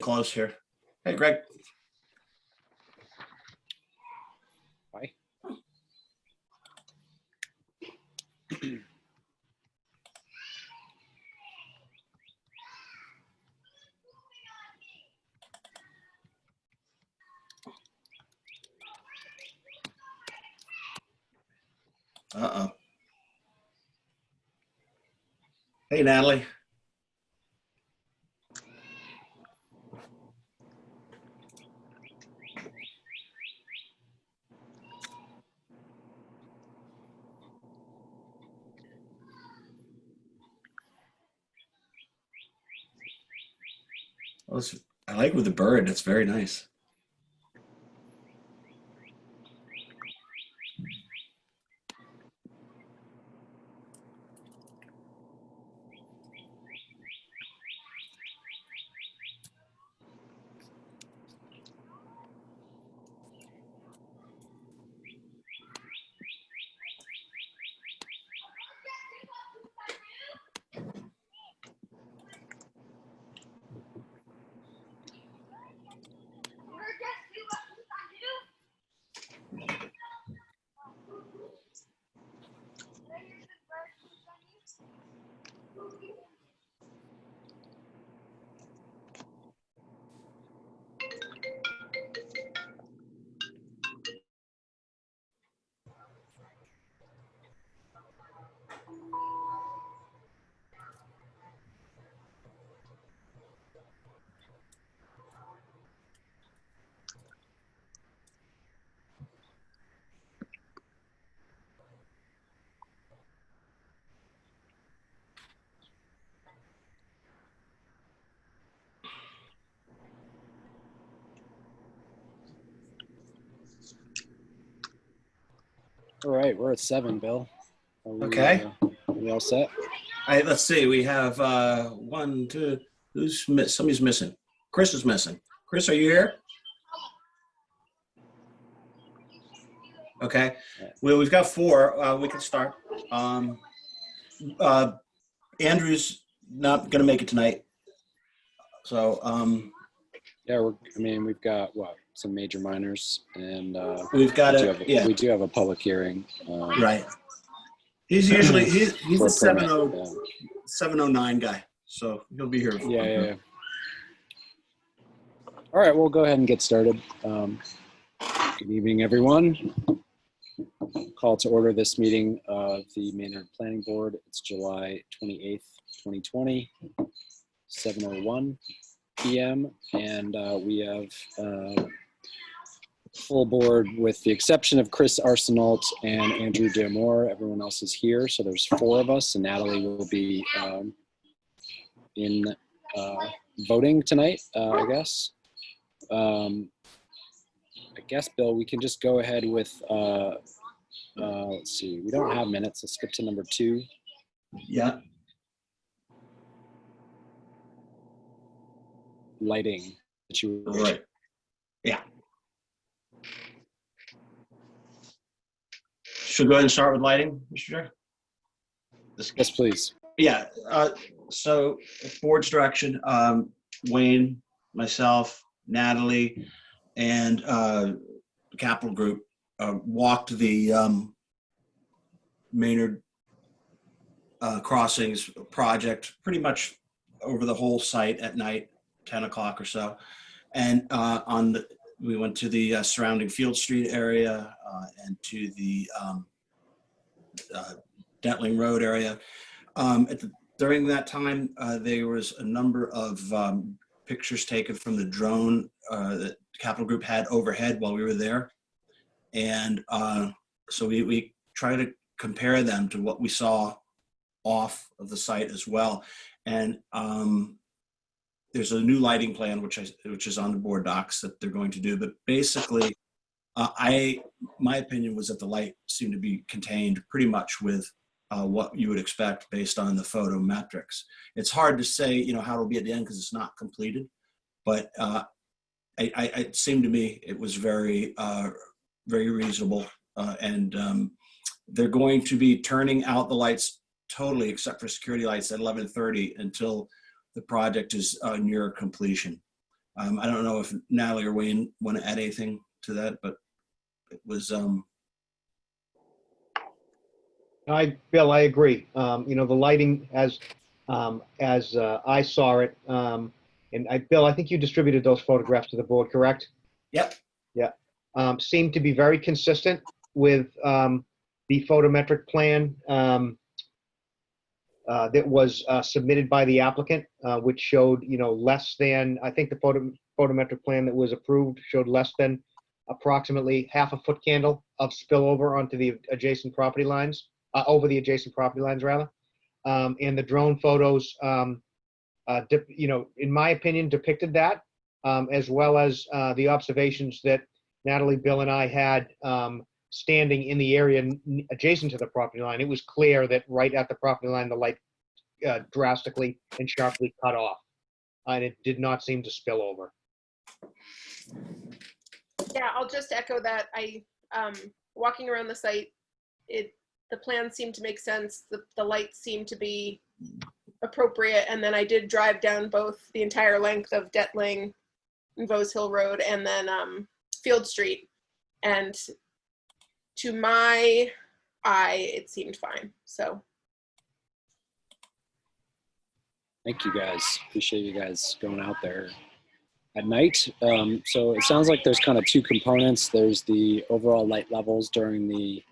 close here. Hey, Greg. Hi. Uh-oh. Hey, Natalie. Well, I like with the bird. It's very nice. All right, we're at 7, Bill. Okay. Are we all set? All right, let's see. We have 1, 2. Somebody's missing. Chris is missing. Chris, are you here? Okay. Well, we've got 4. We can start. Andrew's not going to make it tonight. So, Yeah, we've got some major minors, and we've got we do have a public hearing. Right. He's usually he's for a a permit, 709 guy, so he'll be here. Yeah. All right, we'll go ahead and get started. Good evening, everyone. Call to order this meeting of the Maynard Planning Board. It's July 28th, 2020, 7:01 p.m. And we have full board with the exception of Chris Arsenault and Andrew Damore. Everyone else is here, so there's 4 of us, and Natalie will be in voting tonight, I guess. I guess, Bill, we can just go ahead with, let's see, we don't have minutes. Let's skip to number 2. Yeah. Lighting. That you were right. Yeah. Should we go ahead and start with lighting, Mr. Chair? Yes, please. Yeah. So, board's direction, Wayne, myself, Natalie, and the Capital Group walked the Maynard Crossings project pretty much over the whole site at night, 10 o'clock or so. And we went to the surrounding Field Street area and to the Dentling Road area. During that time, there was a number of pictures taken from the drone that Capital Group had overhead while we were there. And so we try to compare them to what we saw off of the site as well. And there's a new lighting plan, which is on the board docs that they're going to do. But basically, my opinion was that the light seemed to be contained pretty much with what you would expect based on the photometrics. It's hard to say, how it'll be at the end because it's not completed. But it seemed to me it was very, very reasonable. And they're going to be turning out the lights totally, except for security lights, at 11:30 until the project is near completion. I don't know if Natalie or Wayne want to add anything to that, but it was, Bill, I agree. The lighting as I saw it, Bill, I think you distributed those photographs to the board, correct? yep. Yeah. Seemed to be very consistent with the photometric plan that was submitted by the applicant, which showed, less than, I think the photometric plan that was approved showed less than approximately half a foot candle of spillover onto the adjacent property lines, over the adjacent property lines rather. And the drone photos, in my opinion, depicted that, as well as the observations that Natalie, Bill, and I had standing in the area adjacent to the property line. It was clear that right at the property line, the light drastically and sharply cut off, and it did not seem to spill over. Yeah, I'll just echo that. Walking around the site, the plans seem to make sense. The lights seem to be appropriate. And then I did drive down both the entire length of Detling and Vose Hill Road and then Field Street. And to my eye, it seemed fine. So. Thank you guys. Appreciate you guys going out there at night. So it sounds like there's kind of two components. There's the overall light levels during the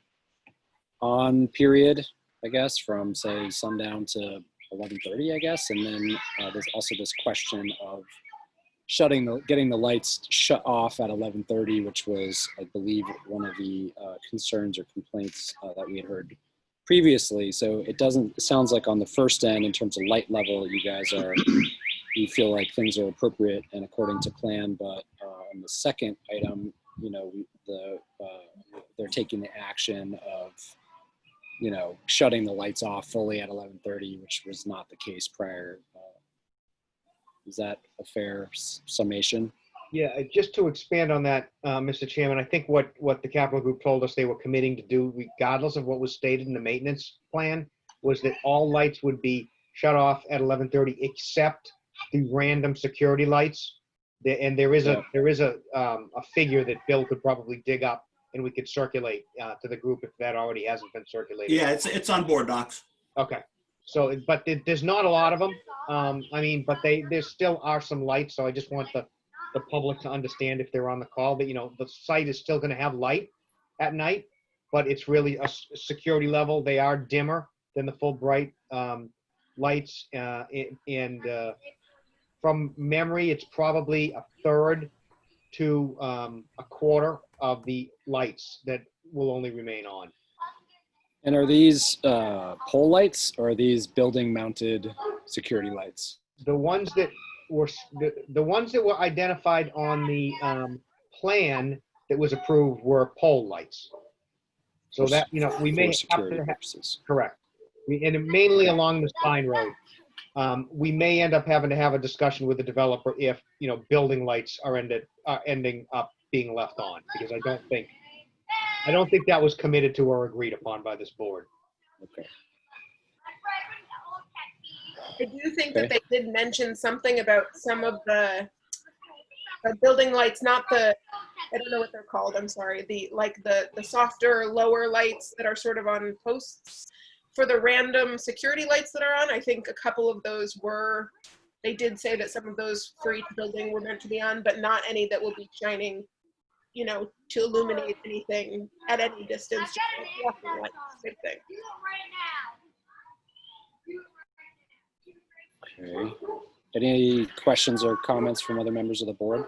on period, I guess, from say sundown to 11:30, I guess. And then there's also this question of getting the lights shut off at 11:30, which was, I believe, one of the concerns or complaints that we had heard previously. So it sounds like on the first end, in terms of light level, you feel like things are appropriate and according to plan. But on the second item, they're taking the action of, shutting the lights off fully at 11:30, which was not the case prior. Is that a fair summation? Yeah, just to expand on that, Mr. Chairman, I think what the Capital Group told us they were committing to do, regardless of what was stated in the maintenance plan, was that all lights would be shut off at 11:30 except the random security lights. And there is a figure that Bill could probably dig up and we could circulate to the group if that already hasn't been circulated. Yeah, it's on board docs. Okay. So, but there's not a lot of them. But there still are some lights. So I just want the public to understand if they're on the call that, the site is still going to have light at night, but it's really a security level. They are dimmer than the full bright lights. From memory, it's probably a third to a quarter of the lights that will only remain on. And are these pole lights or are these building mounted security lights? The ones that were identified on the plan that was approved were pole lights. So that, we may have to purposes. Correct. And mainly along the Spine Road. We may end up having to have a discussion with the developer if, building lights are ending up being left on, because I don't think that was committed to or agreed upon by this board. Okay. I do think that they did mention something about some of the building lights, not I don't know what they're called, I'm sorry, the softer, lower lights that are sort of on posts. For the random security lights that are on, I think a couple of those they did say that some of those for each building were meant to be on, but not any that will be shining, to illuminate anything at any distance, just like walking lights, same thing. Okay. Any questions or comments from other members of the board?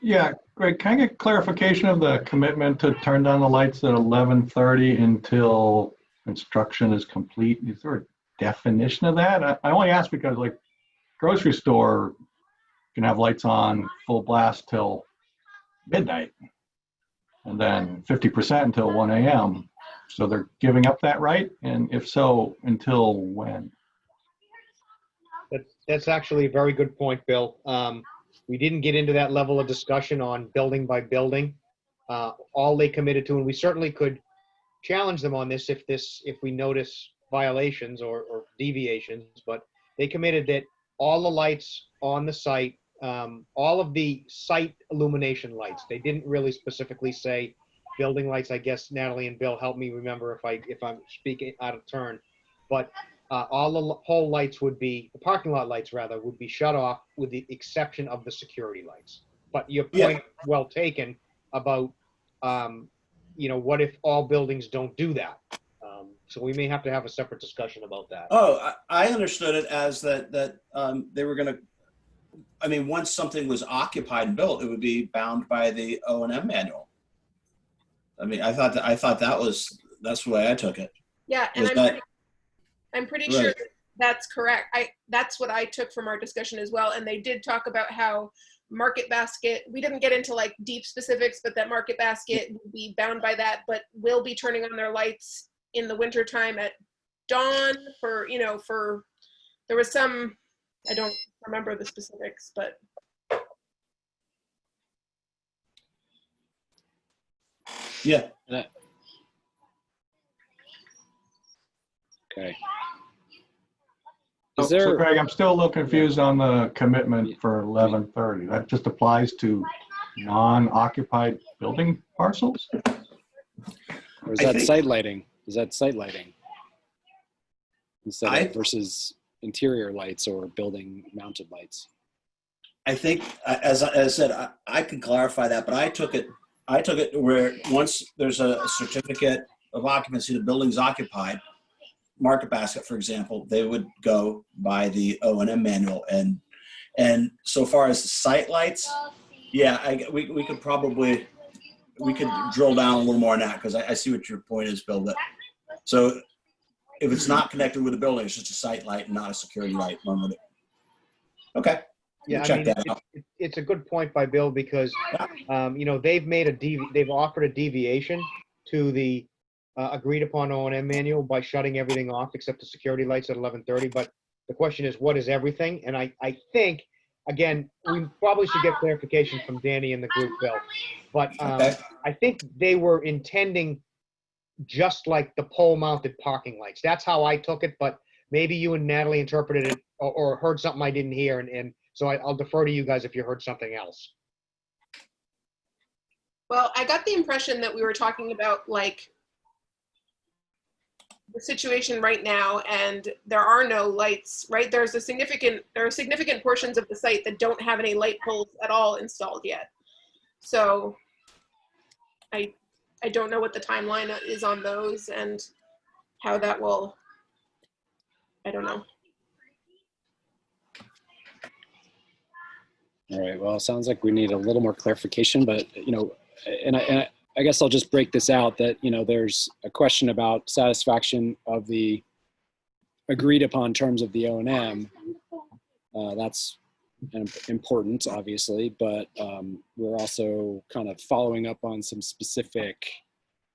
Yeah, Greg, can I get clarification of the commitment to turn down the lights at 11:30 until construction is complete? Is there a definition of that? I only ask because, like, grocery store can have lights on full blast till midnight and then 50% until 1 a.m. So they're giving up that right? And if so, until when? That's actually a very good point, Bill. We didn't get into that level of discussion on building by building. All they committed to, and we certainly could challenge them on this if we notice violations or deviations, but they committed that all the lights on the site all of the site illumination lights, they didn't really specifically say building lights. I guess Natalie and Bill help me remember if I'm speaking out of turn, but all the pole lights would be, the parking lot lights rather, would be shut off with the exception of the security lights. But your point well taken about, what if all buildings don't do that? So we may have to have a separate discussion about that. Oh, I understood it as that they were going to, I mean, once something was occupied and built, it would be bound by the O&M manual. I mean, I thought that's the way I took it. Yeah, and I'm pretty sure Right. that's correct. That's what I took from our discussion as well. And they did talk about how Market Basket, we didn't get into like deep specifics, but that Market Basket will be bound by that, but will be turning on their lights in the wintertime at dawn for, there was some, I don't remember the specifics, but. Yeah. Okay. So, Is there, Greg, I'm still a little confused on the commitment for 1130. That just applies to non-occupied building parcels? or is I that think- site lighting? Is that site lighting? Instead I- of versus interior lights or building mounted lights? I think, as I said, I can clarify that, but I took it where once there's a certificate of occupancy, the building's occupied, Market Basket, for example, they would go by the O&M manual. And so far as the site lights, yeah, we could drill down a little more on that, because I see what your point is, Bill. So if it's not connected with the building, it's just a site light and not a security light. Okay. Yeah, Check that out. it's a good point by Bill, because, they've offered a deviation to the agreed upon O&M manual by shutting everything off except the security lights at 11:30. But the question is, what is everything? And I think, again, we probably should get clarification from Danny and the group, Bill. But Okay. I think they were intending just like the pole mounted parking lights. That's how I took it, but maybe you and Natalie interpreted it or heard something I didn't hear. And so I'll defer to you guys if you heard something else. Well, I got the impression that we were talking about like the situation right now, and there are no lights, right? There are significant portions of the site that don't have any light poles at all installed yet. So I don't know what the timeline is on those and how that will, I don't know. All right, well, it sounds like we need a little more clarification, but, and I guess I'll just break this out that, there's a question about satisfaction of the agreed upon terms of the O&M. That's important, obviously, but we're also kind of following up on some specific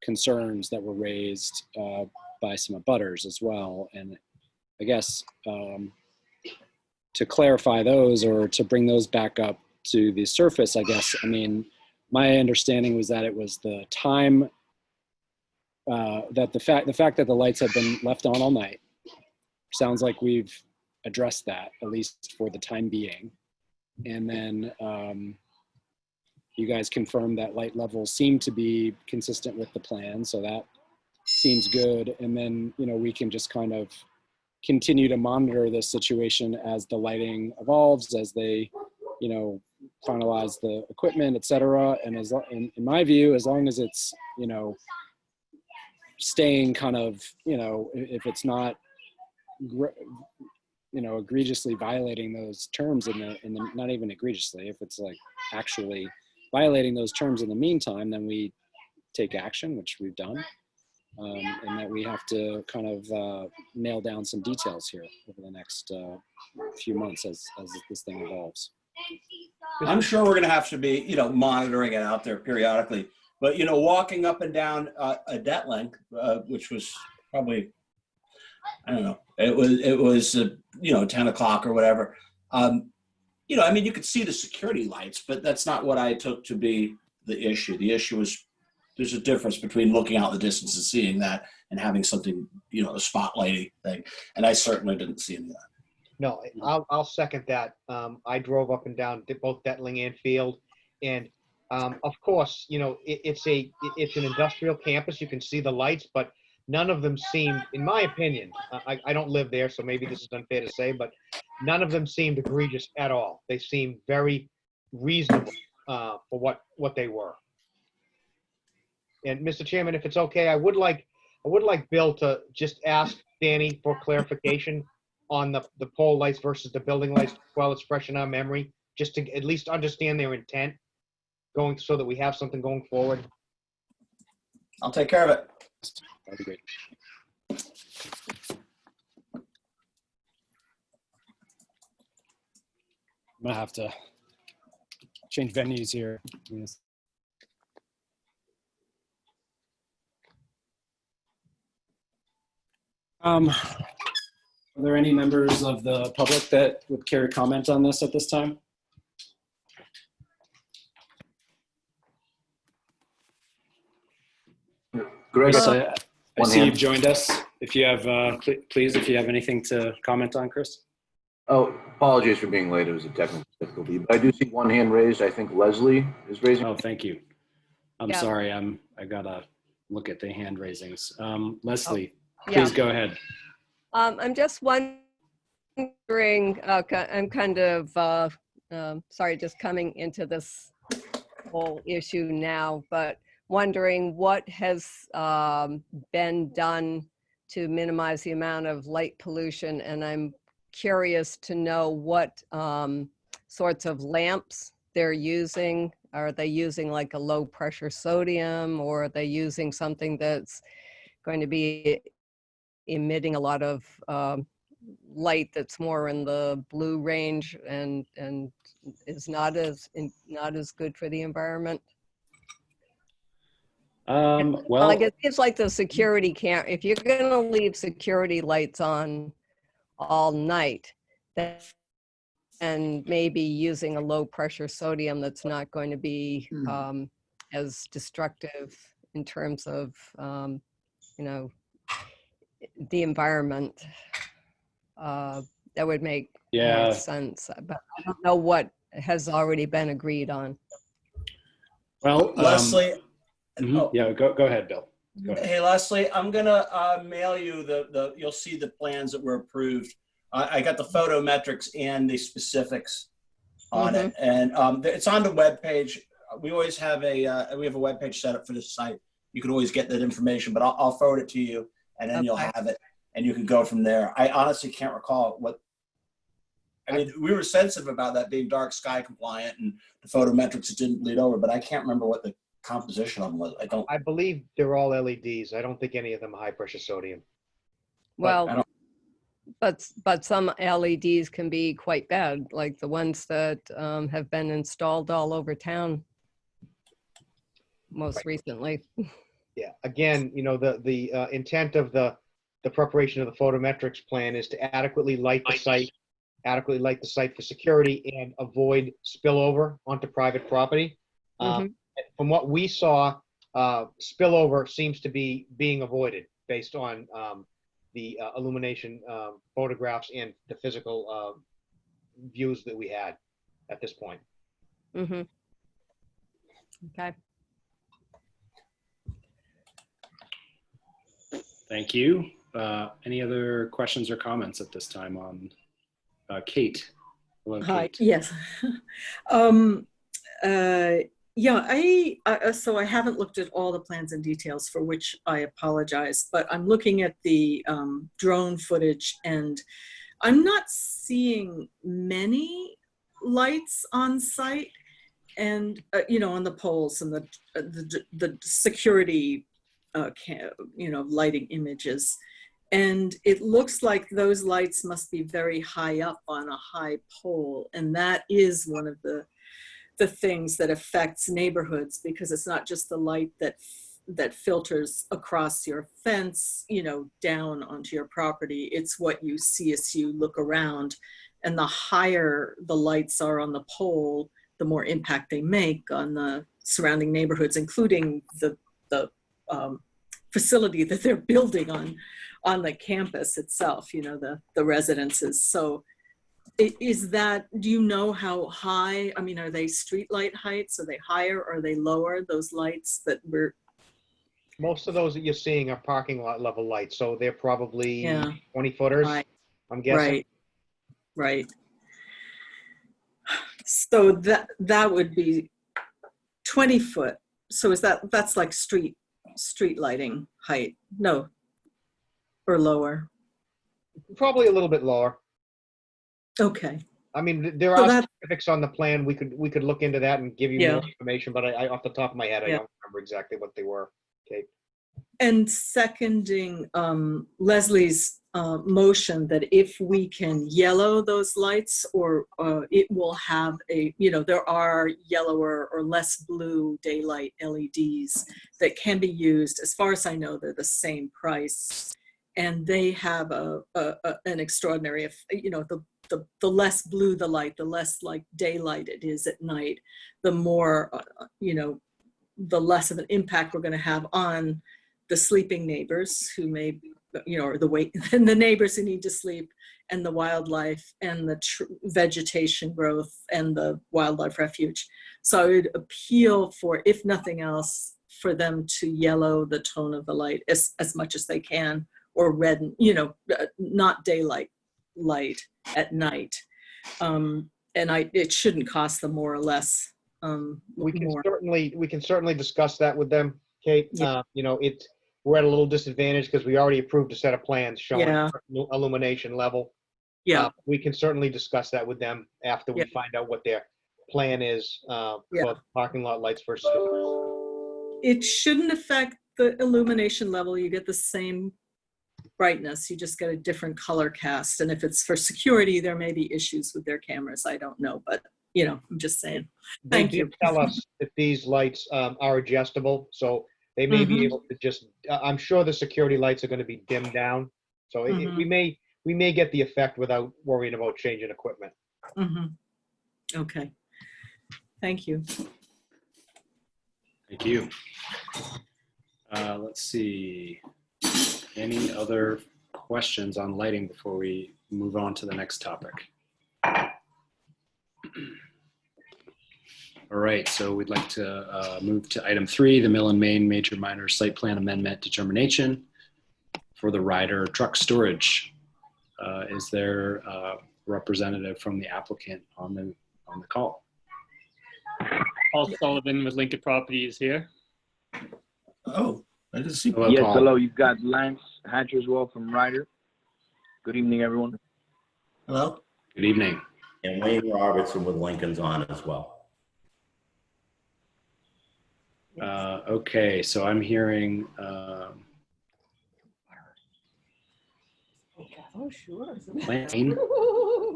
concerns that were raised by some abutters as well. And I guess to clarify those or to bring those back up to the surface, I guess, my understanding was that it was the time that the fact that the lights have been left on all night. Sounds like we've addressed that, at least for the time being. And then you guys confirmed that light levels seem to be consistent with the plan, so that seems good. And then, we can just kind of continue to monitor this situation as the lighting evolves, as they, finalize the equipment, et cetera. And in my view, as long as it's, staying kind of, if it's not, egregiously violating those terms in the not even egregiously, if it's like actually violating those terms in the meantime, then we take action, which we've done. And that we have to kind of nail down some details here over the next few months as this thing evolves. I'm sure we're going to have to be, monitoring it out there periodically. But, walking up and down a debt length, which was probably, I don't know, it was 10 o'clock or whatever. You could see the security lights, but that's not what I took to be the issue. The issue was there's a difference between looking out the distance and seeing that and having something, a spotlighty thing. And I certainly didn't see any of that. No, I'll second that. I drove up and down both Detling and Field, and of course, it's an industrial campus. You can see the lights, but none of them seemed, in my opinion, I don't live there, so maybe this is unfair to say, but none of them seemed egregious at all. They seemed very reasonable for what they were. And Mr. Chairman, if it's okay, I would like Bill to just ask Danny for clarification on the pole lights versus the building lights while it's fresh in our memory, just to at least understand their intent so that we have something going forward. I'll take care of it. That'd be great. I'm gonna have to change venues here. Yes. Are there any members of the public that would care to comment on this at this time? Greg, Chris, I see you've joined us. If you have, please, if you have anything to comment on, Chris. oh, apologies for being late. It was a technical difficulty, but I do see one hand raised. I think Leslie is raising. Oh, thank you. I'm Yeah. sorry. I gotta look at the hand raisings. Leslie, Yeah. please go ahead. I'm just wondering, I'm kind of, sorry, just coming into this whole issue now, but wondering what has been done to minimize the amount of light pollution. And I'm curious to know what sorts of lamps they're using. Are they using like a low pressure sodium, or are they using something that's going to be emitting a lot of light that's more in the blue range and is not as good for the environment? Well, Like it seems like the security if you're going to leave security lights on all night, then and maybe using a low pressure sodium that's not going to be as destructive in terms of the environment. That would make more sense, but I don't know what has already been agreed on. well, Leslie, oh, yeah, go ahead, Bill. Go ahead. hey, Leslie, I'm gonna mail you you'll see the plans that were approved. I got the photometrics and the specifics on it, and it's on the webpage. We always have we have a webpage set up for this site. You can always get that information, but I'll forward it to you, and then you'll have it, and you can go from there. I honestly can't recall what. I mean, we were sensitive about that being dark sky compliant, and the photometrics didn't bleed over, but I can't remember what the composition of them was. I believe they're all LEDs. I don't think any of them are high pressure sodium. Well, but some LEDs can be quite bad, like the ones that have been installed all over town most recently. Yeah, again, the intent of the preparation of the photometrics plan is to adequately light the site for security and avoid spillover onto private property. From what we saw, spillover seems to be being avoided based on the illumination photographs and the physical views that we had at this point. Okay. Thank you. Any other questions or comments at this time on Kate? Hello, Hi. Kate. Yes. Yeah, so I haven't looked at all the plans and details, for which I apologize, but I'm looking at the drone footage and I'm not seeing many lights on site and, on the poles and the security, lighting images. And it looks like those lights must be very high up on a high pole. And that is one of the things that affects neighborhoods, because it's not just the light that filters across your fence, down onto your property. It's what you see as you look around. And the higher the lights are on the pole, the more impact they make on the surrounding neighborhoods, including the facility that they're building on the campus itself, the residences. So is that, do you know how high? I mean, are they street light heights? Are they higher? Are they lower? Those lights that were, Most of those that you're seeing are parking lot level lights, so they're probably yeah, 20 footers, right, I'm guessing. right, right. So that would be 20 foot. So that's like street lighting height? No, or lower? Probably a little bit lower. Okay. I mean, there So are that, specifics on the plan. We could look into that and give you Yeah. more information, but I off the top of my head, I Yeah. don't remember exactly what they were. Okay. and seconding Leslie's motion that if we can yellow those lights, or it will have a, there are yellower or less blue daylight LEDs that can be used. As far as I know, they're the same price, and they have an extraordinary, the less blue the light, the less like daylight it is at night, the more, the less of an impact we're going to have on the sleeping neighbors who may, or and the neighbors who need to sleep, and the wildlife, and the vegetation growth, and the wildlife refuge. So I would appeal for, if nothing else, for them to yellow the tone of the light as much as they can, or redden, not daylight light at night. And it shouldn't cost them more or less. We can certainly discuss that with them, Kate. Yeah. We're at a little disadvantage because we already approved a set of plans showing Yeah. illumination level. Yeah. We can certainly discuss that with them after we find out what their plan is for parking lot lights versus. It shouldn't affect the illumination level. You get the same brightness, you just get a different color cast. And if it's for security, there may be issues with their cameras. I don't know, but I'm just saying. Thank you. Tell us if these lights are adjustable, so they may be able to just. I'm sure the security lights are going to be dimmed down, so we may get the effect without worrying about changing equipment. Okay. Thank you. Thank you. Let's see. Any other questions on lighting before we move on to the next topic? All right, so we'd like to move to item 3, the Mill and Main Major Minor Site Plan Amendment Determination for the Ryder Truck Storage. Is there a representative from the applicant on the call? Paul Sullivan with Lincoln Properties here. Oh, I didn't see. Hello, Yes, Paul. hello. You've got Lance Hatcher as well from Ryder. Good evening, everyone. Hello. Good evening. And Wayne Robertson with Lincoln's on as well. Okay, so I'm hearing Oh, sure. Wayne.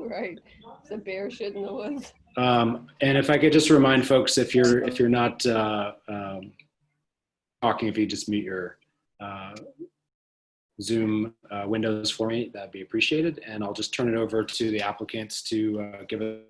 Right. It's a bear shit in the woods. And if I could just remind folks, if you're not talking, if you just mute your Zoom windows for me, that'd be appreciated. And I'll just turn it over to the applicants to give it.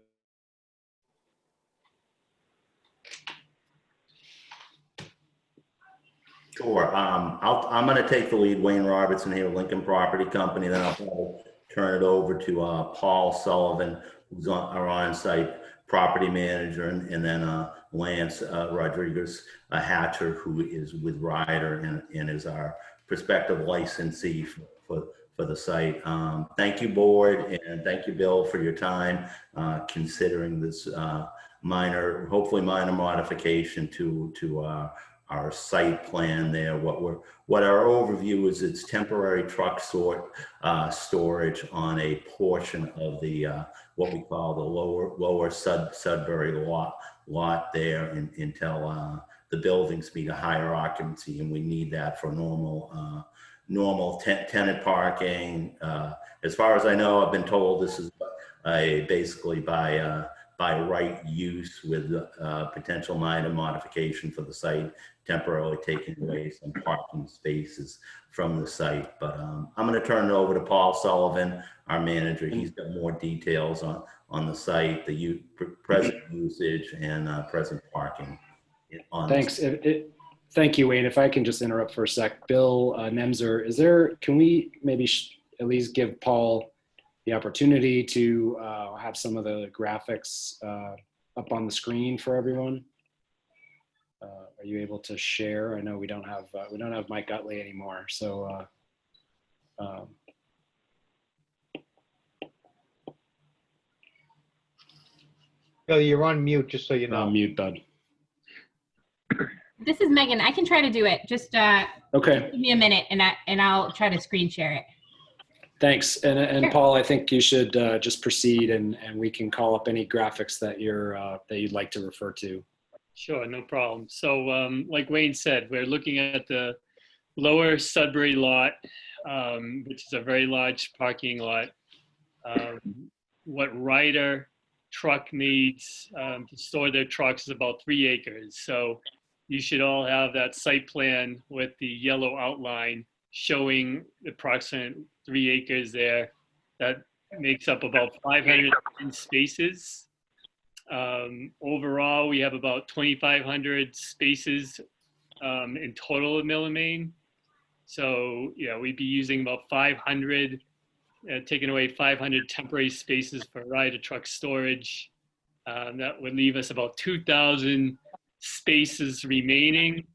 Sure. I'm going to take the lead. Wayne Robertson here, Lincoln Property Company. Then I'll probably turn it over to Paul Sullivan, who's our on-site property manager, and then Lance Rodriguez Hatcher, who is with Ryder and is our prospective licensee for the site. Thank you, board, and thank you, Bill, for your time considering this hopefully minor modification to our site plan there. What our overview is, it's temporary truck storage on a portion of the what we call the lower Sudbury lot there until the buildings meet a higher occupancy, and we need that for normal tenant parking. As far as I know, I've been told this is basically by right use with potential minor modification for the site, temporarily taking away some parking spaces from the site. But I'm going to turn it over to Paul Sullivan, our manager. He's got more details on the site, the present usage and present parking. Thanks. Thank you, Wayne. If I can just interrupt for a sec. Bill Nemser, can we maybe at least give Paul the opportunity to have some of the graphics up on the screen for everyone. Are you able to share? I know we don't have Mike Utley anymore, so Bill, you're on mute, just so you know. mute, bud. This is Megan. I can try to do it. Just Okay. give me a minute, and I'll try to screen share it. Thanks. And Sure. Paul, I think you should just proceed, and we can call up any graphics that you'd like to refer to. Sure, no problem. So like Wayne said, we're looking at the lower Sudbury lot, which is a very large parking lot. What Ryder truck needs to store their trucks is about 3 acres. So you should all have that site plan with the yellow outline showing the approximate 3 acres there. That makes up about 500 spaces. Overall, we have about 2,500 spaces in total in Mill and Main. So, yeah, we'd be using about 500, taking away 500 temporary spaces for Ryder truck storage. That would leave us about 2,000 spaces remaining.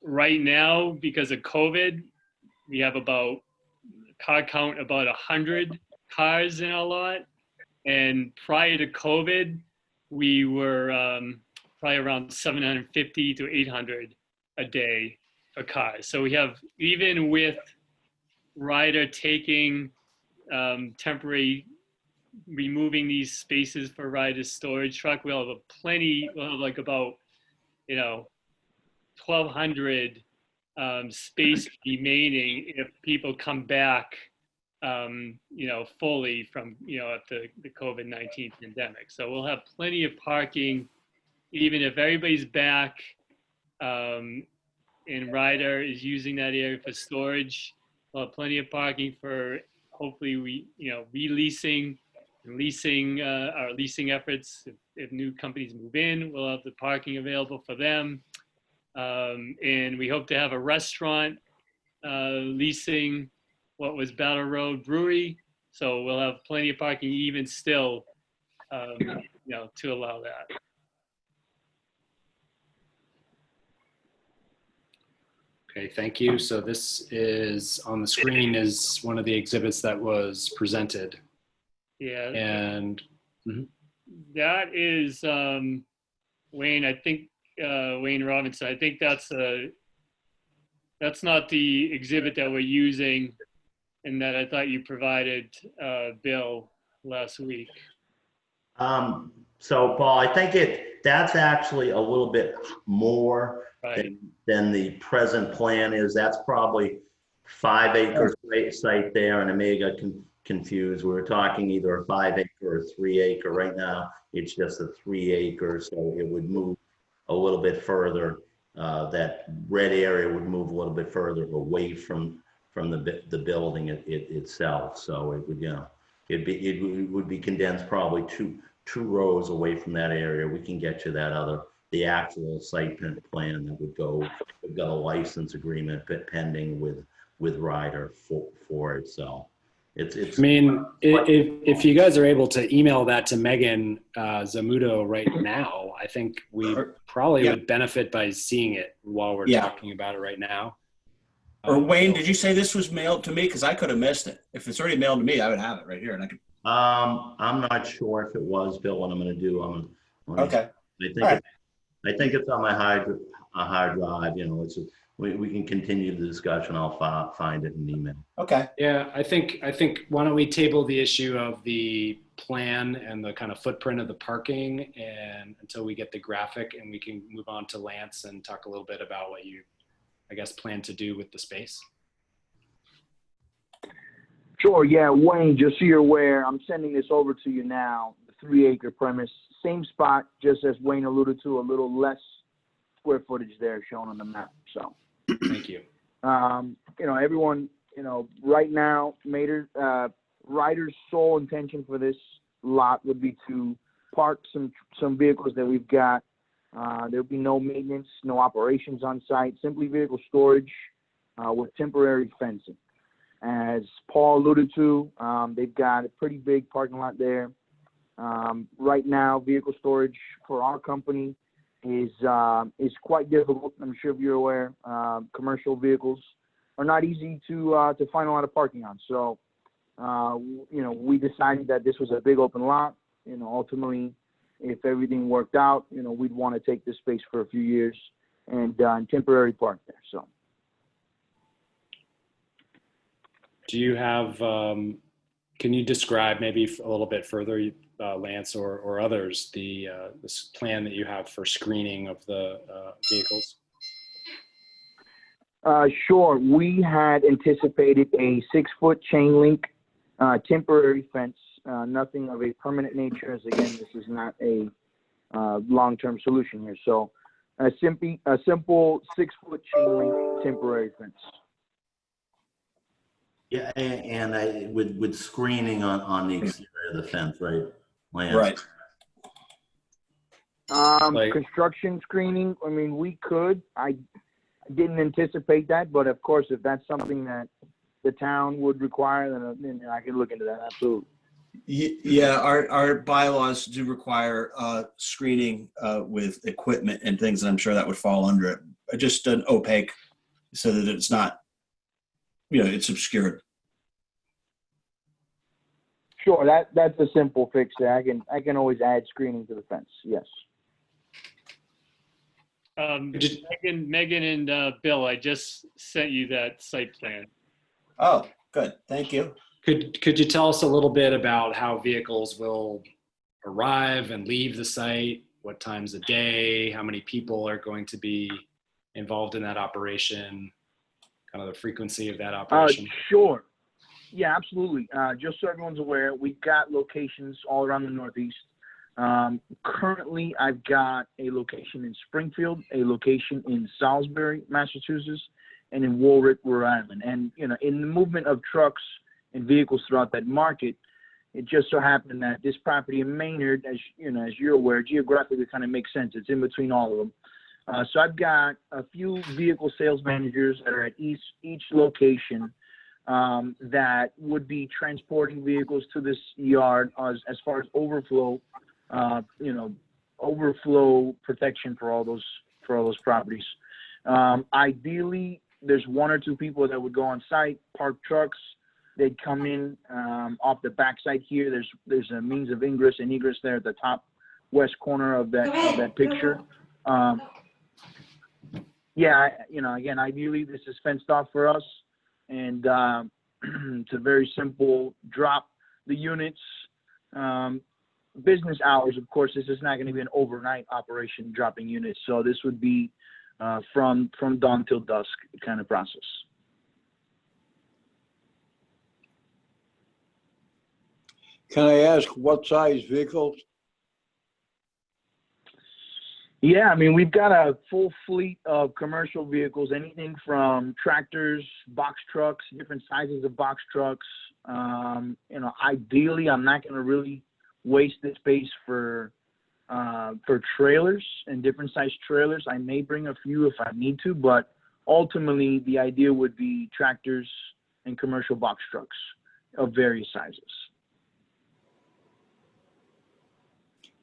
Right now, because of COVID, we have about car count about 100 cars in our lot. And prior to COVID, we were probably around 750 to 800 a day for cars. So we have, even with Ryder taking temporary, removing these spaces for Ryder's storage truck, we'll have we'll have like about, 1,200 space remaining if people come back fully from, after the COVID-19 pandemic. So we'll have plenty of parking, even if everybody's back and Ryder is using that area for storage. We'll have plenty of parking for, hopefully, releasing and leasing, our leasing efforts. If new companies move in, we'll have the parking available for them. And we hope to have a restaurant leasing what was Battle Road Brewery. So we'll have plenty of parking even still, to allow that. Okay, thank you. So this is on the screen is one of the exhibits that was presented. Yeah. And that is Wayne, I think, Wayne Robinson. I think that's not the exhibit that we're using and that I thought you provided Bill last week. So Paul, I think that's actually a little bit more than the present plan is. That's probably 5 acre site there, and I may have got confused. We were talking either a 5 acre or 3 acre. Right now, it's just a 3 acre, so it would move a little bit further. That red area would move a little bit further away from the building itself. So it would, it would be condensed probably two rows away from that area. We can get you the actual site plan that would go. We've got a license agreement pending with Ryder for it. So it's. I mean, if you guys are able to email that to Megan Zamudo right now, I think we probably would benefit by seeing it while we're talking about it right now. Or Wayne, did you say this was mailed to me? Because I could have missed it. If it's already mailed to me, I would have it right here, and I could. I'm not sure if it was, Bill. What I'm going to do, okay. I think it's on my hard drive. We can continue the discussion. I'll find it in email. Okay. Yeah, I think why don't we table the issue of the plan and the kind of footprint of the parking and until we get the graphic, and we can move on to Lance and talk a little bit about what you, I guess, plan to do with the space. Sure, yeah, Wayne, just so you're aware, I'm sending this over to you now, the 3 acre premise, same spot, just as Wayne alluded to, a little less square footage there shown on the map, so. Thank you. Everyone, right now, Maynard, Ryder's sole intention for this lot would be to park some vehicles that we've got. There'll be no maintenance, no operations on site, simply vehicle storage with temporary fencing. As Paul alluded to, they've got a pretty big parking lot there. Right now, vehicle storage for our company is quite difficult. I'm sure you're aware. Commercial vehicles are not easy to find a lot of parking on. So, we decided that this was a big open lot. Ultimately, if everything worked out, we'd want to take this space for a few years and temporary park there. So. Do you have, can you describe maybe a little bit further, Lance or others, this plan that you have for screening of the vehicles? Sure. We had anticipated a 6-foot chain link temporary fence, nothing of a permanent nature, as again, this is not a long-term solution here. So a simple 6-foot chain link temporary fence. Yeah, and with screening on the exterior of the fence, right? Right. Lance? Construction screening, I mean, we could. I didn't anticipate that, but of course, if that's something that the town would require, then I can look into that, absolutely. Yeah, our bylaws do require screening with equipment and things, and I'm sure that would fall under it. Just an opaque so that it's not, it's obscured. Sure, that's a simple fix there. I can always add screening to the fence. Yes. Megan and Bill, I just sent you that site plan. Oh, good. Thank you. Could you tell us a little bit about how vehicles will arrive and leave the site, what times of day, how many people are going to be involved in that operation, kind of the frequency of that operation? Sure. Yeah, absolutely. Just so everyone's aware, we've got locations all around the Northeast. Currently, I've got a location in Springfield, a location in Salisbury, Massachusetts, and in Warwick, Rhode Island. And, in the movement of trucks and vehicles throughout that market, it just so happened that this property in Maynard, as you're aware, geographically kind of makes sense. It's in between all of them. So I've got a few vehicle sales managers that are at each location that would be transporting vehicles to this yard as far as overflow, overflow protection for all those properties. Ideally, there's 1 or 2 people that would go on site, park trucks. They'd come in off the backside here. There's a means of ingress and egress there at the top west corner of that picture. Again, ideally this is fenced off for us, and it's a very simple drop the units. Business hours, of course, this is not going to be an overnight operation dropping units. So this would be from dawn till dusk kind of process. Can I ask what size vehicles? Yeah, I mean, we've got a full fleet of commercial vehicles, anything from tractors, box trucks, different sizes of box trucks. Ideally, I'm not going to really waste this space for trailers and different size trailers. I may bring a few if I need to, but ultimately the idea would be tractors and commercial box trucks of various sizes.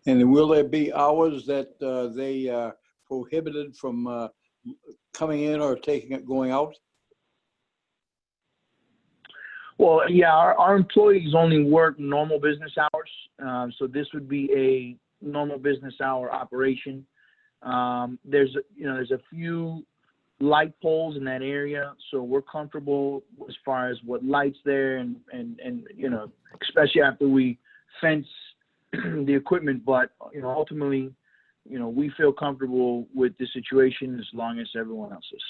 And will there be hours that they prohibited from coming in or going out? Well, yeah, our employees only work normal business hours. So this would be a normal business hour operation. There's a few light poles in that area, so we're comfortable as far as what lights there and especially after we fence the equipment, but ultimately, we feel comfortable with the situation as long as everyone else is.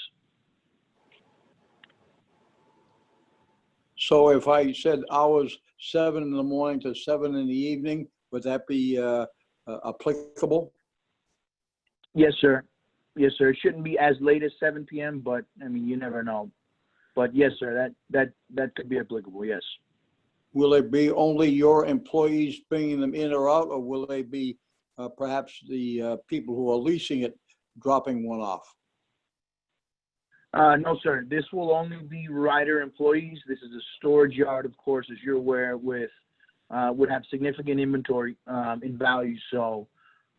So if I said hours 7 in the morning to 7 in the evening, would that be applicable? Yes, sir. Yes, sir. It shouldn't be as late as 7 p.m., but I mean, you never know. But yes, sir, that could be applicable. Yes. Will it be only your employees bringing them in or out, or will they be perhaps the people who are leasing it dropping one off? No, sir. This will only be Ryder employees. This is a storage yard, of course, as you're aware, with would have significant inventory in value. So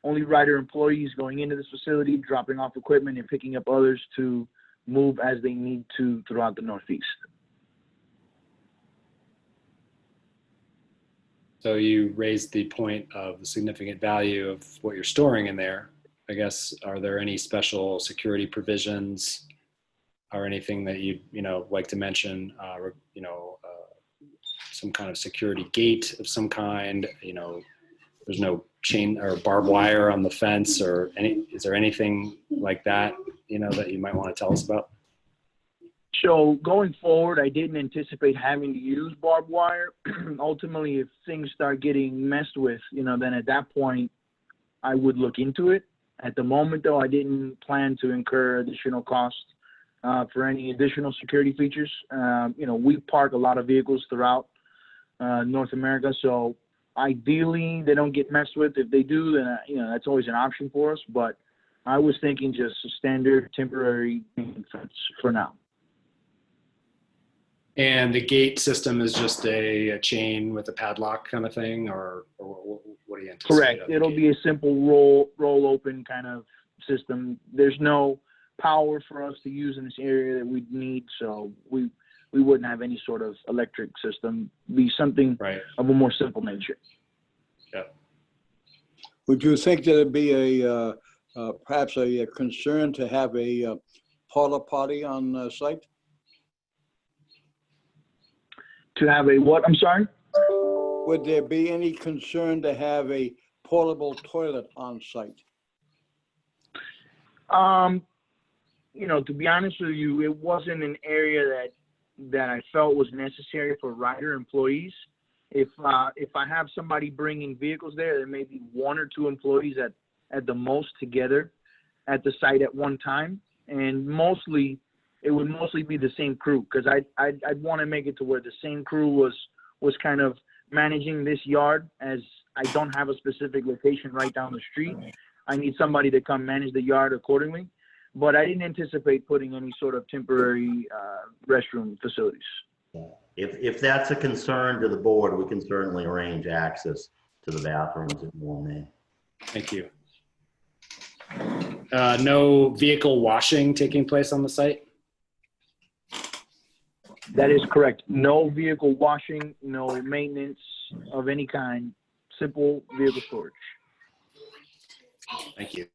only Ryder employees going into this facility, dropping off equipment and picking up others to move as they need to throughout the Northeast. So you raised the point of the significant value of what you're storing in there. I guess, are there any special security provisions or anything that you'd, like to mention, some kind of security gate of some kind, there's no chain or barbed wire on the fence or is there anything like that, that you might want to tell us about? So going forward, I didn't anticipate having to use barbed wire. Ultimately, if things start getting messed with, then at that point, I would look into it. At the moment, though, I didn't plan to incur additional costs for any additional security features. We park a lot of vehicles throughout North America, so ideally they don't get messed with. If they do, then that's always an option for us. But I was thinking just a standard temporary fence for now. And the gate system is just a chain with a padlock kind of thing, or what do you anticipate? Correct. It'll be a simple roll open kind of system. There's no power for us to use in this area that we'd need, so we wouldn't have any sort of electric system. Be something of a more simple nature. Yeah. Would you think that it'd be perhaps a concern to have a porta potty on site? To have a what? I'm sorry? Would there be any concern to have a portable toilet on site? To be honest with you, it wasn't an area that I felt was necessary for Ryder employees. If I have somebody bringing vehicles there may be one or two employees at the most together at the site at one time, and it would mostly be the same crew, because I'd want to make it to where the same crew was kind of managing this yard, as I don't have a specific location right down the street. I need somebody to come manage the yard accordingly. But I didn't anticipate putting any sort of temporary restroom facilities. If that's a concern to the board, we can certainly arrange access to the bathrooms at one name. Thank you. No vehicle washing taking place on the site? That is correct. No vehicle washing, no maintenance of any kind, simple vehicle storage. Thank you.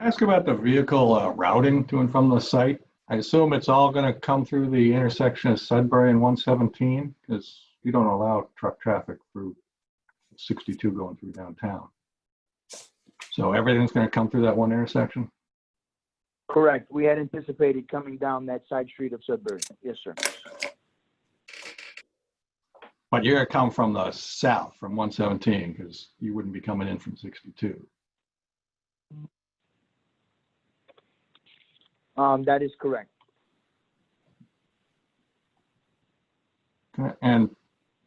Ask about the vehicle routing to and from the site. I assume it's all going to come through the intersection of Sudbury and 117, because you don't allow truck traffic through 62 going through downtown. So everything's going to come through that one intersection? Correct. We had anticipated coming down that side street of Sudbury. Yes, sir. But you're going to come from the south, from 117, because you wouldn't be coming in from 62. That is correct. Okay. And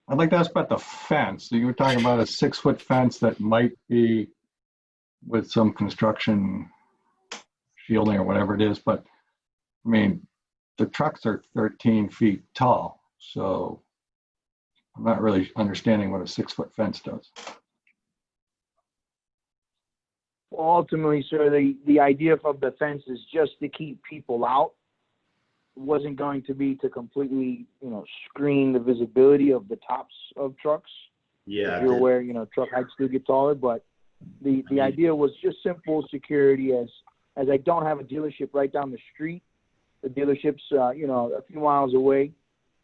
I'd like to ask about the fence. So you were talking about a 6-foot fence that might be with some construction shielding or whatever it is, but I mean, the trucks are 13 feet tall, so I'm not really understanding what a 6-foot fence does. Well, ultimately, sir, the idea of the fence is just to keep people out. It wasn't going to be to completely, screen the visibility of the tops of trucks. Yeah. You're aware, truck heights do get taller, but the idea was just simple security, as I don't have a dealership right down the street. The dealership's, a few miles away.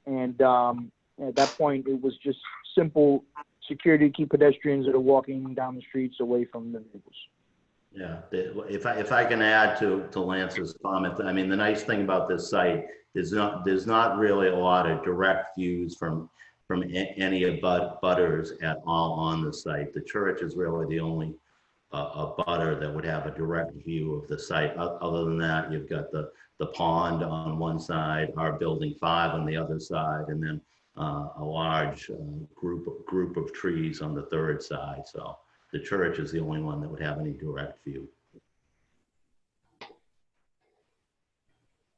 And at that point, it was just simple security to keep pedestrians that are walking down the streets away from the vehicles. Yeah, if I can add to Lance's comment, I mean, the nice thing about this site is there's not really a lot of direct views from any of butters at all on the site. The church is really the only a butter that would have a direct view of the site. Other than that, you've got the pond on one side, our building 5 on the other side, and then a large group of trees on the third side. So the church is the only one that would have any direct view.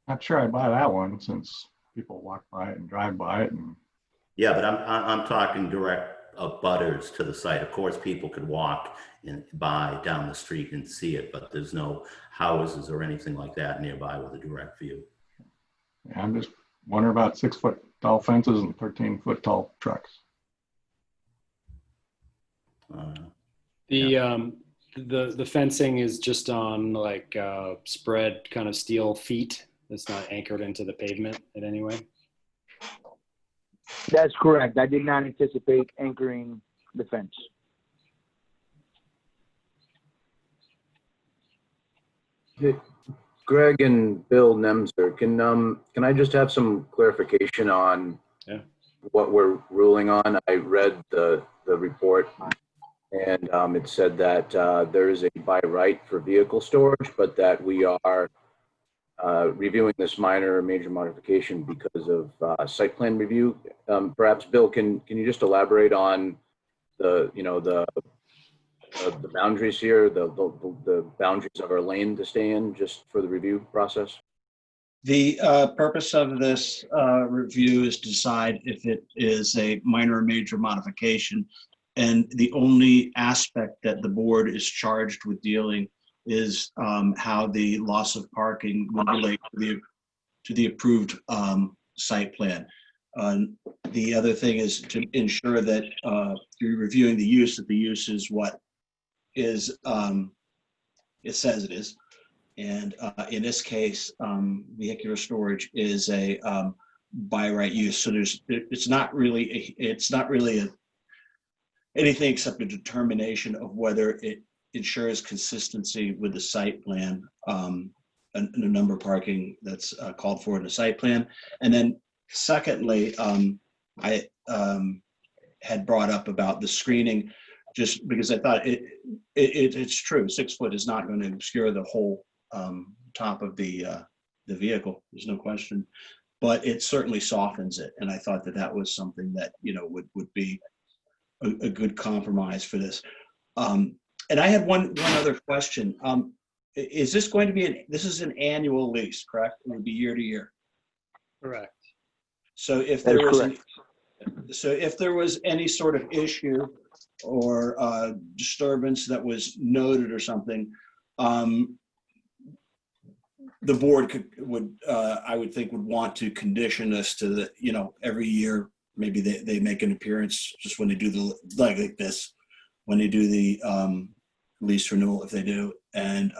Not sure I'd buy that one since people walk by it and drive by it. And Yeah, but I'm talking direct butters to the site. Of course, people could walk and by down the street and see it, but there's no houses or anything like that nearby with a direct view. yeah, I'm just wondering about 6-foot tall fences and 13-foot tall trucks. The fencing is just on like spread kind of steel feet. It's not anchored into the pavement in any way. That's correct. I did not anticipate anchoring the fence. Greg and Bill Nemser, can I just have some clarification on what we're ruling on? I read the report, and it said that there is a by right for vehicle storage, but that we are reviewing this minor or major modification because of site plan review. Perhaps Bill, can you just elaborate on the boundaries here, the boundaries of our lane to stay in, just for the review process? The purpose of this review is to decide if it is a minor or major modification. And the only aspect that the board is charged with dealing is how the loss of parking will relate to the approved site plan. The other thing is to ensure that you're reviewing the use, that the use is what is it says it is. And in this case, vehicular storage is a by right use. So it's not really anything except a determination of whether it ensures consistency with the site plan and the number of parking that's called for in the site plan. And then secondly, I had brought up about the screening, just because I thought it's true. 6 foot is not going to obscure the whole top of the vehicle. There's no question, but it certainly softens it. And I thought that was something that would be a good compromise for this. And I had one other question. Is this going to be this is an annual lease, correct? It would be year to year. Correct. So if there was any sort of issue or disturbance that was noted or something, the board I would think would want to condition this to the, every year, maybe they make an appearance just when they do the, like this, when they do the lease renewal, if they do. And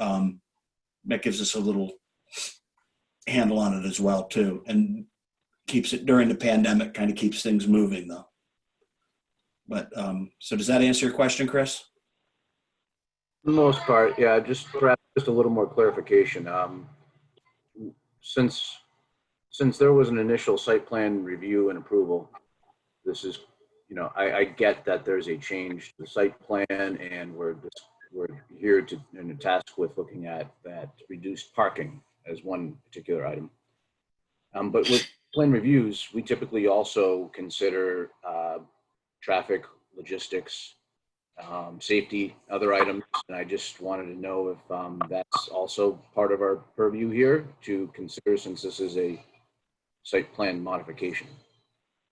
that gives us a little handle on it as well too. And keeps it during the pandemic, kind of keeps things moving though. But so does that answer your question, Chris? For the most part, yeah, perhaps just a little more clarification. Since there was an initial site plan review and approval, this is, I get that there's a change to the site plan, and we're here in a task with looking at that reduced parking as one particular item. But with plan reviews, we typically also consider traffic, logistics, safety, other items. And I just wanted to know if that's also part of our purview here to consider, since this is a site plan modification.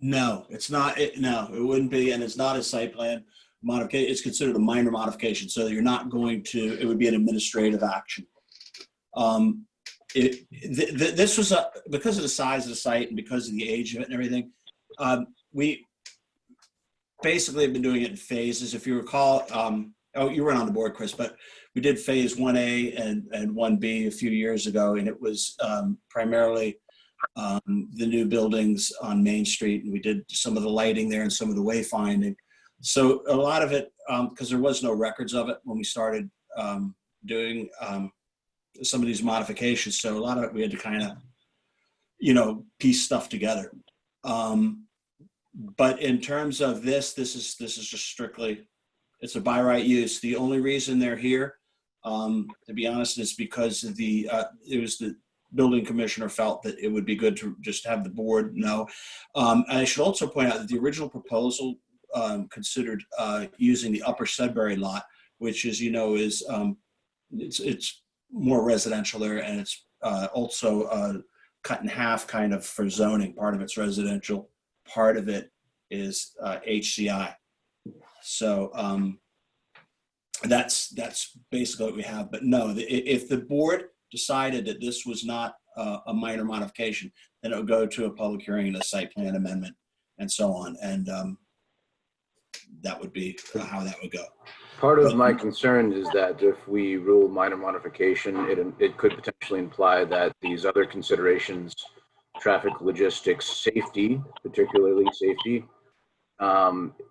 No, it's not. No, it wouldn't be. And it's not a site plan modification. It's considered a minor modification. So you're not going to, it would be an administrative action. This was because of the size of the site and because of the age of it and everything, we basically have been doing it in phases. If you recall, you weren't on the board, Chris, but we did phase 1A and 1B a few years ago, and it was primarily the new buildings on Main Street, and we did some of the lighting there and some of the wayfinding. So a lot of it, because there was no records of it when we started doing some of these modifications, so a lot of it we had to kind of, piece stuff together. But in terms of this is just strictly, it's a by right use. The only reason they're here, to be honest, is because of it was the building commissioner felt that it would be good to just have the board know. And I should also point out that the original proposal considered using the Upper Sudbury lot, which is, it's more residential there, and it's also cut in half kind of for zoning. Part of it's residential, part of it is HCI. So that's basically what we have. But no, if the board decided that this was not a minor modification, then it would go to a public hearing and a site plan amendment and so on. And that would be how that would go. Part of my concern is that if we rule minor modification, it could potentially imply that these other considerations, traffic, logistics, safety, particularly safety,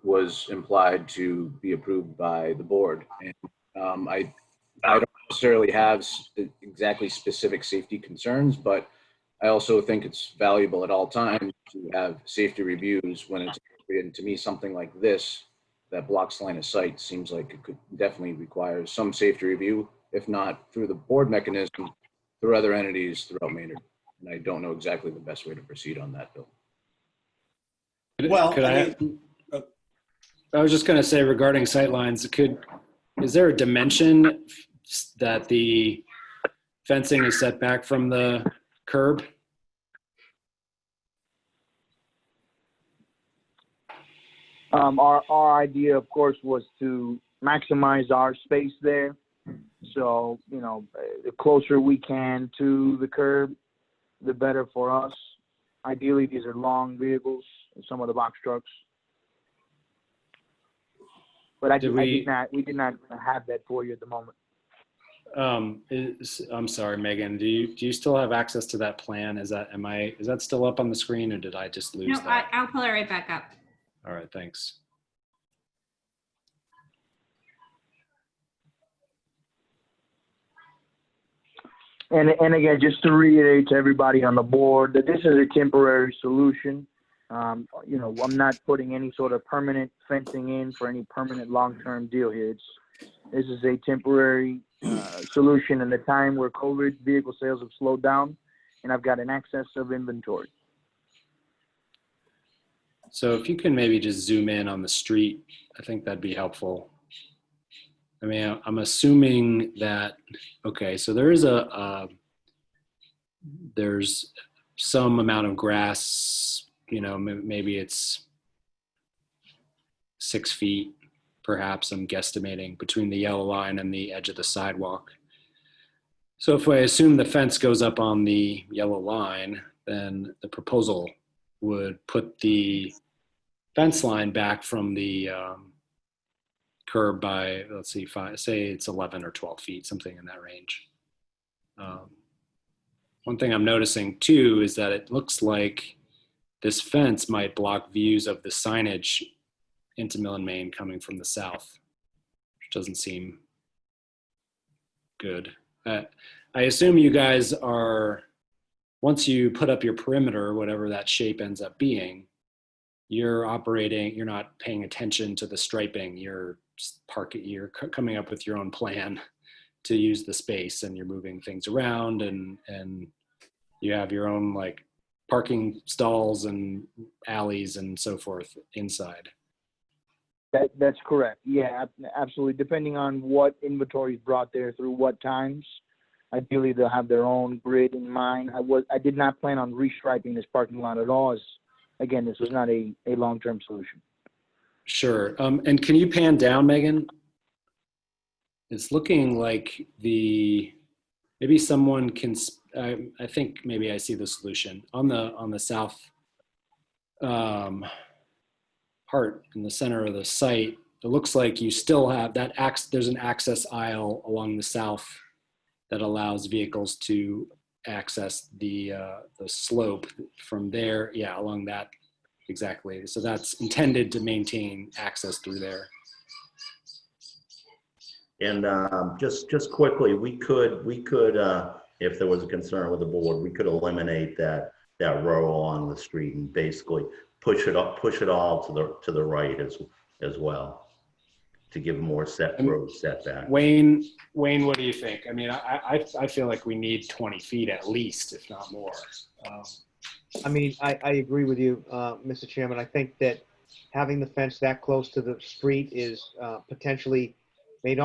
was implied to be approved by the board. And I don't necessarily have exactly specific safety concerns, but I also think it's valuable at all times to have safety reviews when it's appropriate. And to me, something like this that blocks line of sight seems like it could definitely require some safety review, if not through the board mechanism, through other entities throughout Maynard. And I don't know exactly the best way to proceed on that, Bill. Well, I was just going to say regarding sightlines, is there a dimension that the fencing is set back from the curb? Our idea, of course, was to maximize our space there. So, you know, the closer we can to the curb, the better for us. Ideally, these are long vehicles, some of the box trucks. But we did not have that for you at the moment. I'm sorry, Megan. Do you still have access to that plan? Is that still up on the screen, or did I just lose No, that? I'll pull it right back up. All right, thanks. And again, just to reiterate to everybody on the board that this is a temporary solution. You know, I'm not putting any sort of permanent fencing in for any permanent long-term deal here. This is a temporary solution in the time where COVID vehicle sales have slowed down, and I've got an excess of inventory. So if you can maybe just zoom in on the street, I think that'd be helpful. I mean, I'm assuming that, okay, so there is there's some amount of grass, you know, maybe it's 6 feet, perhaps, I'm guesstimating, between the yellow line and the edge of the sidewalk. So if I assume the fence goes up on the yellow line, then the proposal would put the fence line back from the curb by, let's see, say it's 11 or 12 feet, something in that range. One thing I'm noticing too is that it looks like this fence might block views of the signage into Mill and Main coming from the south, which doesn't seem good. I assume you guys are, once you put up your perimeter, whatever that shape ends up being, you're not paying attention to the striping, you're coming up with your own plan to use the space, and you're moving things around, and you have your own like parking stalls and alleys and so forth inside. That's correct. Yeah, absolutely. Depending on what inventory is brought there through what times, ideally they'll have their own grid in mind. I did not plan on restriping this parking lot at all. Again, this was not a long-term solution. Sure. And can you pan down, Megan? It's looking like maybe someone can, I think maybe I see the solution. On the south part in the center of the site, it looks like you still have that there's an access aisle along the south that allows vehicles to access the slope from there. Yeah, along that, exactly. So that's intended to maintain access through there. And just quickly, we could, if there was a concern with the board, we could eliminate that row along the street and basically push it all to the right as well, to give more road setback. Wayne, what do you think? I mean, I feel like we need 20 feet at least, if not more. I mean, I agree with you, Mr. Chairman. I think that having the fence that close to the street is potentially may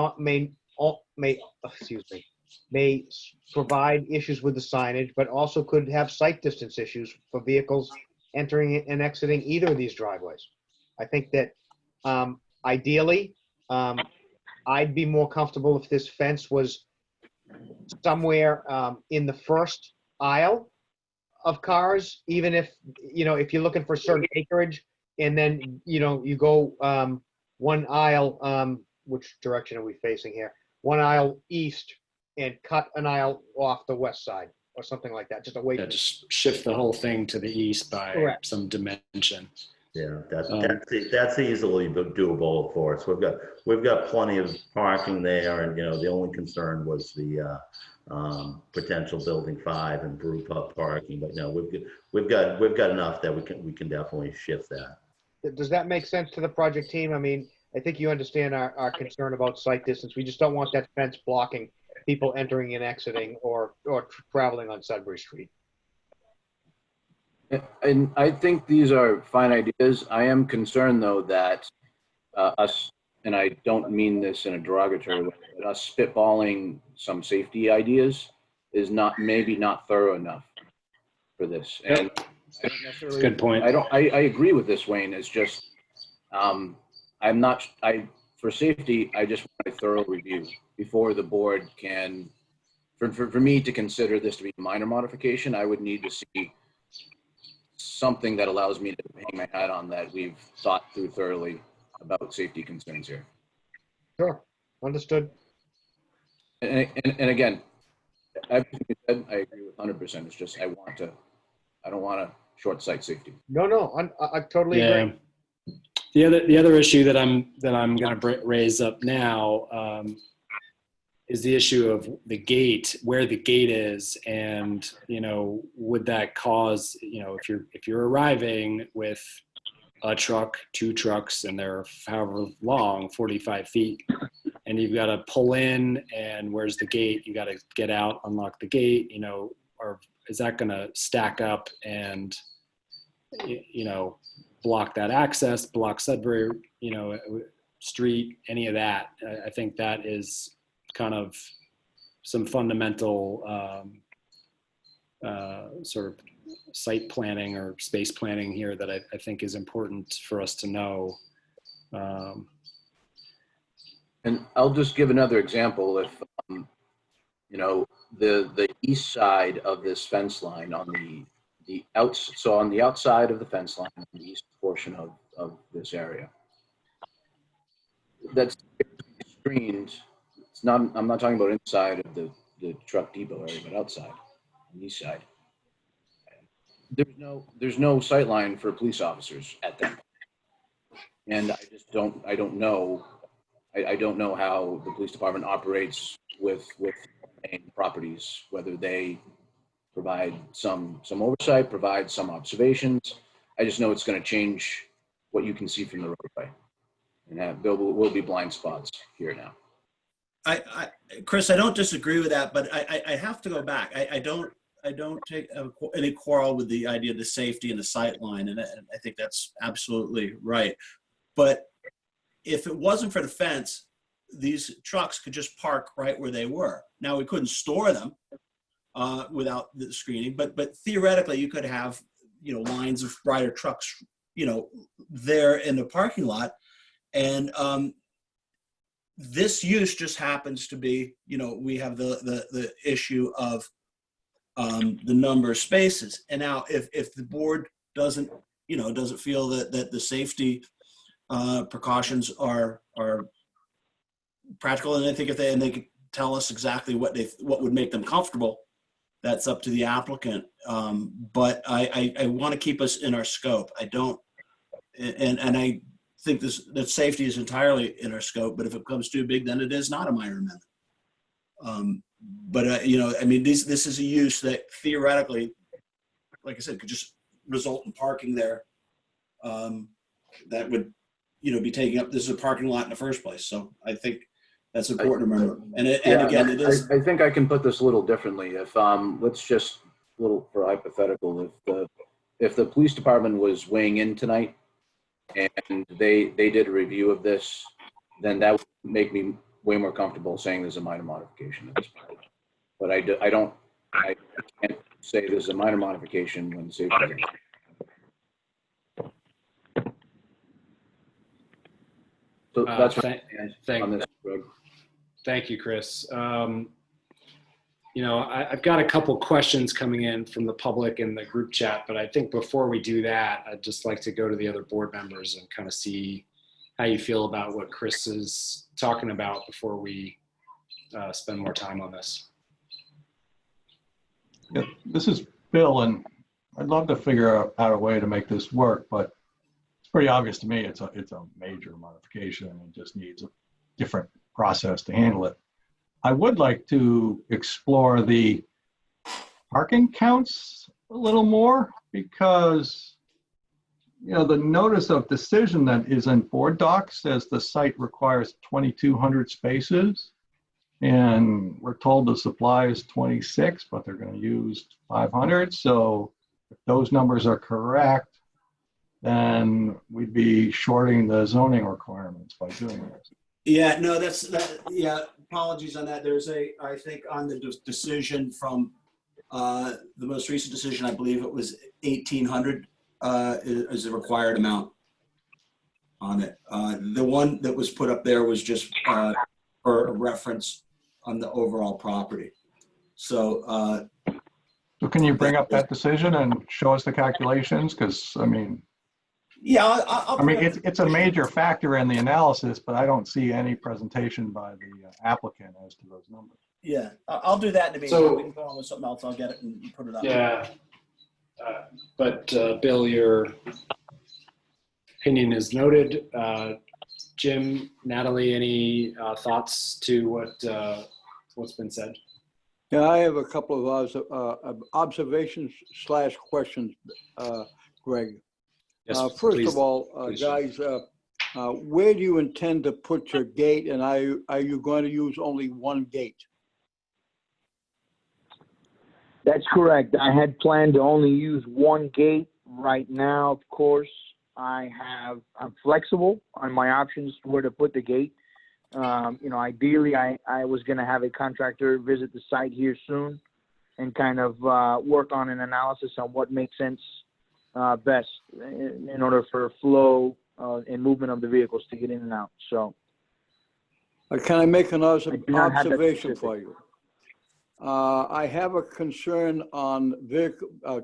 may provide issues with the signage, but also could have sight distance issues for vehicles entering and exiting either of these driveways. I think that ideally, I'd be more comfortable if this fence was somewhere in the first aisle of cars, even if, if you're looking for certain acreage, and then, you go one aisle, which direction are we facing here? One aisle east and cut an aisle off the west side or something like that, just away Yeah, from. just shift the whole thing to the east by Correct. some dimension. Yeah, that's easily doable for us. We've got plenty of parking there, and the only concern was the potential building 5 and brew pub parking. But no, we've got enough that we can definitely shift that. Does that make sense to the project team? I mean, I think you understand our concern about sight distance. We just don't want that fence blocking people entering and exiting or traveling on Sudbury Street. And I think these are fine ideas. I am concerned, though, that us, and I don't mean this in a derogatory way, but us spitballing some safety ideas is maybe not thorough enough for this. And I don't necessarily, Good point. I agree with this, Wayne. It's just, for safety, I just want a thorough review before the board can, for me to consider this to be a minor modification, I would need to see something that allows me to hang my hat on that we've thought through thoroughly about safety concerns here. Sure, understood. And again, everything you said, I agree with 100%. It's just I don't want to short sight safety. No, I totally agree. The other issue that I'm going to raise up now is the issue of the gate, where the gate is, and would that cause, if you're arriving with a truck, 2 trucks, and they're however long, 45 feet, and you've got to pull in, and where's the gate? You got to get out, unlock the gate, or is that going to stack up and block that access, block Sudbury, street, any of that? I think that is kind of some fundamental sort of site planning or space planning here that I think is important for us to know. And I'll just give another example. If the east side of this fence line on on the outside of the fence line, on the east portion of this area, that's screened. I'm not talking about inside of the truck depot area, but outside, on the east side. There's no sight line for police officers at that point. And I don't know how the police department operates with main properties, whether they provide some oversight, provide some observations. I just know it's going to change what you can see from the roadway, and there will be blind spots here now. Chris, I don't disagree with that, but I have to go back. I don't take any quarrel with the idea of the safety and the sight line, and I think that's absolutely right. But if it wasn't for the fence, these trucks could just park right where they were. Now, we couldn't store them without the screening, but theoretically, you could have lines of Ryder trucks there in the parking lot, and this use just happens to be, we have the issue of the number of spaces. And now if the board doesn't feel that the safety precautions are practical, and I think if they could tell us exactly what would make them comfortable, that's up to the applicant. But I want to keep us in our scope. I don't, and I think that safety is entirely in our scope, but if it becomes too big, then it is not a minor amendment. This is a use that theoretically, like I said, could just result in parking there. That would, be taking up, this is a parking lot in the first place. So I think that's important to remember. And again, it is. I think I can put this a little differently. If let's just a little for hypothetical, if the police department was weighing in tonight and they did a review of this, then that would make me way more comfortable saying there's a minor modification at this point. But I can't say this is a minor modification when the safety. So that's my stand on this, Greg. Thank you, Chris. You know, I've got a couple questions coming in from the public in the group chat, but I think before we do that, I'd just like to go to the other board members and kind of see how you feel about what Chris is talking about before we spend more time on this. Yeah, this is Bill, and I'd love to figure out a way to make this work, but it's pretty obvious to me it's a major modification and it just needs a different process to handle it. I would like to explore the parking counts a little more because, you know, the notice of decision that is in board docs says the site requires 2,200 spaces, and we're told the supply is 26, but they're going to use 500. So if those numbers are correct, then we'd be shorting the zoning requirements by doing this. Yeah, no, yeah, apologies on that. There's I think on the decision from the most recent decision, I believe it was 1,800 is the required amount on it. The one that was put up there was just for a reference on the overall property. So, so can you bring up that decision and show us the calculations? Because I mean, yeah, I mean, it's a major factor in the analysis, but I don't see any presentation by the applicant as to those numbers. Yeah, I'll do that in a meeting. So- We can go on with something else. I'll get it and put it up. Yeah, but Bill, your opinion is noted. Jim, Natalie, any thoughts to what's been said? Yeah, I have a couple of observations / questions, Greg. Yes, First please. of all, Please. guys, where do you intend to put your gate, and are you going to use only one gate? That's correct. I had planned to only use one gate. Right now, of course, I'm flexible on my options where to put the gate. You know, ideally, I was going to have a contractor visit the site here soon and kind of work on an analysis on what makes sense best in order for flow and movement of the vehicles to get in and out. So, Can I make an do not have that observation specific. for you? I have a concern on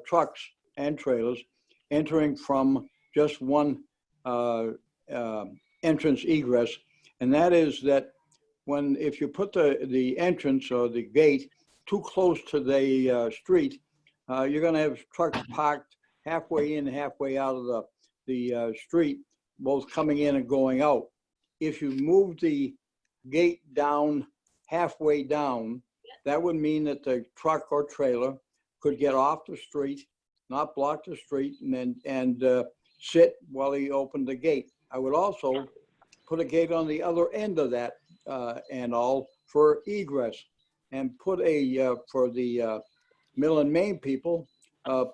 trucks and trailers entering from just one entrance egress, and that is that if you put the entrance or the gate too close to the street, you're going to have trucks parked halfway in, halfway out of the street, both coming in and going out. If you move the gate down halfway down, that would mean that the truck or trailer could get off the street, not block the street, and sit while he opened the gate. I would also put a gate on the other end of that and all for egress, and put for the Mill and Main people,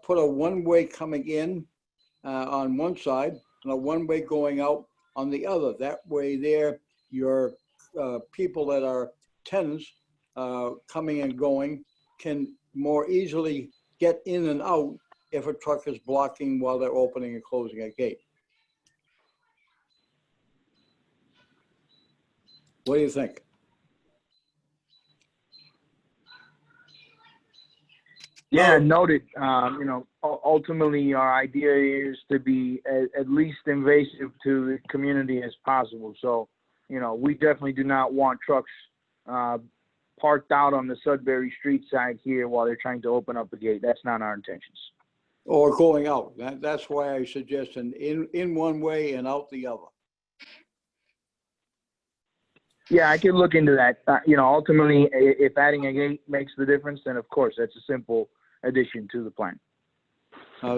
put a one-way coming in on one side and a one-way going out on the other. That way there, your people that are tenants coming and going can more easily get in and out if a truck is blocking while they're opening and closing a gate. What do you think? Yeah, noted. You know, ultimately, our idea is to be at least invasive to the community as possible. So, you know, we definitely do not want trucks parked out on the Sudbury Street side here while they're trying to open up the gate. That's not our intentions. Or going out. That's why I suggest an in one way and out the other. Yeah, I can look into that. You know, ultimately, if adding a gate makes the difference, then of course that's a simple addition to the plan.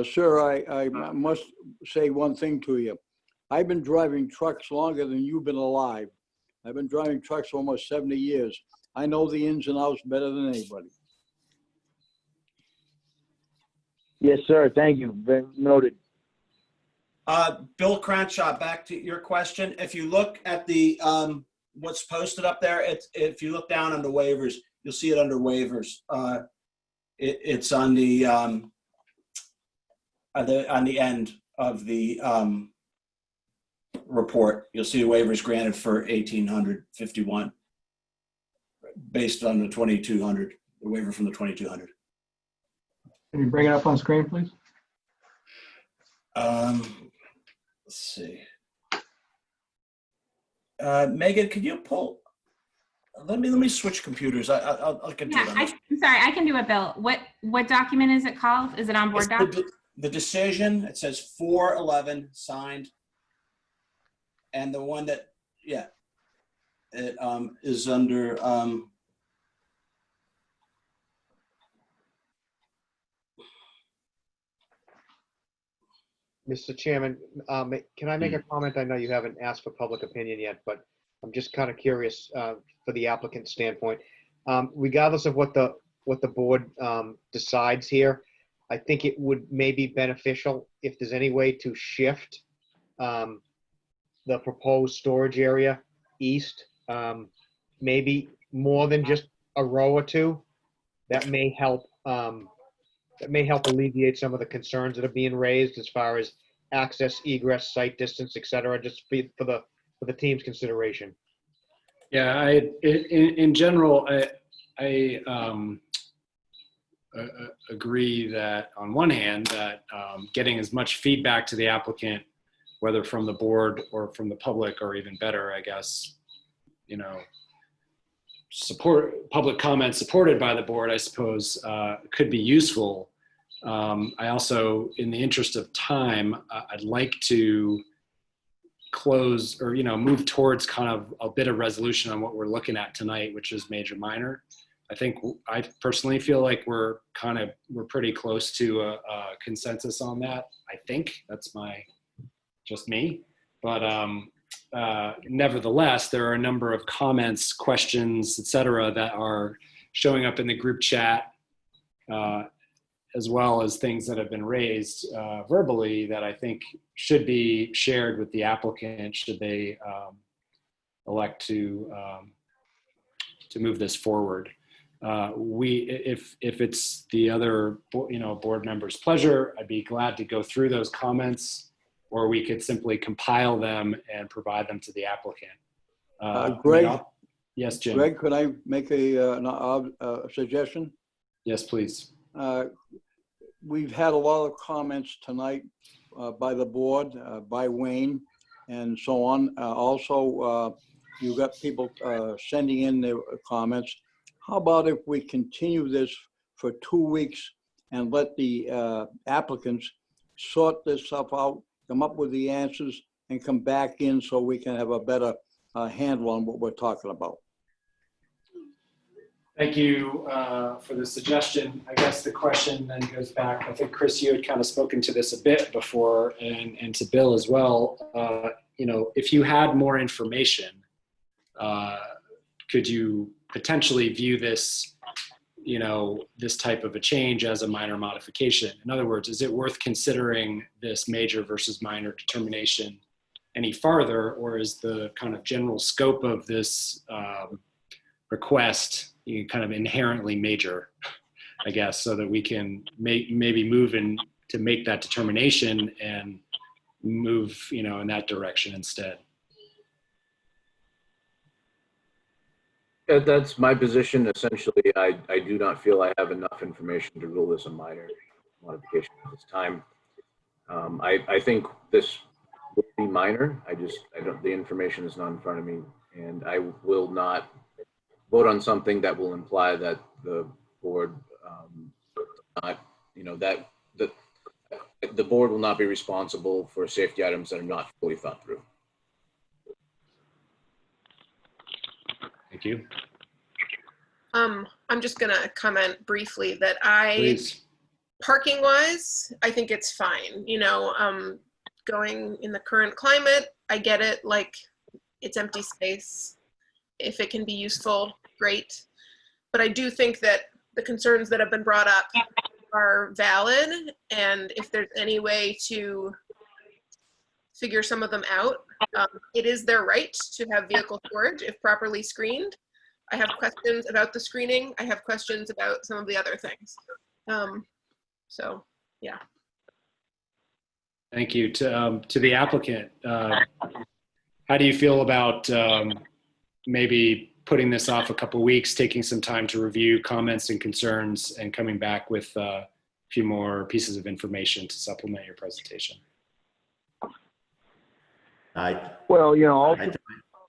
Sir, I must say one thing to you. I've been driving trucks longer than you've been alive. I've been driving trucks for almost 70 years. I know the ins and outs better than anybody. Yes, sir. Thank you. Noted. Bill Crenshaw, back to your question. If you look at the what's posted up there, if you look down under waivers, you'll see it under waivers. It's on the end of the report. You'll see waivers granted for 1,851 based on the 2,200, the waiver from the 2,200. Can you bring it up on screen, please? Let's see. Megan, could you pull? Let me switch computers. I'll get to Yeah, it. I'm sorry, I can do it, Bill. What document is it called? Is it on board doc? The decision, it says 411 signed. And the one that, yeah, it is under, Mr. Chairman, can I make a comment? I know you haven't asked for public opinion yet, but I'm just kind of curious for the applicant standpoint. Regardless of what the board decides here, I think it would maybe beneficial if there's any way to shift the proposed storage area east, maybe more than just a row or two. That may help. That may help alleviate some of the concerns that are being raised as far as access, egress, site distance, et cetera, just for the team's consideration. Yeah, in general, I agree that on one hand that getting as much feedback to the applicant, whether from the board or from the public, or even better, I guess, you know, public comment supported by the board, I suppose, could be useful. I also, in the interest of time, I'd like to close or, you know, move towards kind of a bit of resolution on what we're looking at tonight, which is major minor. I personally feel like we're pretty close to a consensus on that. I think that's just me, but nevertheless, there are a number of comments, questions, etc., that are showing up in the group chat, as well as things that have been raised verbally that I think should be shared with the applicant should they elect to move this forward. If it's the other board members' pleasure, I'd be glad to go through those comments, or we could simply compile them and provide them to the applicant. Greg? Yes, Jim. Greg, could I make a suggestion? Yes, please. We've had a lot of comments tonight by the board, by Wayne, and so on. Also, you've got people sending in their comments. How about if we continue this for 2 weeks and let the applicants sort this stuff out, come up with the answers, and come back in so we can have a better handle on what we're talking about? Thank you for the suggestion. I guess the question then goes back. I think, Chris, you had kind of spoken to this a bit before, and to Bill as well. If you had more information, could you potentially view this, this type of a change as a minor modification? In other words, is it worth considering this major versus minor determination any farther, or is the kind of general scope of this request kind of inherently major, I guess, so that we can maybe move in to make that determination and move, in that direction instead? That's my position. Essentially, I do not feel I have enough information to rule this a minor modification at this time. I think this will be minor. The information is not in front of me, and I will not vote on something that will imply that the board, the board will not be responsible for safety items that are not fully thought through. Thank you. I'm just gonna comment briefly that Please. parking wise, I think it's fine. Going in the current climate, I get it. Like, it's empty space. If it can be useful, great. But I do think that the concerns that have been brought up are valid. And if there's any way to figure some of them out, It is their right to have vehicle storage if properly screened. I have questions about the screening. I have questions about some of the other things. So, yeah. Thank you. To the applicant, how do you feel about maybe putting this off a couple of weeks, taking some time to review comments and concerns, and coming back with a few more pieces of information to supplement your presentation? Well, you know,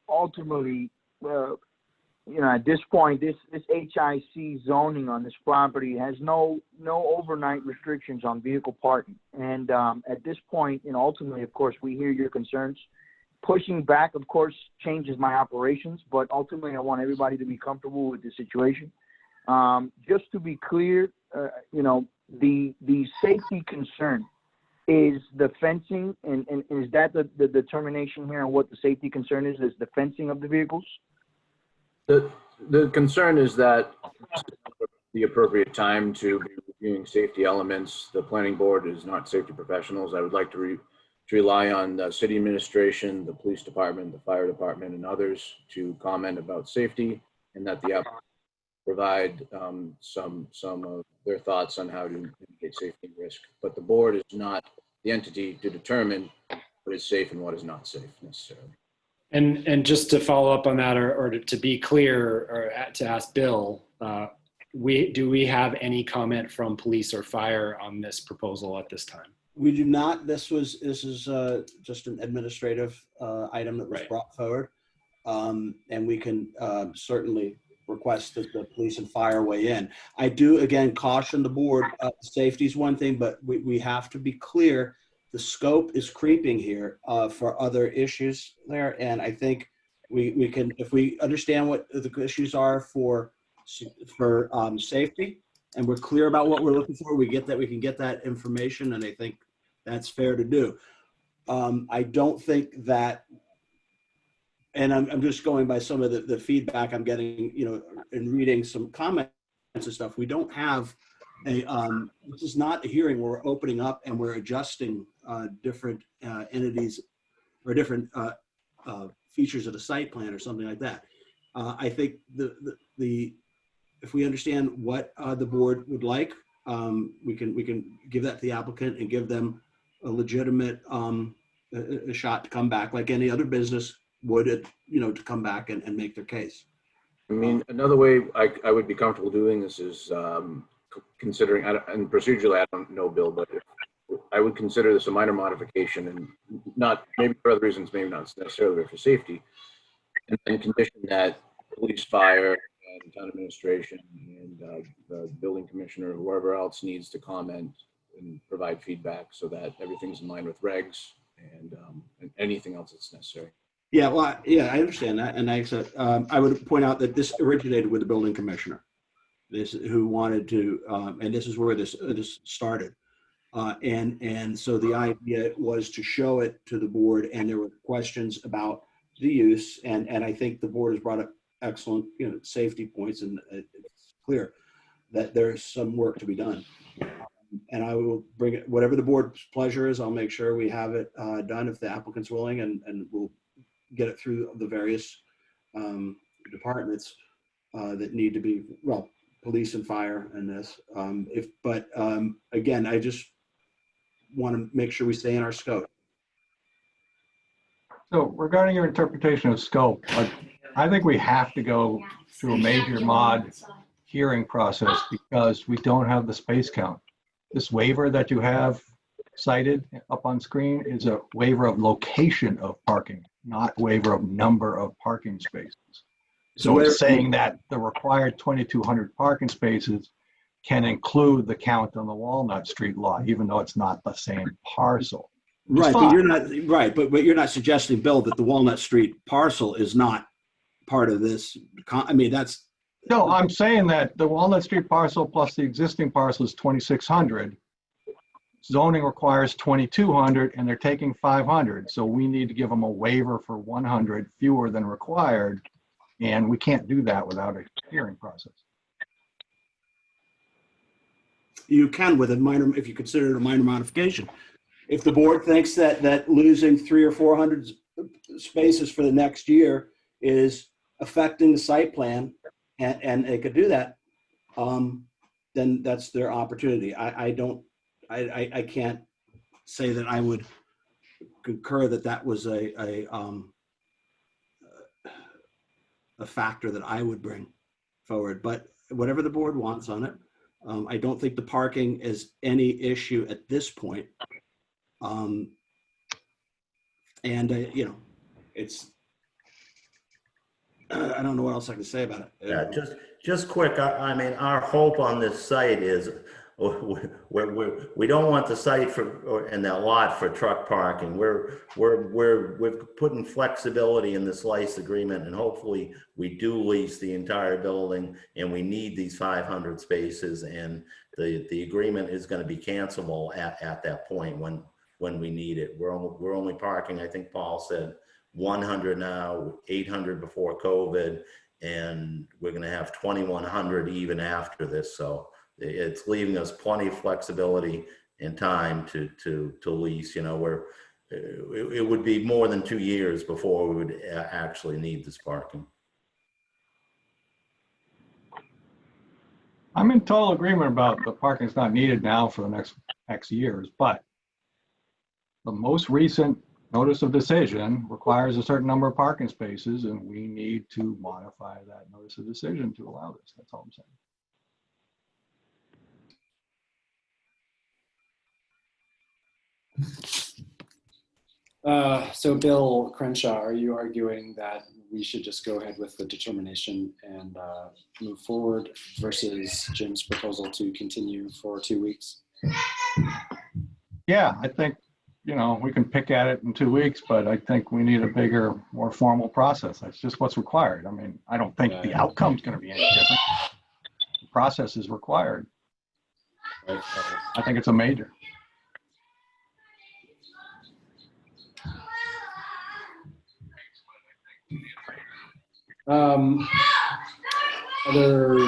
ultimately, you know, at this point, this HIC zoning on this property has no overnight restrictions on vehicle parking. And at this point, you know, ultimately, of course, we hear your concerns. Pushing back, of course, changes my operations, but ultimately, I want everybody to be comfortable with the situation. Just to be clear, you know, the safety concern is the fencing, and is that the determination here on what the safety concern is the fencing of the vehicles? The concern is that the appropriate time to be reviewing safety elements. The planning board is not safety professionals. I would like to rely on the city administration, the police department, the fire department, and others to comment about safety, and that the applicant provide some of their thoughts on how to mitigate safety risk. But the board is not the entity to determine what is safe and what is not safe necessarily. And just to follow up on that, or to be clear, or to ask Bill, do we have any comment from police or fire on this proposal at this time? We do not. This is just an administrative item that was brought forward, and we can certainly request that the police and fire weigh in. I do again caution the board. Safety is one thing, but we have to be clear. The scope is creeping here for other issues there, and I think we can, if we understand what the issues are for safety, and we're clear about what we're looking for, we can get that information, and I think that's fair to do. I don't think that, and I'm just going by some of the feedback I'm getting, you know, and reading some comments and stuff. We don't have this is not a hearing where we're opening up and we're adjusting different entities or different features of the site plan or something like that. I think if we understand what the board would like, we can give that to the applicant and give them a legitimate a shot to come back like any other business would, you know, to come back and make their case. I mean, another way I would be comfortable doing this is considering, and procedurally, I don't know, Bill, but I would consider this a minor modification, and not, maybe for other reasons, maybe not necessarily for safety, and condition that police, fire, and town administration, and the building commissioner, whoever else needs to comment and provide feedback so that everything's in line with regs and anything else that's necessary. Yeah, well, yeah, I understand that, and I would point out that this originated with the building commissioner. Who wanted to, and this is where this started, and so the idea was to show it to the board, and there were questions about the use, and I think the board has brought up excellent, you know, safety points, and it's clear that there's some work to be done, and I will bring it, whatever the board's pleasure is. I'll make sure we have it done if the applicant's willing, and we'll get it through the various departments that need to be, well, police and fire and this. Again, I just want to make sure we stay in our scope. So regarding your interpretation of scope, I think we have to go through a major mod hearing process because we don't have the space count. This waiver that you have cited up on screen is a waiver of location of parking, not waiver of number of parking spaces. So it's saying that the required 2,200 parking spaces can include the count on the Walnut Street lot, even though it's not the same parcel. Right, but you're not right, but you're not suggesting, Bill, that the Walnut Street parcel is not part of this. I mean, that's no. I'm saying that the Walnut Street parcel plus the existing parcel is 2,600. Zoning requires 2,200, and they're taking 500. So we need to give them a waiver for 100 fewer than required. And we can't do that without a hearing process. You can with a minor, if you consider it a minor modification. If the board thinks that losing 300 or 400 spaces for the next year is affecting the site plan, and they could do that, then that's their opportunity. I can't say that I would concur that that was a factor that I would bring forward, but whatever the board wants on it. I don't think the parking is any issue at this point. You know, it's, I don't know what else I can say about it. Yeah, just quick. I mean, our hope on this site is we don't want the site and that lot for truck parking. We're putting flexibility in this lease agreement, and hopefully we do lease the entire building, and we need these 500 spaces, and the agreement is going to be cancelable at that point when we need it. We're only parking, I think Paul said, 100 now, 800 before COVID, and we're going to have 2,100 even after this. So it's leaving us plenty of flexibility and time to lease. You know, where it would be more than 2 years before we would actually need this parking. I'm in total agreement about the parking's not needed now for the next X years, but the most recent notice of decision requires a certain number of parking spaces, and we need to modify that notice of decision to allow this. That's all I'm saying. So Bill Crenshaw, are you arguing that we should just go ahead with the determination and move forward versus Jim's proposal to continue for 2 weeks? Yeah, I think, you know, we can pick at it in 2 weeks, but I think we need a bigger, more formal process. That's just what's required. I mean, I don't think the outcome's going to be any different. The process is required. Right. I think it's a major. Are there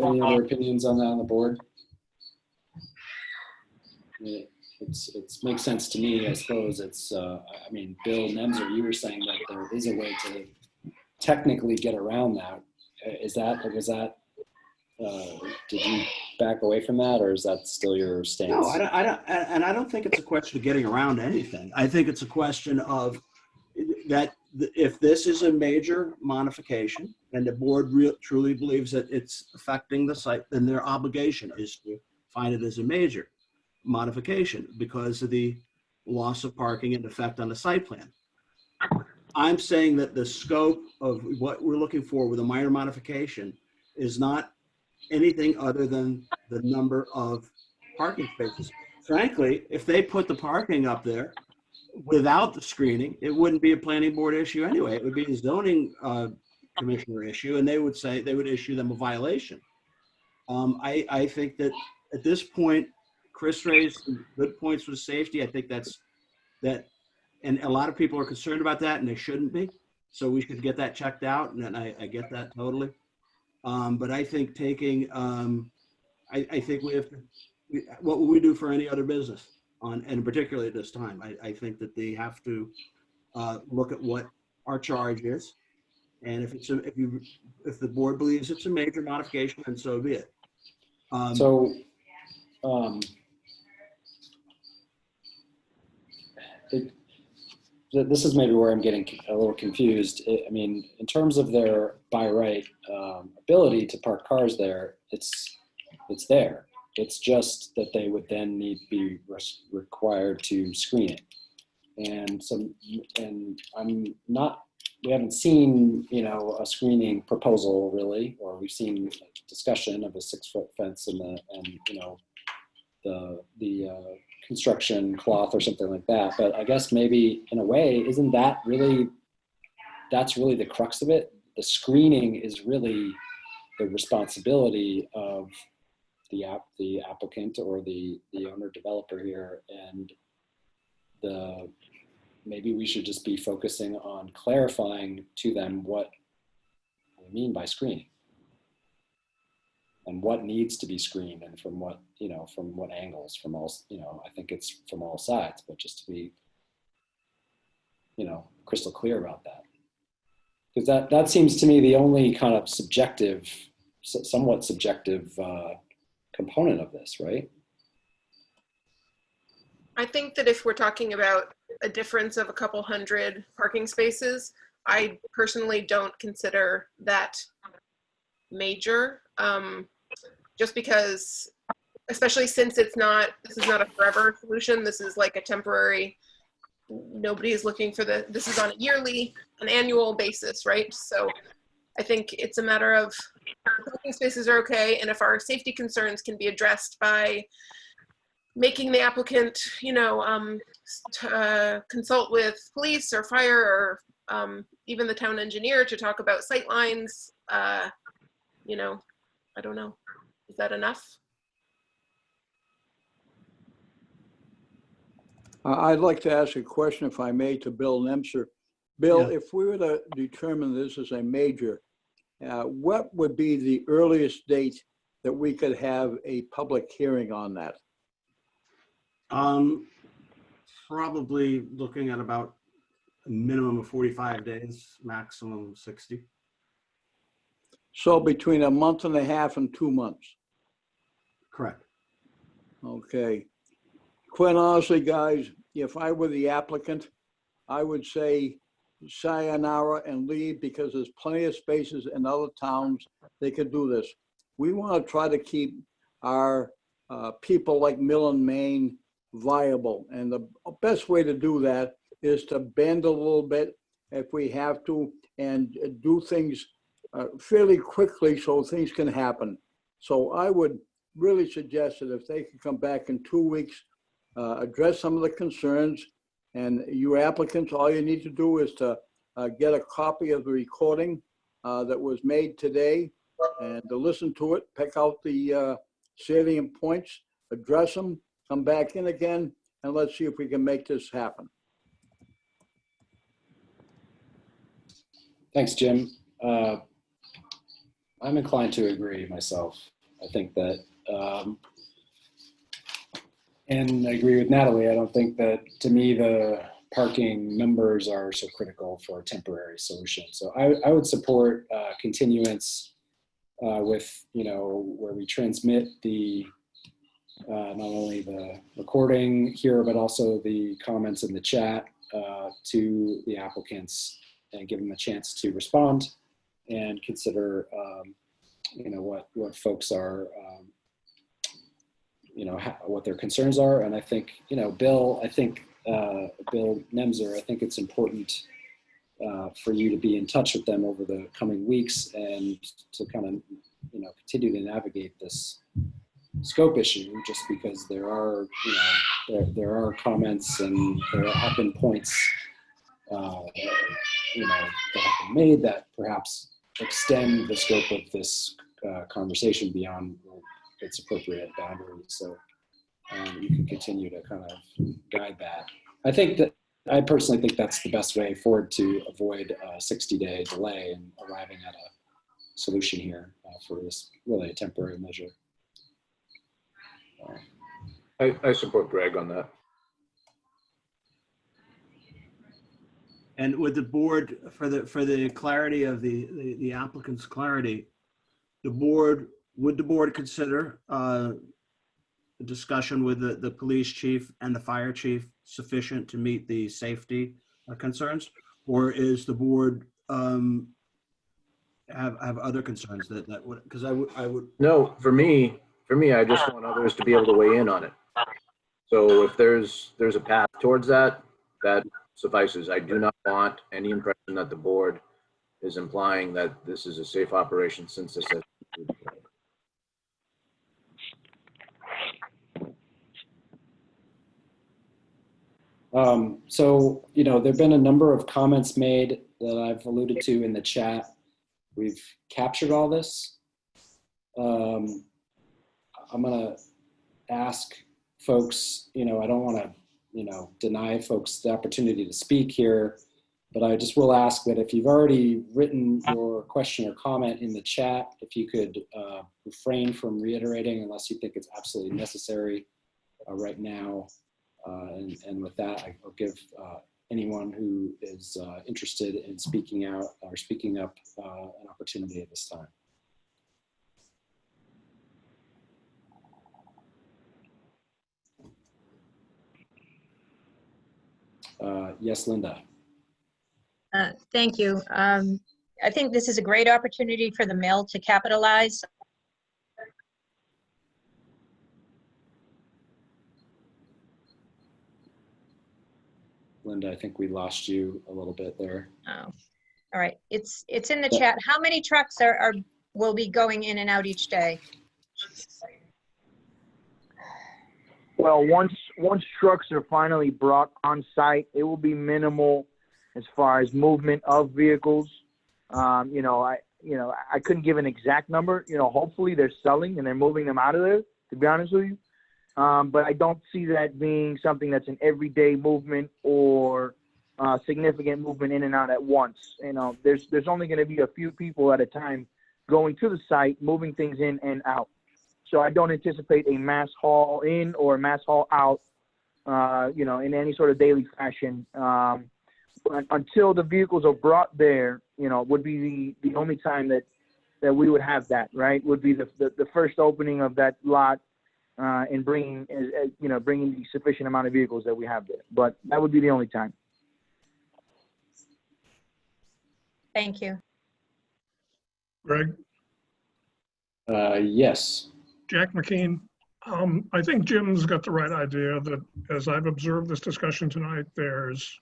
any other opinions on that on the board? It makes sense to me, I suppose. It's, I mean, Bill Nemser, you were saying that there is a way to technically get around that. Did you back away from that, or is that still your stance? No, I don't think it's a question of getting around anything. I think it's a question of that if this is a major modification and the board truly believes that it's affecting the site, then their obligation is to find it as a major modification because of the loss of parking and effect on the site plan. I'm saying that the scope of what we're looking for with a minor modification is not anything other than the number of parking spaces. Frankly, if they put the parking up there without the screening, it wouldn't be a planning board issue anyway. It would be a zoning commissioner issue, and they would issue them a violation. I think that at this point, Chris raised some good points for safety. I think and a lot of people are concerned about that, and they shouldn't be. So we should get that checked out, and I get that totally. But I think I think what would we do for any other business and particularly at this time? I think that they have to look at what our charge is, and if the board believes it's a major modification, then so be it. This is maybe where I'm getting a little confused. I mean, in terms of their by right ability to park cars there, it's there. It's just that they would then need to be required to screen it. We haven't seen, you know, a screening proposal really, or we've seen discussion of a 6-foot fence and you know, the construction cloth or something like that. But I guess maybe in a way, that's really the crux of it. The screening is really the responsibility of the applicant or the owner developer here. And maybe we should just be focusing on clarifying to them what we mean by screening and what needs to be screened and from what, you know, from what angles, from all, you know, I think it's from all sides, but just to be crystal clear about that. Because that seems to me the only kind of subjective, somewhat subjective component of this, right? I think that if we're talking about a difference of a couple hundred parking spaces, I personally don't consider that major, just because, especially since this is not a forever solution. This is like a temporary, nobody is looking for this is on an annual basis, right? So I think it's a matter of parking spaces are okay. And if our safety concerns can be addressed by making the applicant, consult with police or fire or even the town engineer to talk about sight lines, I don't know. Is that enough? I'd like to ask a question, if I may, to Bill Nemser. Bill, Yeah. if we were to determine this as a major, what would be the earliest date that we could have a public hearing on that? Probably looking at about a minimum of 45 days, maximum 60. So between a month and a half and 2 months. Correct. Okay. Quite honestly, guys, if I were the applicant, I would say sayonara and leave, because there's plenty of spaces in other towns they could do this. We want to try to keep our people like Millen, Maine viable. And the best way to do that is to bend a little bit if we have to, and do things fairly quickly so things can happen. So I would really suggest that if they could come back in 2 weeks, address some of the concerns, and you applicants, all you need to do is to get a copy of the recording that was made today, and to listen to it, pick out the salient points, address them, come back in again, and let's see if we can make this happen. Thanks, Jim. I'm inclined to agree myself. I think that, and I agree with Natalie, I don't think that, to me, the parking numbers are so critical for a temporary solution. So I would support continuance with, where we transmit the, not only the recording here, but also the comments in the chat to the applicants, and give them a chance to respond and consider, what folks are, what their concerns are. And I think, Bill Nemser, I think it's important for you to be in touch with them over the coming weeks, and to kind of, continue to navigate this scope issue, just because there are, there are comments and there have been points, that have been made that perhaps extend the scope of this conversation beyond its appropriate boundaries. So you can continue to kind of guide that. I personally think that's the best way forward to avoid a 60-day delay in arriving at a solution here for this really a temporary measure. I support Greg on that. And with the board, for the clarity of the applicant's clarity, would the board consider a discussion with the police chief and the fire chief sufficient to meet the safety concerns, or is the board have other concerns that would, because I would. No, for me, I just want others to be able to weigh in on it. So if there's a path towards that suffices. I do not want any impression that the board is implying that this is a safe operation, since this has. So, there've been a number of comments made that I've alluded to in the chat. We've captured all this. I'm gonna ask folks, I don't want to, deny folks the opportunity to speak here, but I just will ask that if you've already written your question or comment in the chat, if you could refrain from reiterating unless you think it's absolutely necessary right now. And with that, I'll give anyone who is interested in speaking out or speaking up an opportunity at this time. Yes, Linda. Thank you. I think this is a great opportunity for the mill to capitalize. Linda, I think we lost you a little bit there. Oh, all right. It's in the chat. How many trucks will be going in and out each day? Well, once trucks are finally brought on site, it will be minimal as far as movement of vehicles. I couldn't give an exact number. Hopefully they're selling and they're moving them out of there, to be honest with you. But I don't see that being something that's an everyday movement or significant movement in and out at once. There's only going to be a few people at a time going to the site, moving things in and out. So I don't anticipate a mass haul in or a mass haul out, in any sort of daily fashion. Until the vehicles are brought there, would be the only time that we would have that, right? Would be the first opening of that lot and bringing the sufficient amount of vehicles that we have there. But that would be the only time. Thank you. Greg? Yes. Jack McKean. I think Jim's got the right idea that, as I've observed this discussion tonight, there's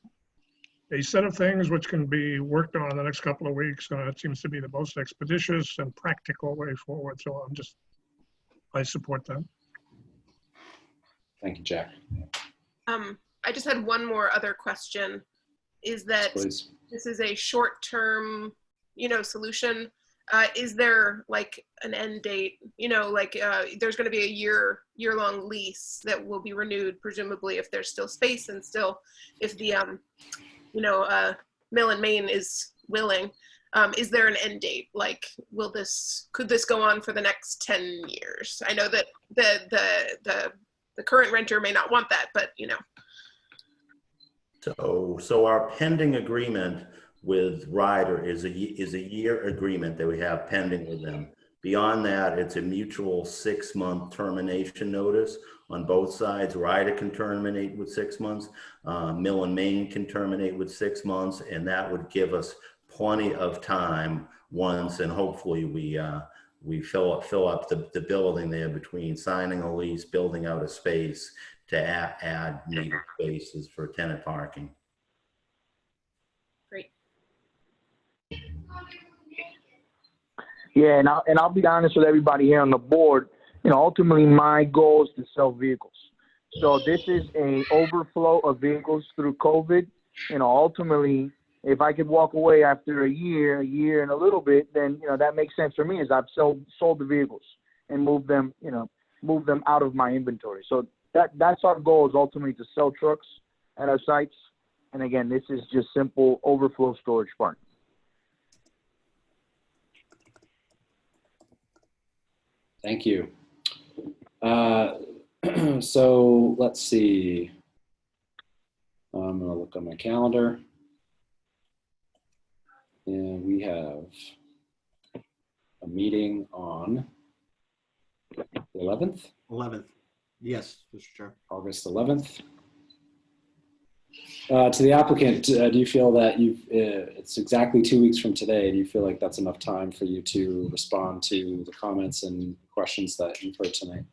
a set of things which can be worked on in the next couple of weeks. It seems to be the most expeditious and practical way forward. So I support that. Thank you, Jack. I just had one more other question. Is that Please. This is a short-term, solution? Is there like an end date? There's going to be a year-long lease that will be renewed, presumably, if there's still space and still, if the Mill and Main is willing. Is there an end date? Like, could this go on for the next 10 years? I know that the current renter may not want that, but So our pending agreement with Ryder is a year agreement that we have pending with them. Beyond that, it's a mutual 6-month termination notice on both sides. Ryder can terminate with 6 months. Mill and Main can terminate with 6 months, and that would give us plenty of time once, and hopefully we fill up the building there between signing a lease, building out a space to add needed spaces for tenant parking. Great. Yeah, and I'll be honest with everybody here on the board. Ultimately my goal is to sell vehicles. So this is a overflow of vehicles through COVID. Ultimately, if I could walk away after a year and a little bit, then that makes sense for me, as I've sold the vehicles and move them out of my inventory. So that's our goal, is ultimately to sell trucks at our sites. And again, this is just simple overflow storage park. Thank you. So let's see. I'm going to look on my calendar. And we have a meeting on the 11th? 11th. Yes, Mr. Chair. August 11th. To the applicant, do you feel that it's exactly 2 weeks from today? Do you feel like that's enough time for you to respond to the comments and questions that you've heard tonight?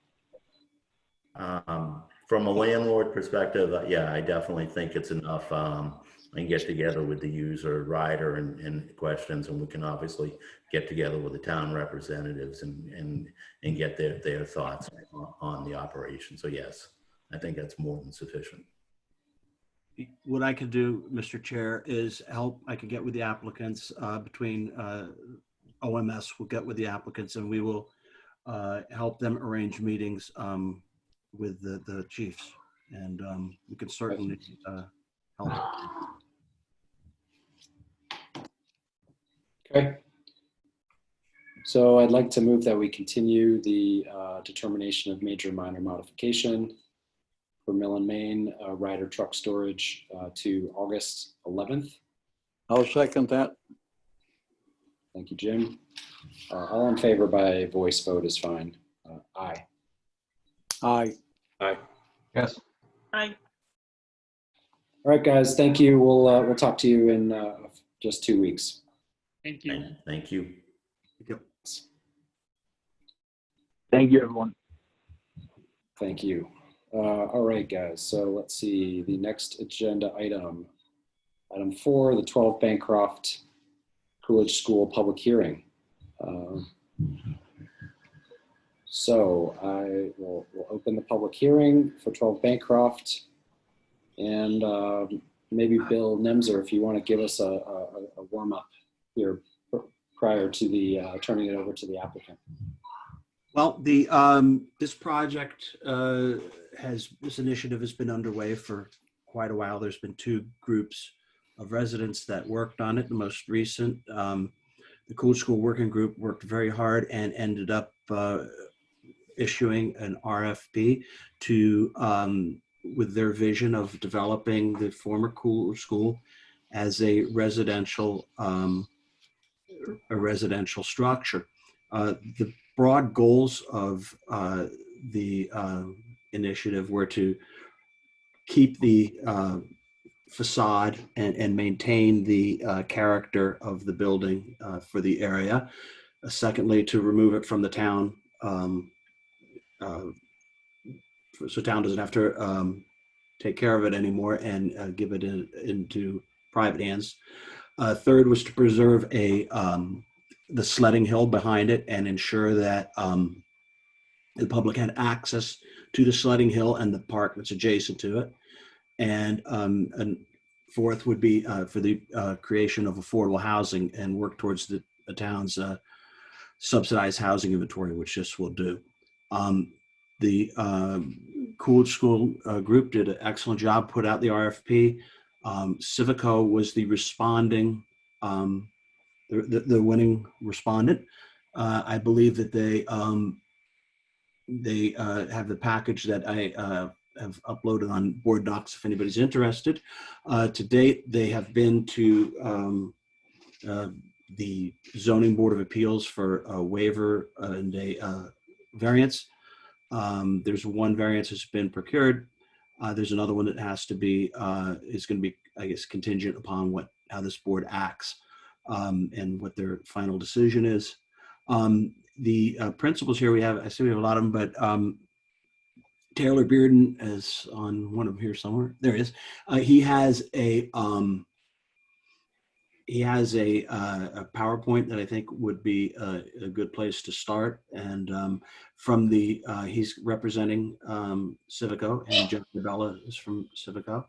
From a landlord perspective, yeah, I definitely think it's enough. I can get together with the user, Ryder, and questions, and we can obviously get together with the town representatives and get their thoughts on the operation. So yes, I think that's more than sufficient. What I could do, Mr. Chair, is help. I could get with the applicants between OMS. We'll get with the applicants, and we will help them arrange meetings with the chiefs, and we can certainly help. Okay. So I'd like to move that we continue the determination of major minor modification for Mill and Main Ryder truck storage to August 11th. I'll second that. Thank you, Jim. All in favor by voice vote is fine. Aye. Aye. Aye. Yes. Aye. All right, guys. Thank you. We'll talk to you in just 2 weeks. Thank you. Thank you. Thank you, everyone. Thank you. All right, guys. So let's see the next agenda item. Item 4, the 12 Bancroft Coolidge School public hearing. So I will open the public hearing for 12 Bancroft, and maybe Bill Nemser, if you want to give us a warm up here prior to the turning it over to the applicant. Well, this project this initiative has been underway for quite a while. There's been 2 groups of residents that worked on it. The most recent, the Coolidge School Working Group, worked very hard and ended up issuing an RFP with their vision of developing the former Coolidge School as a residential structure. The broad goals of the initiative were to keep the facade and maintain the character of the building for the area. Secondly, to remove it from the town, so town doesn't have to take care of it anymore and give it into private hands. Third was to preserve the sledding hill behind it and ensure that the public had access to the sledding hill and the park that's adjacent to it. And fourth would be for the creation of affordable housing and work towards the town's subsidized housing inventory, which this will do. The Coolidge School group did an excellent job, put out the RFP. Civico was the responding, the winning respondent. I believe that they have the package that I have uploaded on board docs if anybody's interested. To date, they have been to the Zoning Board of Appeals for a waiver and a variance. There's one variance that's been procured. There's another one that has to be, is going to be, I guess, contingent upon how this board acts and what their final decision is. The principles here I see we have a lot of them, but Taylor Bearden is on one of them here somewhere. There he is. He has a PowerPoint that I think would be a good place to start. And from he's representing Civico, and Jeff DeBella is from Civico.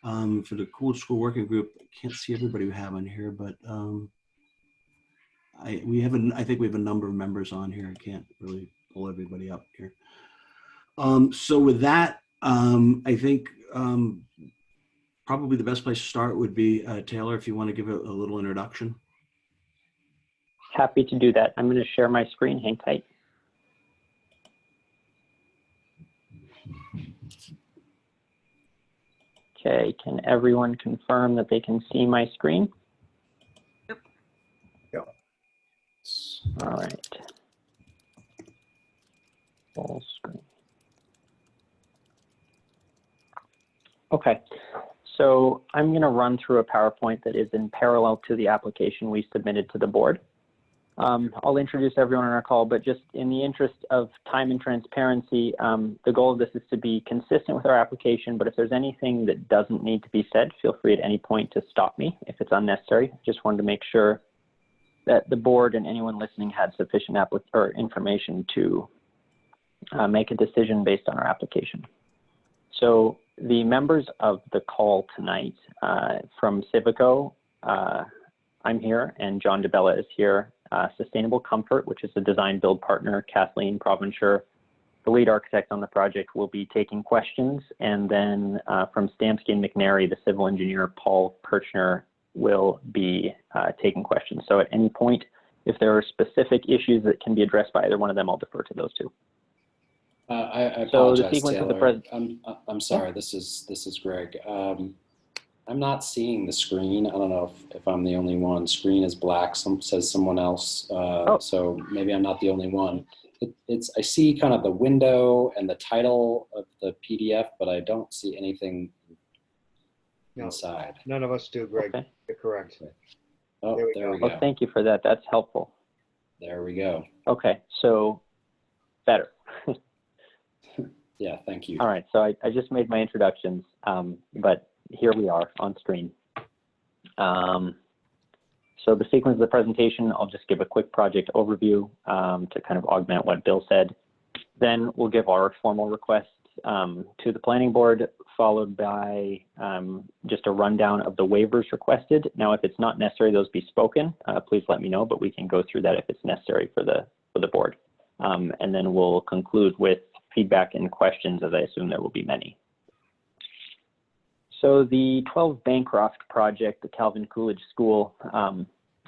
For the Coolidge School Working Group, I can't see everybody we have on here, but I think we have a number of members on here. I can't really pull everybody up here. So with that, I think probably the best place to start would be Taylor, if you want to give a little introduction. Happy to do that. I'm going to share my screen. Hang tight. Okay, can everyone confirm that they can see my screen? Yep. All right. Full screen. Okay, so I'm going to run through a PowerPoint that is in parallel to the application we submitted to the board. I'll introduce everyone on our call, but just in the interest of time and transparency, the goal of this is to be consistent with our application, but if there's anything that doesn't need to be said, feel free at any point to stop me if it's unnecessary. Just wanted to make sure that the board and anyone listening had sufficient information to make a decision based on our application. So the members of the call tonight from Civico, I'm here, and John DeBella is here. Sustainable Comfort, which is a design build partner, Kathleen Provencher, the lead architect on the project, will be taking questions. And then from Stamsky and McNary, the civil engineer, Paul Kirchner, will be taking questions. So at any point, if there are specific issues that can be addressed by either one of them, I'll defer to those two. I So the apologize, sequence of the Taylor. I'm sorry. This is Greg. I'm not seeing the screen. I don't know if I'm the only one. Screen is black. Says someone else. So maybe I'm not the only one. I see kind of the window and the title of the PDF, but I don't see anything inside. None of us do, Greg. Okay. You're correct. Oh, there we go. Well, thank you for that. That's helpful. There we go. Okay, so better. Yeah, thank you. All right, so I just made my introductions, but here we are on screen. So the sequence of the presentation, I'll just give a quick project overview to kind of augment what Bill said. Then we'll give our formal request to the planning board, followed by just a rundown of the waivers requested. Now, if it's not necessary those be spoken, please let me know, but we can go through that if it's necessary for the board. And then we'll conclude with feedback and questions, as I assume there will be many. So the 12 Bancroft project, the Calvin Coolidge School,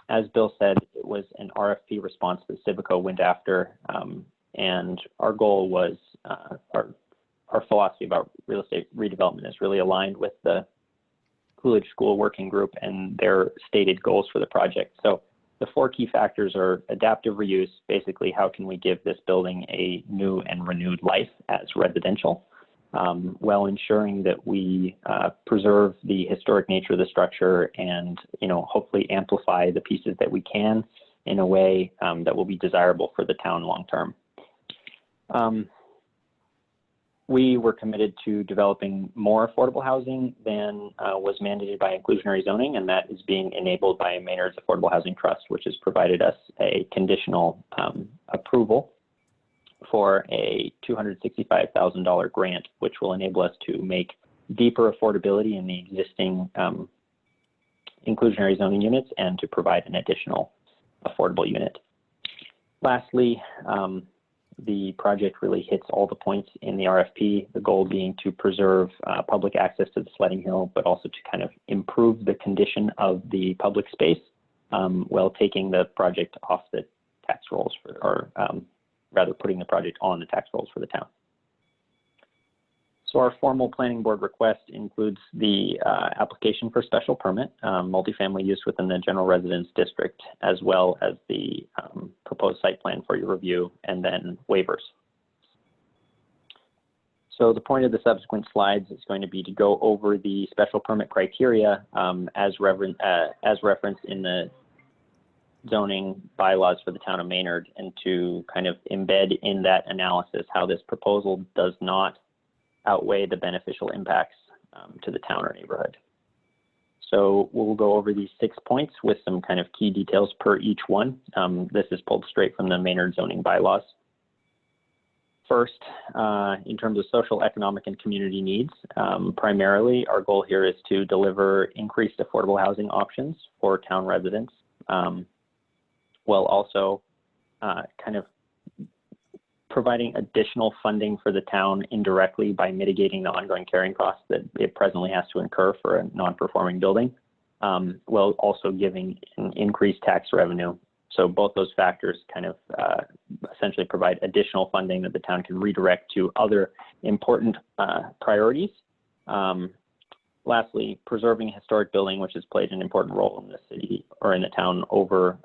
as Bill said, it was an RFP response that Civico went after. And our goal was, our philosophy about real estate redevelopment is really aligned with the Coolidge School Working Group and their stated goals for the project. So the 4 key factors are adaptive reuse. Basically, how can we give this building a new and renewed life as residential, while ensuring that we preserve the historic nature of the structure and, hopefully amplify the pieces that we can in a way that will be desirable for the town long term. We were committed to developing more affordable housing than was mandated by inclusionary zoning, and that is being enabled by Maynard's Affordable Housing Trust, which has provided us a conditional approval for a $265,000 grant, which will enable us to make deeper affordability in the existing inclusionary zoning units and to provide an additional affordable unit. Lastly, the project really hits all the points in the RFP, the goal being to preserve public access to the sledding hill, but also to kind of improve the condition of the public space while taking the project off the tax rolls, or rather putting the project on the tax rolls for the town. So our formal planning board request includes the application for special permit, multifamily use within the general residence district, as well as the proposed site plan for your review, and then waivers. So the point of the subsequent slides is going to be to go over the special permit criteria as referenced in the zoning bylaws for the town of Maynard, and to kind of embed in that analysis how this proposal does not outweigh the beneficial impacts to the town or neighborhood. So we'll go over these 6 points with some kind of key details per each one. This is pulled straight from the Maynard zoning bylaws. First, in terms of social, economic, and community needs, primarily our goal here is to deliver increased affordable housing options for town residents, while also kind of providing additional funding for the town indirectly by mitigating the ongoing carrying costs that it presently has to incur for a non-performing building, while also giving an increased tax revenue. So both those factors kind of essentially provide additional funding that the town can redirect to other important priorities. Lastly, preserving a historic building, which has played an important role in the city or in the town over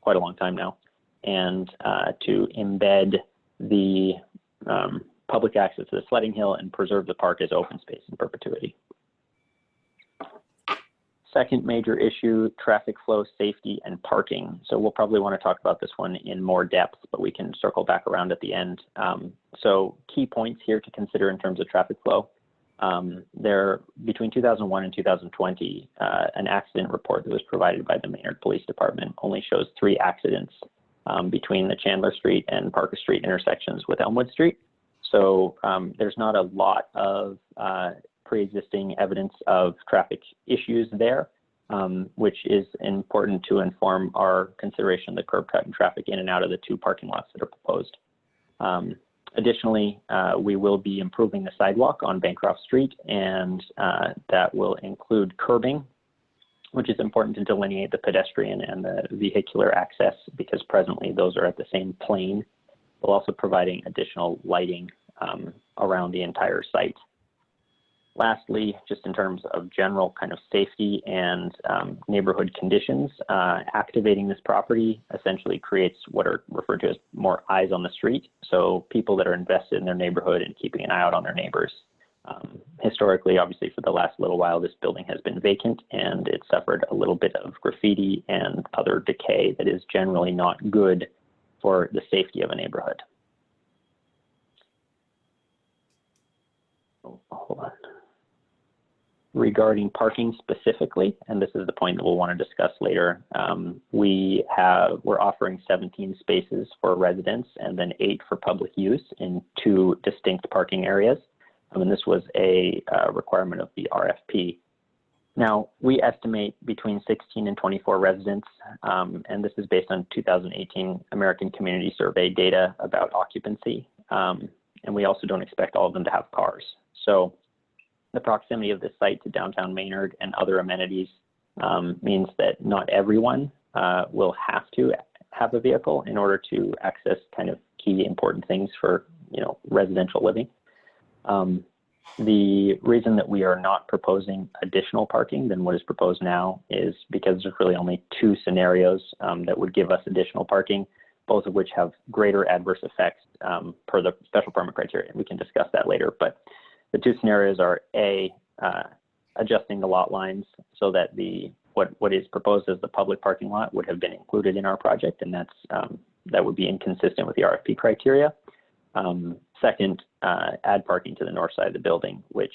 quite a long time now, and to embed the public access to the sledding hill and preserve the park as open space in perpetuity. Second major issue, traffic flow, safety, and parking. So we'll probably want to talk about this one in more depth, but we can circle back around at the end. So key points here to consider in terms of traffic flow. Between 2001 and 2020, an accident report that was provided by the Maynard Police Department only shows 3 accidents between the Chandler Street and Parker Street intersections with Elmwood Street. So there's not a lot of pre-existing evidence of traffic issues there, which is important to inform our consideration of the curb cut and traffic in and out of the 2 parking lots that are proposed. Additionally, we will be improving the sidewalk on Bancroft Street, and that will include curbing, which is important to delineate the pedestrian and the vehicular access, because presently those are at the same plane while also providing additional lighting around the entire site. Lastly, just in terms of general kind of safety and neighborhood conditions, activating this property essentially creates what are referred to as more eyes on the street. So people that are invested in their neighborhood and keeping an eye out on their neighbors. Historically, obviously, for the last little while, this building has been vacant and it suffered a little bit of graffiti and other decay that is generally not good for the safety of a neighborhood. Oh, hold on. Regarding parking specifically, and this is the point that we'll want to discuss later, we're offering 17 spaces for residents and then 8 for public use in 2 distinct parking areas. And this was a requirement of the RFP. Now, we estimate between 16 and 24 residents, and this is based on 2018 American Community Survey data about occupancy. And we also don't expect all of them to have cars. So the proximity of this site to downtown Maynard and other amenities means that not everyone will have to have a vehicle in order to access kind of key important things for, residential living. The reason that we are not proposing additional parking than what is proposed now is because there's really only 2 scenarios that would give us additional parking, both of which have greater adverse effects per the special permit criteria. We can discuss that later, but the 2 scenarios are A, adjusting the lot lines so that what is proposed as the public parking lot would have been included in our project, and that would be inconsistent with the RFP criteria. Second, add parking to the north side of the building, which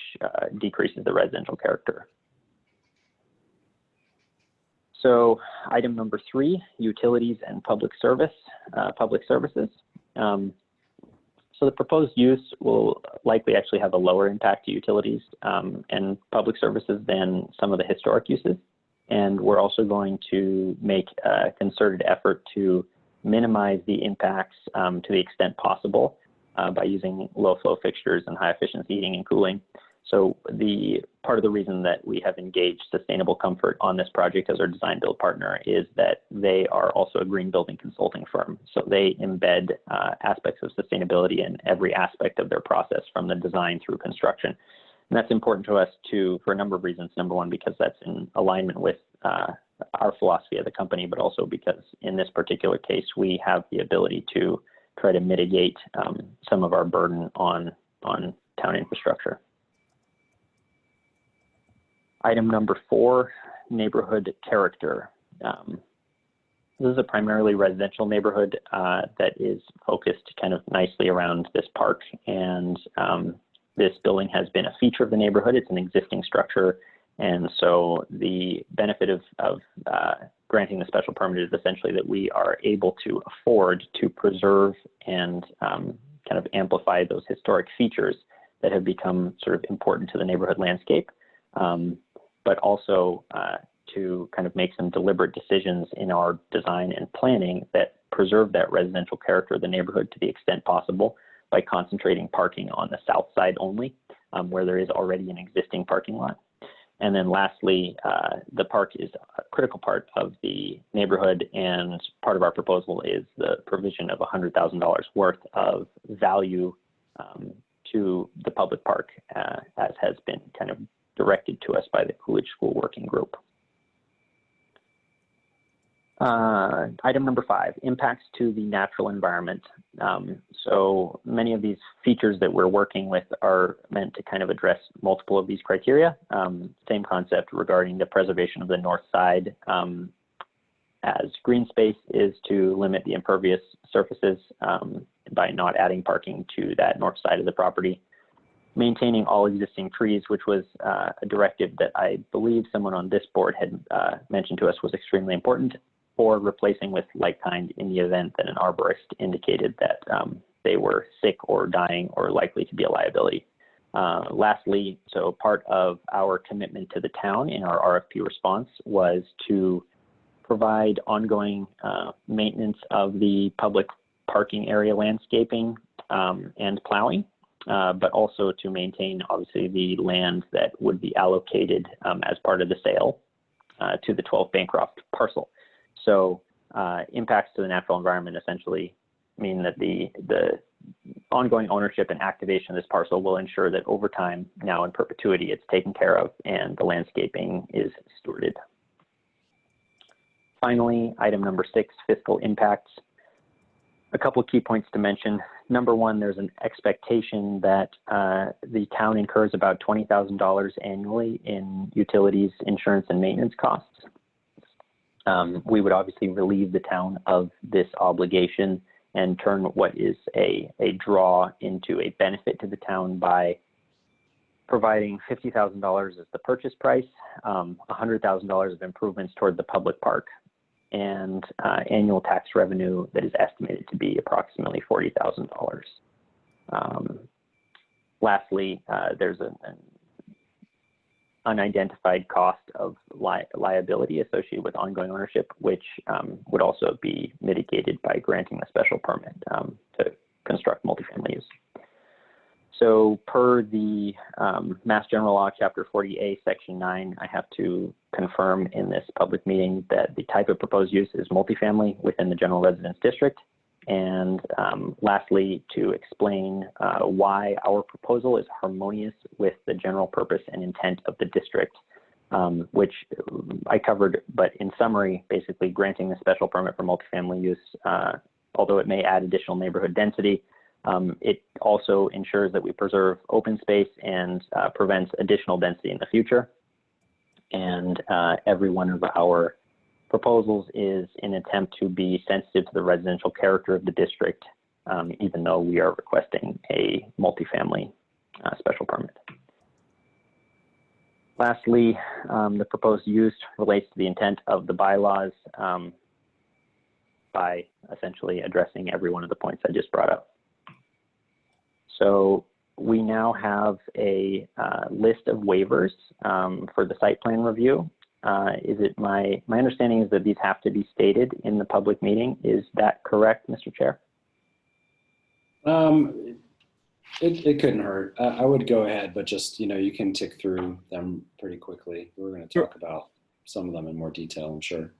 decreases the residential character. So item number 3, utilities and public services. So the proposed use will likely actually have a lower impact to utilities and public services than some of the historic uses. And we're also going to make a concerted effort to minimize the impacts to the extent possible by using low flow fixtures and high efficiency heating and cooling. So the part of the reason that we have engaged Sustainable Comfort on this project as our design build partner is that they are also a green building consulting firm. So they embed aspects of sustainability in every aspect of their process from the design through construction. And that's important to us for a number of reasons. Number one, because that's in alignment with our philosophy of the company, but also because in this particular case, we have the ability to try to mitigate some of our burden on town infrastructure. Item number 4, neighborhood character. This is a primarily residential neighborhood that is focused kind of nicely around this park, and this building has been a feature of the neighborhood. It's an existing structure, and so the benefit of granting the special permit is essentially that we are able to afford to preserve and kind of amplify those historic features that have become sort of important to the neighborhood landscape. But also to kind of make some deliberate decisions in our design and planning that preserve that residential character of the neighborhood to the extent possible by concentrating parking on the south side only, where there is already an existing parking lot. And then lastly, the park is a critical part of the neighborhood, and part of our proposal is the provision of $100,000 worth of value to the public park, as has been kind of directed to us by the Coolidge School Working Group. Item number 5, impacts to the natural environment. So many of these features that we're working with are meant to kind of address multiple of these criteria. Same concept regarding the preservation of the north side as green space is to limit the impervious surfaces by not adding parking to that north side of the property. Maintaining all existing trees, which was a directive that I believe someone on this board had mentioned to us was extremely important, or replacing with like kind in the event that an arborist indicated that they were sick or dying or likely to be a liability. Lastly, so part of our commitment to the town in our RFP response was to provide ongoing maintenance of the public parking area landscaping and plowing. But also to maintain, obviously, the land that would be allocated as part of the sale to the 12 Bancroft parcel. So impacts to the natural environment essentially mean that the ongoing ownership and activation of this parcel will ensure that over time, now in perpetuity, it's taken care of and the landscaping is stewarded. Finally, item number 6, fiscal impacts. A couple of key points to mention. Number one, there's an expectation that the town incurs about $20,000 annually in utilities, insurance, and maintenance costs. We would obviously relieve the town of this obligation and turn what is a draw into a benefit to the town by providing $50,000 as the purchase price, $100,000 of improvements toward the public park, and annual tax revenue that is estimated to be approximately $40,000. Lastly, there's an unidentified cost of liability associated with ongoing ownership, which would also be mitigated by granting a special permit to construct multifamily use. So per the Mass General Law, Chapter 40A, Section 9, I have to confirm in this public meeting that the type of proposed use is multifamily within the general residence district. And lastly, to explain why our proposal is harmonious with the general purpose and intent of the district, which I covered, but in summary, basically granting the special permit for multifamily use, although it may add additional neighborhood density, it also ensures that we preserve open space and prevents additional density in the future. And every one of our proposals is an attempt to be sensitive to the residential character of the district, even though we are requesting a multifamily special permit. Lastly, the proposed use relates to the intent of the bylaws by essentially addressing every one of the points I just brought up. So we now have a list of waivers for the site plan review. Is it my understanding is that these have to be stated in the public meeting? Is that correct, Mr. Chair? It couldn't hurt. I would go ahead, but just, you can tick through them pretty quickly. We're going to talk about some of them in more detail, I'm sure.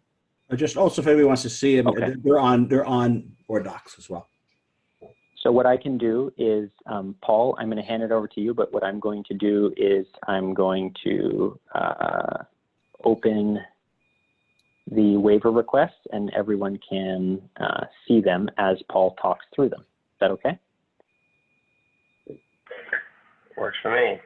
Just also, if anybody wants to see them, Okay. they're on board docs as well. So what I can do is, Paul, I'm going to hand it over to you, but what I'm going to do is I'm going to open the waiver requests and everyone can see them as Paul talks through them. Is that okay? Works for me.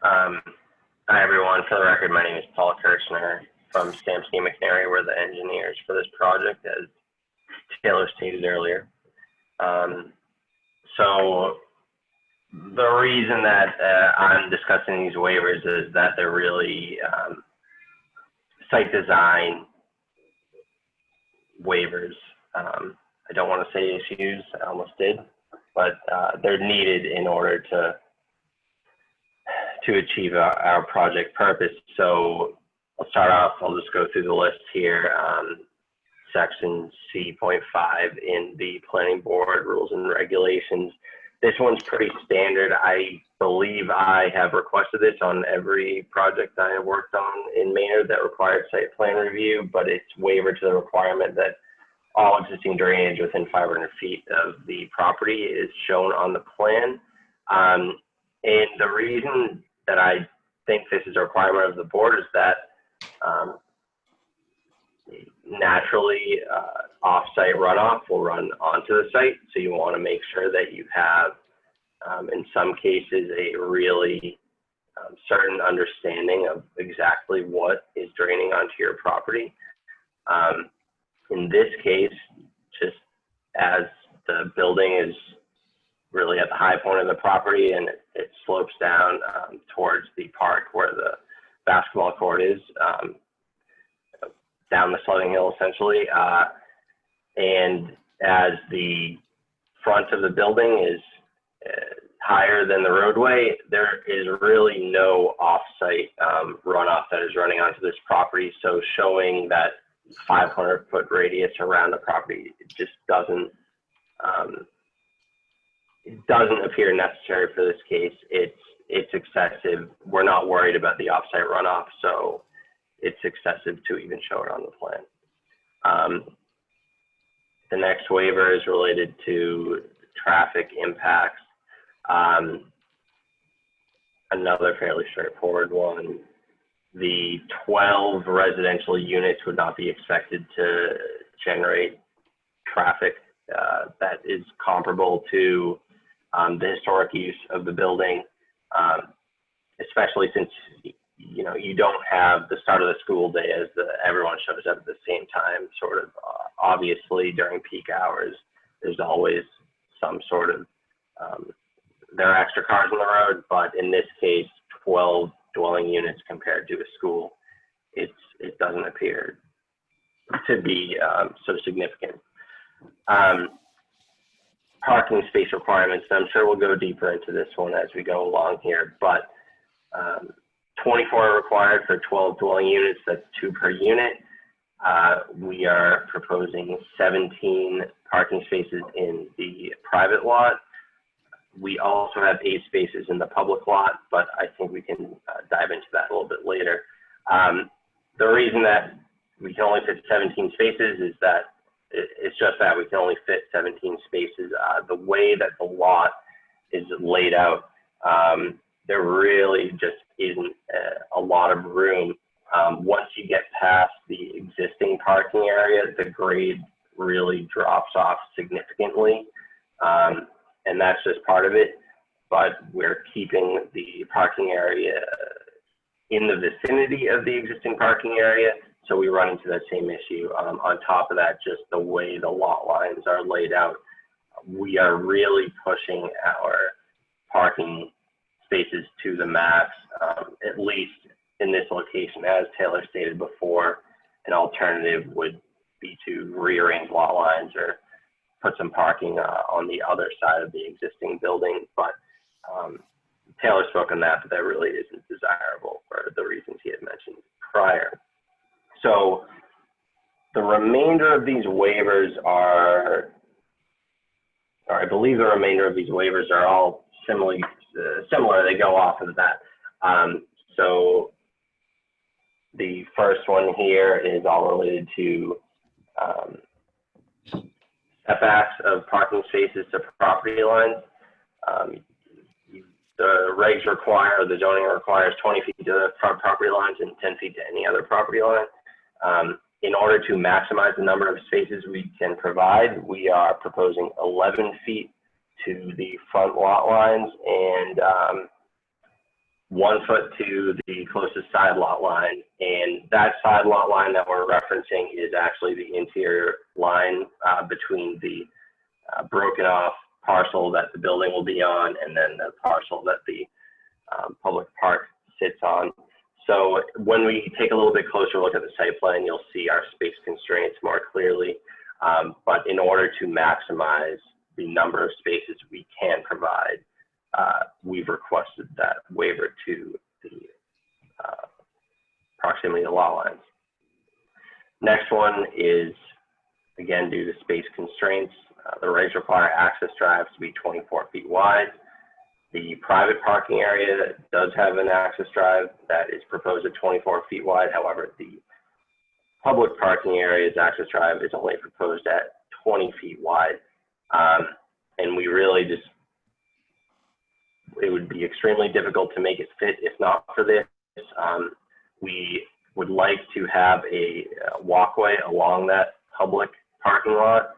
Hi everyone, for the record, my name is Paul Kirchner from Stamsky McNary. We're the engineers for this project, as Taylor stated earlier. So the reason that I'm discussing these waivers is that they're really site design waivers. I don't want to say issues, I almost did, but they're needed in order to achieve our project purpose. So I'll start off, I'll just go through the list here. Section C.5 in the planning board rules and regulations. This one's pretty standard. I believe I have requested this on every project I have worked on in Maynard that required site plan review, but it's waiver to the requirement that all existing drainage within 500 feet of the property is shown on the plan. And the reason that I think this is a requirement of the board is that naturally off-site runoff will run onto the site. So you want to make sure that you have, in some cases, a really certain understanding of exactly what is draining onto your property. In this case, just as the building is really at the high point of the property and it slopes down towards the park where the basketball court is, down the sloping hill essentially, and as the front of the building is higher than the roadway, there is really no off-site runoff that is running onto this property. So showing that 500-foot radius around the property, it just doesn't appear necessary for this case. It's excessive. We're not worried about the off-site runoff, so it's excessive to even show it on the plan. The next waiver is related to traffic impacts. Another fairly straightforward one. The 12 residential units would not be expected to generate traffic that is comparable to the historic use of the building, especially since you don't have the start of the school day as everyone shows up at the same time. Sort of obviously during peak hours, there's always some sort of there are extra cars on the road, but in this case, 12 dwelling units compared to a school, it doesn't appear to be so significant. Parking space requirements, I'm sure we'll go deeper into this one as we go along here, but 24 are required for 12 dwelling units, that's 2 per unit. We are proposing 17 parking spaces in the private lot. We also have 8 spaces in the public lot, but I think we can dive into that a little bit later. The reason that we can only fit 17 spaces is that it's just that we can only fit 17 spaces. The way that the lot is laid out, there really just isn't a lot of room. Once you get past the existing parking area, the grade really drops off significantly. And that's just part of it, but we're keeping the parking area in the vicinity of the existing parking area, so we run into that same issue. On top of that, just the way the lot lines are laid out, we are really pushing our parking spaces to the max, at least in this location. As Taylor stated before, an alternative would be to rearrange lot lines or put some parking on the other side of the existing building, but Taylor spoke on that, but that really isn't desirable for the reasons he had mentioned prior. So the remainder of these waivers are, or I believe the remainder of these waivers are all similar. They go off of that. So the first one here is all related to setbacks of parking spaces to property lines. The regs require, the zoning requires 20 feet to the front property lines and 10 feet to any other property line. In order to maximize the number of spaces we can provide, we are proposing 11 feet to the front lot lines and 1 foot to the closest side lot line. And that side lot line that we're referencing is actually the interior line between the broken off parcel that the building will be on and then the parcel that the public park sits on. So when we take a little bit closer look at the site plan, you'll see our space constraints more clearly. But in order to maximize the number of spaces we can provide, we've requested that waiver to the proximity to lot lines. Next one is, again, due to space constraints, the regs require access drives to be 24 feet wide. The private parking area does have an access drive that is proposed at 24 feet wide. However, the public parking area's access drive is only proposed at 20 feet wide. And we really just, it would be extremely difficult to make it fit if not for this. We would like to have a walkway along that public parking lot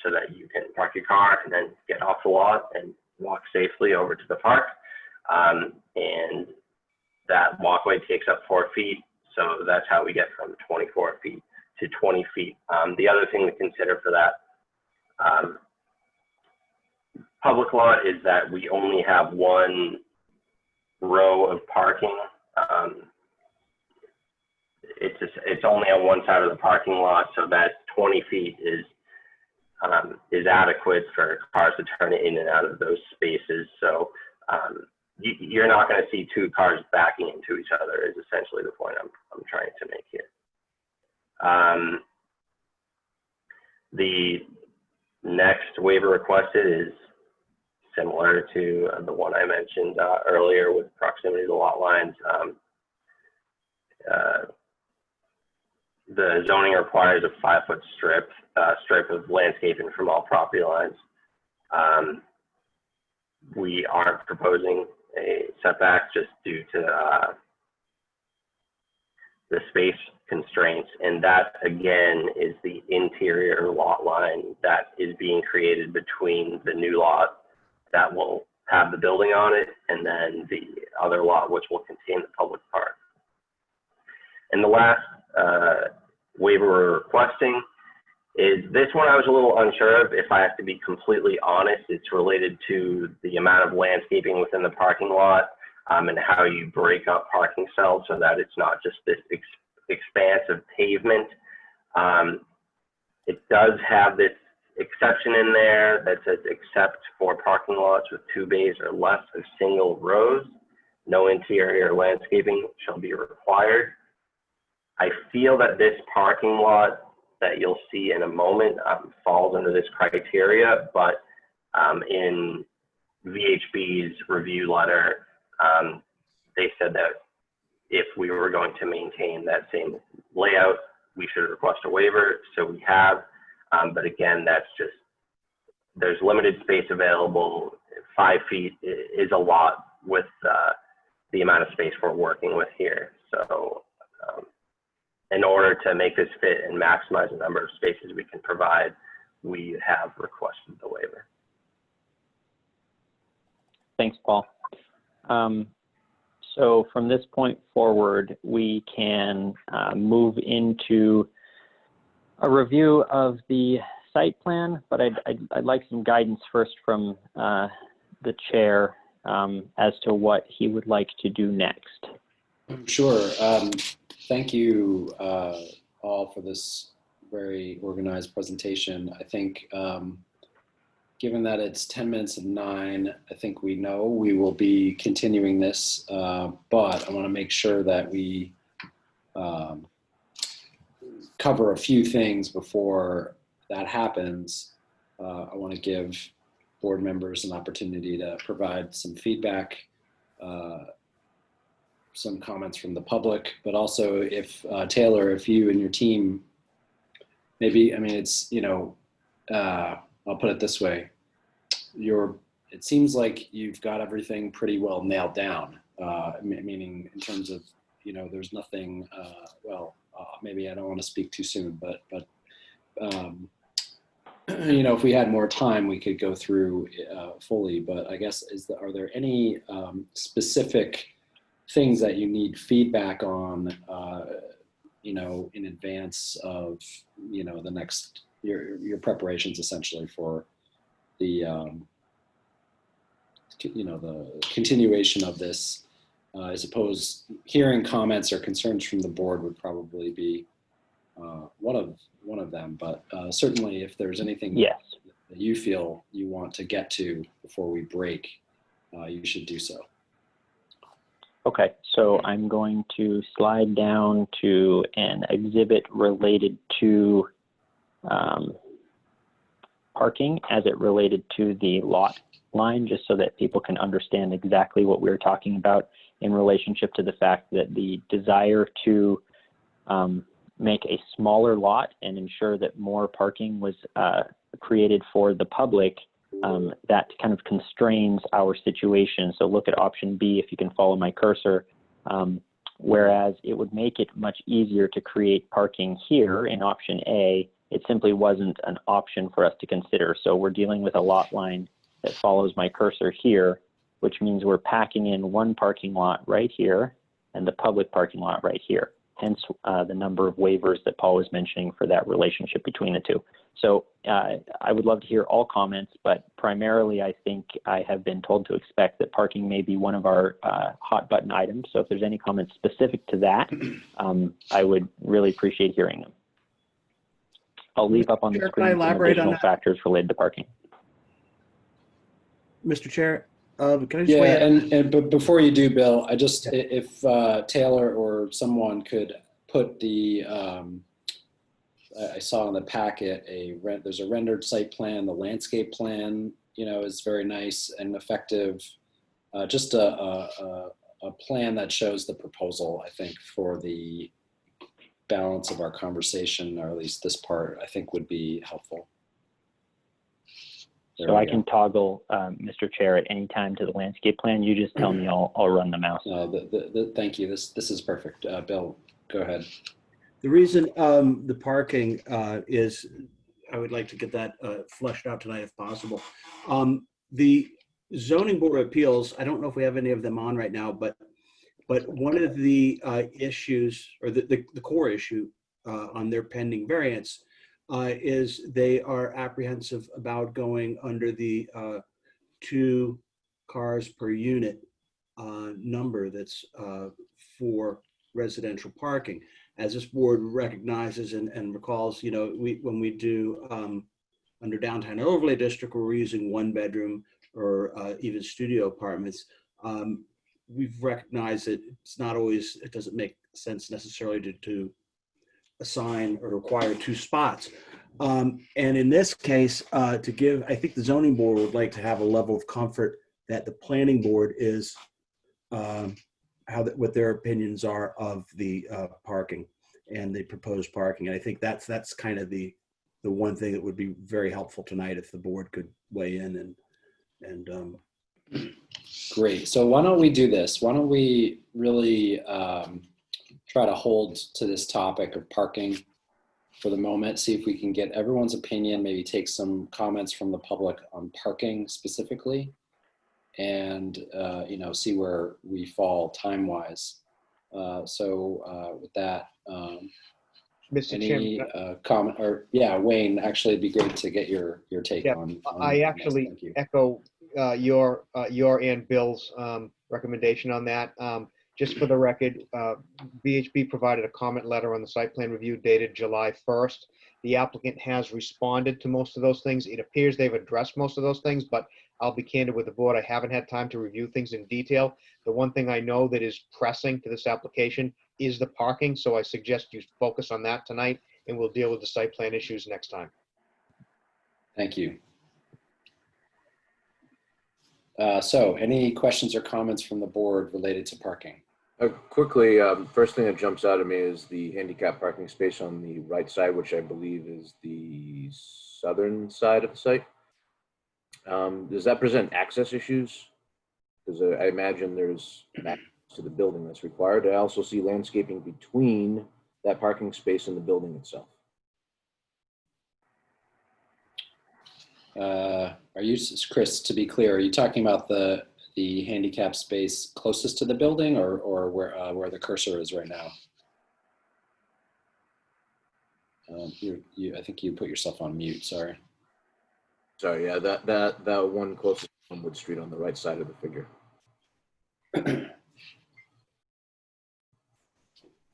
so that you can park your car and then get off the lot and walk safely over to the park. And that walkway takes up 4 feet. So that's how we get from 24 feet to 20 feet. The other thing to consider for that public lot is that we only have 1 row of parking. It's only on one side of the parking lot, so that 20 feet is adequate for cars to turn in and out of those spaces. So you're not going to see 2 cars backing into each other is essentially the point I'm trying to make here. The next waiver requested is similar to the one I mentioned earlier with proximity to lot lines. the zoning requires a 5-foot strip of landscaping from all property lines. We aren't proposing a setback just due to the space constraints, and that again is the interior lot line that is being created between the new lot that will have the building on it and then the other lot which will contain the public park. And the last waiver we're requesting is this one. I was a little unsure of, if I have to be completely honest. It's related to the amount of landscaping within the parking lot and how you break up parking cells so that it's not just this expanse of pavement. It does have this exception in there that says, except for parking lots with 2 bays or less of single rows, no interior landscaping shall be required. I feel that this parking lot that you'll see in a moment falls under this criteria, but in VHB's review letter, they said that if we were going to maintain that same layout, we should request a waiver. So we have, but again, that's just, there's limited space available. 5 feet is a lot with the amount of space we're working with here. So in order to make this fit and maximize the number of spaces we can provide, we have requested the waiver. Thanks, Paul. So from this point forward, we can move into a review of the site plan, but I'd like some guidance first from the chair as to what he would like to do next. Sure. Thank you all for this very organized presentation. I think given that it's 10 minutes of 9, I think we know we will be continuing this, but I want to make sure that we cover a few things before that happens. I want to give board members an opportunity to provide some feedback, some comments from the public, but also if Taylor, if you and your team, maybe, I mean, it's, you know, I'll put it this way. It seems like you've got everything pretty well nailed down, meaning in terms of, you know, there's nothing, maybe I don't want to speak too soon, but you know, if we had more time, we could go through fully, but I guess, are there any specific things that you need feedback on, you know, in advance of, you know, the next, your preparations essentially for the, you know, the continuation of this? I suppose hearing comments or concerns from the board would probably be one of them, but certainly if there's anything yes, that you feel you want to get to before we break, you should do so. Okay, so I'm going to slide down to an exhibit related to parking as it related to the lot line, just so that people can understand exactly what we're talking about in relationship to the fact that the desire to make a smaller lot and ensure that more parking was created for the public, that kind of constrains our situation. So look at option B, if you can follow my cursor, whereas it would make it much easier to create parking here in option A, it simply wasn't an option for us to consider. So we're dealing with a lot line that follows my cursor here, which means we're packing in one parking lot right here and the public parking lot right here. Hence the number of waivers that Paul was mentioning for that relationship between the two. So I would love to hear all comments, but primarily I think I have been told to expect that parking may be one of our hot button items. So if there's any comments specific to that, I would really appreciate hearing them. I'll leave up on the screen some additional factors related to parking. Mr. Chair, can I just weigh in? But before you do, Bill, I just, if Taylor or someone could put the, I saw in the packet, there's a rendered site plan, the landscape plan, you know, is very nice and effective. Just a plan that shows the proposal, I think, for the balance of our conversation, or at least this part, I think would be helpful. There So we I go. can toggle, Mr. Chair, at any time to the landscape plan. You just tell me, I'll run the mouse. Thank you. This is perfect. Bill, go ahead. The reason the parking is, I would like to get that fleshed out tonight if possible. The zoning board of appeals, I don't know if we have any of them on right now, but one of the issues, or the core issue on their pending variance is they are apprehensive about going under the 2 cars per unit number that's for residential parking. As this board recognizes and recalls, you know, when we do under downtown overlay district, where we're using 1-bedroom or even studio apartments, we've recognized that it's not always, it doesn't make sense necessarily to assign or require 2 spots. And in this case, I think the zoning board would like to have a level of comfort that the planning board is what their opinions are of the parking and the proposed parking. And I think that's kind of the one thing that would be very helpful tonight if the board could weigh in and Great. So why don't we do this? Why don't we really try to hold to this topic of parking for the moment, see if we can get everyone's opinion, maybe take some comments from the public on parking specifically, and you know, see where we fall time-wise. With that, Mr. any Chairman, comment, or yeah, Wayne, actually it'd be great to get your take on I this. actually Thank you. echo your and Bill's recommendation on that. Just for the record, VHB provided a comment letter on the site plan review dated July 1st. The applicant has responded to most of those things. It appears they've addressed most of those things, but I'll be candid with the board. I haven't had time to review things in detail. The one thing I know that is pressing to this application is the parking, so I suggest you focus on that tonight, and we'll deal with the site plan issues next time. Thank you. So any questions or comments from the board related to parking? Quickly, first thing that jumps out at me is the handicap parking space on the right side, which I believe is the southern side of the site. Does that present access issues? Because I imagine there's an access to the building that's required. I also see landscaping between that parking space and the building itself. Are you, Chris, to be clear, are you talking about the handicap space closest to the building, or where the cursor is right now? I think you put yourself on mute, sorry. Sorry, yeah, that one closest to Wood Street on the right side of the figure.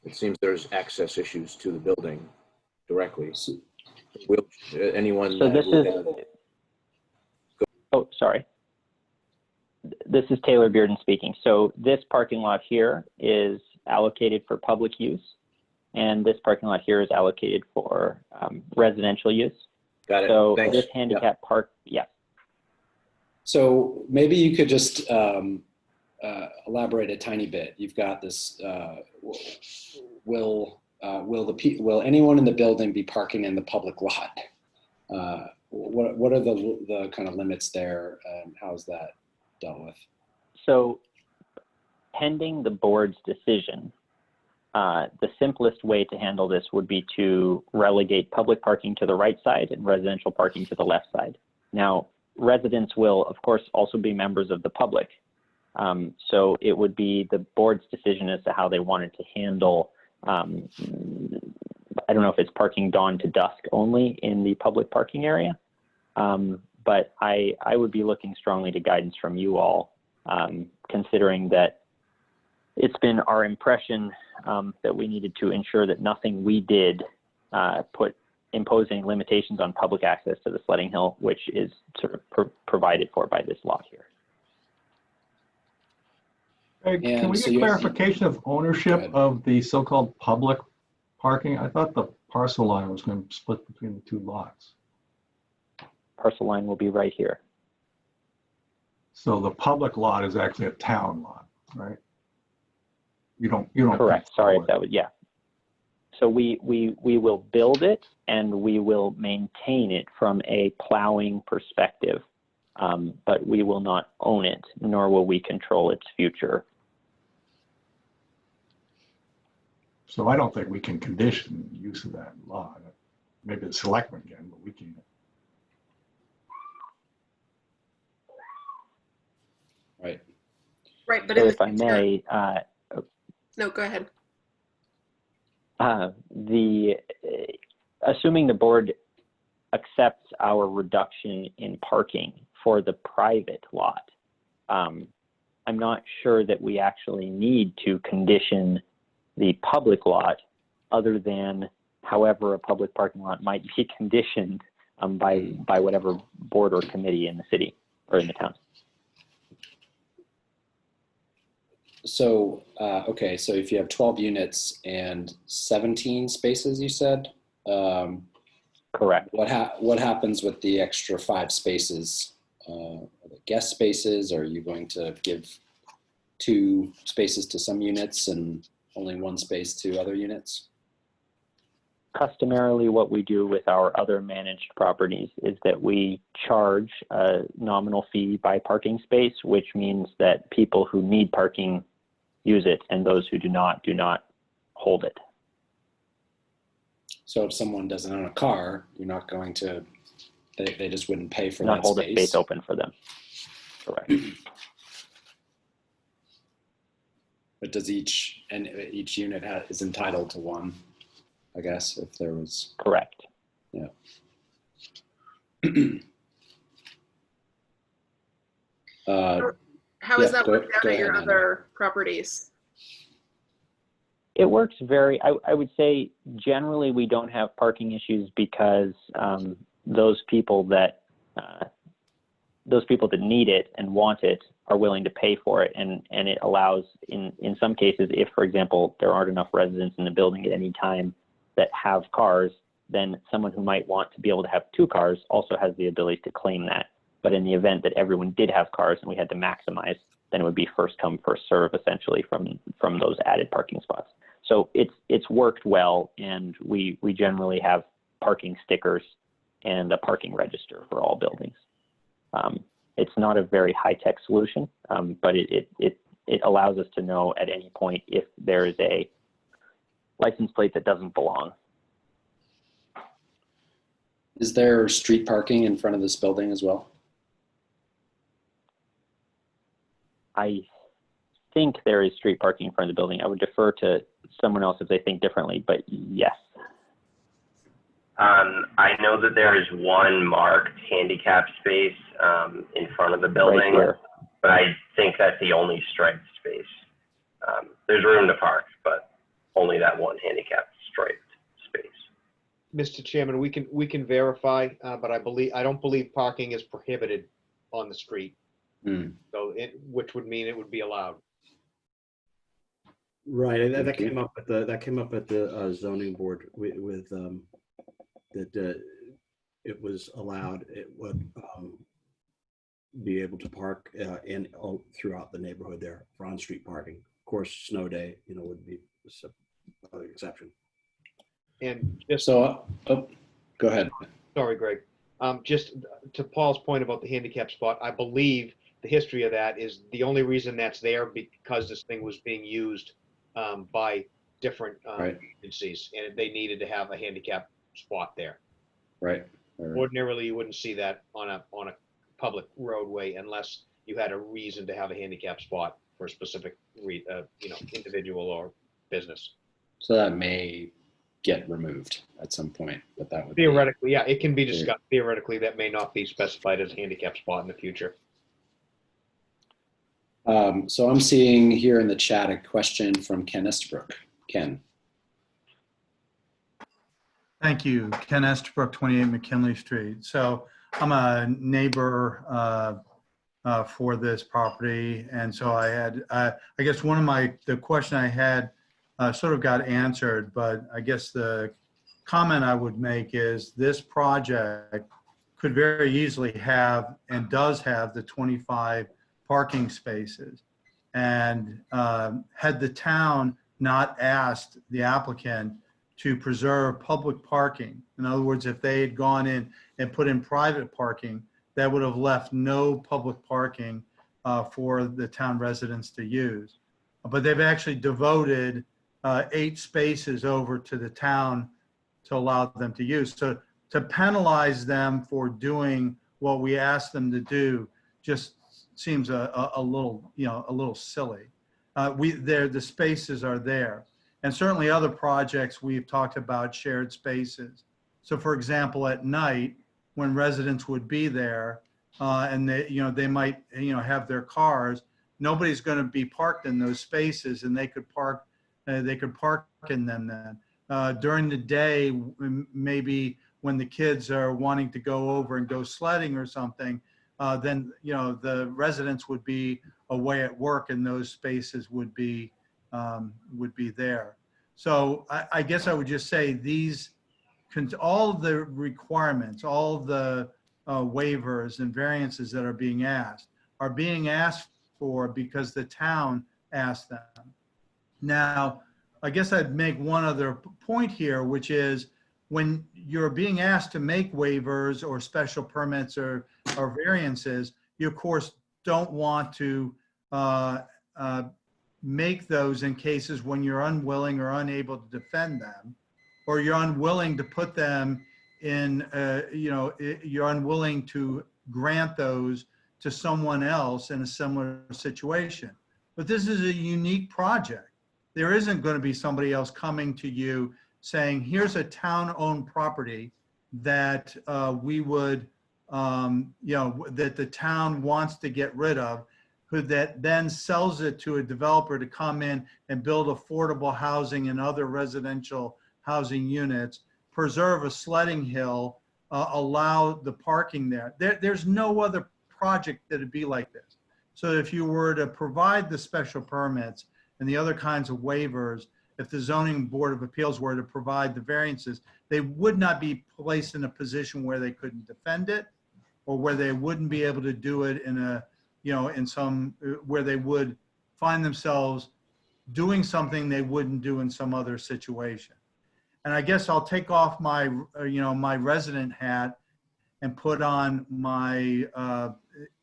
It seems there's access issues to the building directly. Will anyone? So this is, oh, sorry. This is Taylor Bearden speaking. So this parking lot here is allocated for public use, and this parking lot here is allocated for residential use. Got it. So Thanks. this handicap park, yeah. So maybe you could just elaborate a tiny bit. You've got this. Will anyone in the building be parking in the public lot? What are the kind of limits there, and how's that dealt with? So pending the board's decision, the simplest way to handle this would be to relegate public parking to the right side and residential parking to the left side. Now, residents will, of course, also be members of the public. So it would be the board's decision as to how they wanted to handle, I don't know if it's parking dawn to dusk only in the public parking area, but I would be looking strongly to guidance from you all, considering that it's been our impression that we needed to ensure that nothing we did put imposing limitations on public access to the sledding hill, which is sort of provided for by this lot here. Hey, can we get clarification of ownership of the so-called public parking? I thought the parcel line was going to split between the 2 lots. Parcel line will be right here. So the public lot is actually a town lot, right? You don't. Correct. Sorry if that was, yeah. So we will build it and we will maintain it from a plowing perspective, but we will not own it, nor will we control its future. So I don't think we can condition use of that lot. Maybe the selectmen can, but we can't. Right. Right, but So in if I may, no, go ahead. Assuming the board accepts our reduction in parking for the private lot, I'm not sure that we actually need to condition the public lot, other than however a public parking lot might be conditioned by whatever board or committee in the city or in the town. So, okay, so if you have 12 units and 17 spaces, you said? Correct. What happens with the extra 5 spaces? Are they guest spaces? Are you going to give 2 spaces to some units and only 1 space to other units? Customarily, what we do with our other managed properties is that we charge a nominal fee by parking space, which means that people who need parking use it, and those who do not hold it. So if someone doesn't own a car, you're not going to, they just wouldn't pay for Not that hold space. a space open for them. Correct. But does each unit is entitled to 1, I guess, if there was. Correct. Yeah. How is that go worked out at your ahead, other properties? It works I would say generally we don't have parking issues because those people that need it and want it are willing to pay for it, and it allows in some cases, if for example there aren't enough residents in the building at any time that have cars, then someone who might want to be able to have 2 cars also has the ability to claim that. But in the event that everyone did have cars and we had to maximize, then it would be first come, first serve essentially from those added parking spots. So it's worked well, and we generally have parking stickers and a parking register for all buildings. It's not a very high-tech solution, but it allows us to know at any point if there is a license plate that doesn't belong. Is there street parking in front of this building as well? I think there is street parking in front of the building. I would defer to someone else if they think differently, but yes. I know that there is 1 marked handicap space in front of the building, Right here. but I think that's the only striped space. There's room to park, but only that 1 handicapped striped space. Mr. Chairman, we can verify, but I don't believe parking is prohibited on the street. So which would mean it would be allowed. Right, that came up at the zoning board with that it was allowed. It would be able to park throughout the neighborhood there for on-street parking. Of course, snow day, would be another exception. And just so, go ahead. Sorry, Greg. Just to Paul's point about the handicap spot, I believe the history of that is the only reason that's there because this thing was being used by different agencies, and they needed to have a handicap spot there. Right. Ordinarily, you wouldn't see that on a public roadway unless you had a reason to have a handicap spot for a specific individual or business. So that may get removed at some point, but that would theoretically, yeah, it can be discussed. Theoretically, that may not be specified as a handicap spot in the future. So I'm seeing here in the chat a question from Ken Estabrook. Ken. Thank you. Ken Estabrook, 28 McKinley Street. So I'm a neighbor for this property. And so I had, I guess the question I had sort of got answered, but I guess the comment I would make is this project could very easily have and does have the 25 parking spaces. And had the town not asked the applicant to preserve public parking. In other words, if they had gone in and put in private parking, that would have left no public parking for the town residents to use. But they've actually devoted 8 spaces over to the town to allow them to use. So to penalize them for doing what we asked them to do just seems a little, a little silly. The spaces are there. And certainly other projects we've talked about shared spaces. So for example, at night, when residents would be there and they might, have their cars, nobody's going to be parked in those spaces, and they could park in them then. During the day, maybe when the kids are wanting to go over and go sledding or something, then, the residents would be away at work and those spaces would be there. So I guess I would just say all the requirements, all the waivers and variances that are being asked for because the town asked them. Now, I guess I'd make one other point here, which is when you're being asked to make waivers or special permits or variances, you of course don't want to make those in cases when you're unwilling or unable to defend them, or you're unwilling to put them in, you're unwilling to grant those to someone else in a similar situation. But this is a unique project. There isn't going to be somebody else coming to you saying, here's a town-owned property that we would, that the town wants to get rid of, that then sells it to a developer to come in and build affordable housing and other residential housing units, preserve a sledding hill, allow the parking there. There's no other project that would be like this. So if you were to provide the special permits and the other kinds of waivers, if the zoning board of appeals were to provide the variances, they would not be placed in a position where they couldn't defend it, or where they wouldn't be able to do it in a, where they would find themselves doing something they wouldn't do in some other situation. And I guess I'll take off my, my resident hat and put on my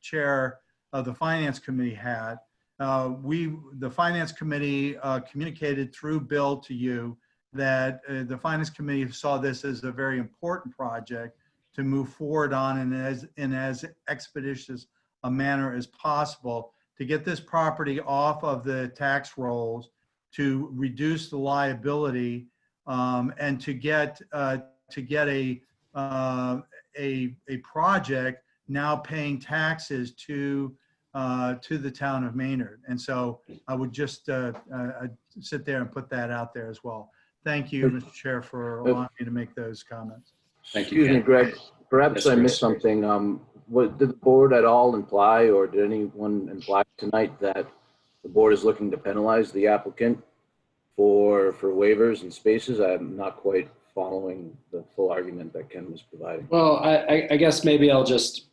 chair of the finance committee hat. The finance committee communicated through Bill to you that the finance committee saw this as a very important project to move forward on in as expeditious a manner as possible to get this property off of the tax rolls, to reduce the liability, and to get a project now paying taxes to the town of Maynard. And so I would just sit there and put that out there as well. Thank you, Mr. Chair, for allowing me to make those comments. Thank you. Excuse me, Greg. Perhaps Yes, I missed something. Did the board at all imply, or did anyone imply tonight that the board is looking to penalize the applicant for waivers and spaces? I'm not quite following the full argument that Ken was providing. Well, I guess maybe I'll just,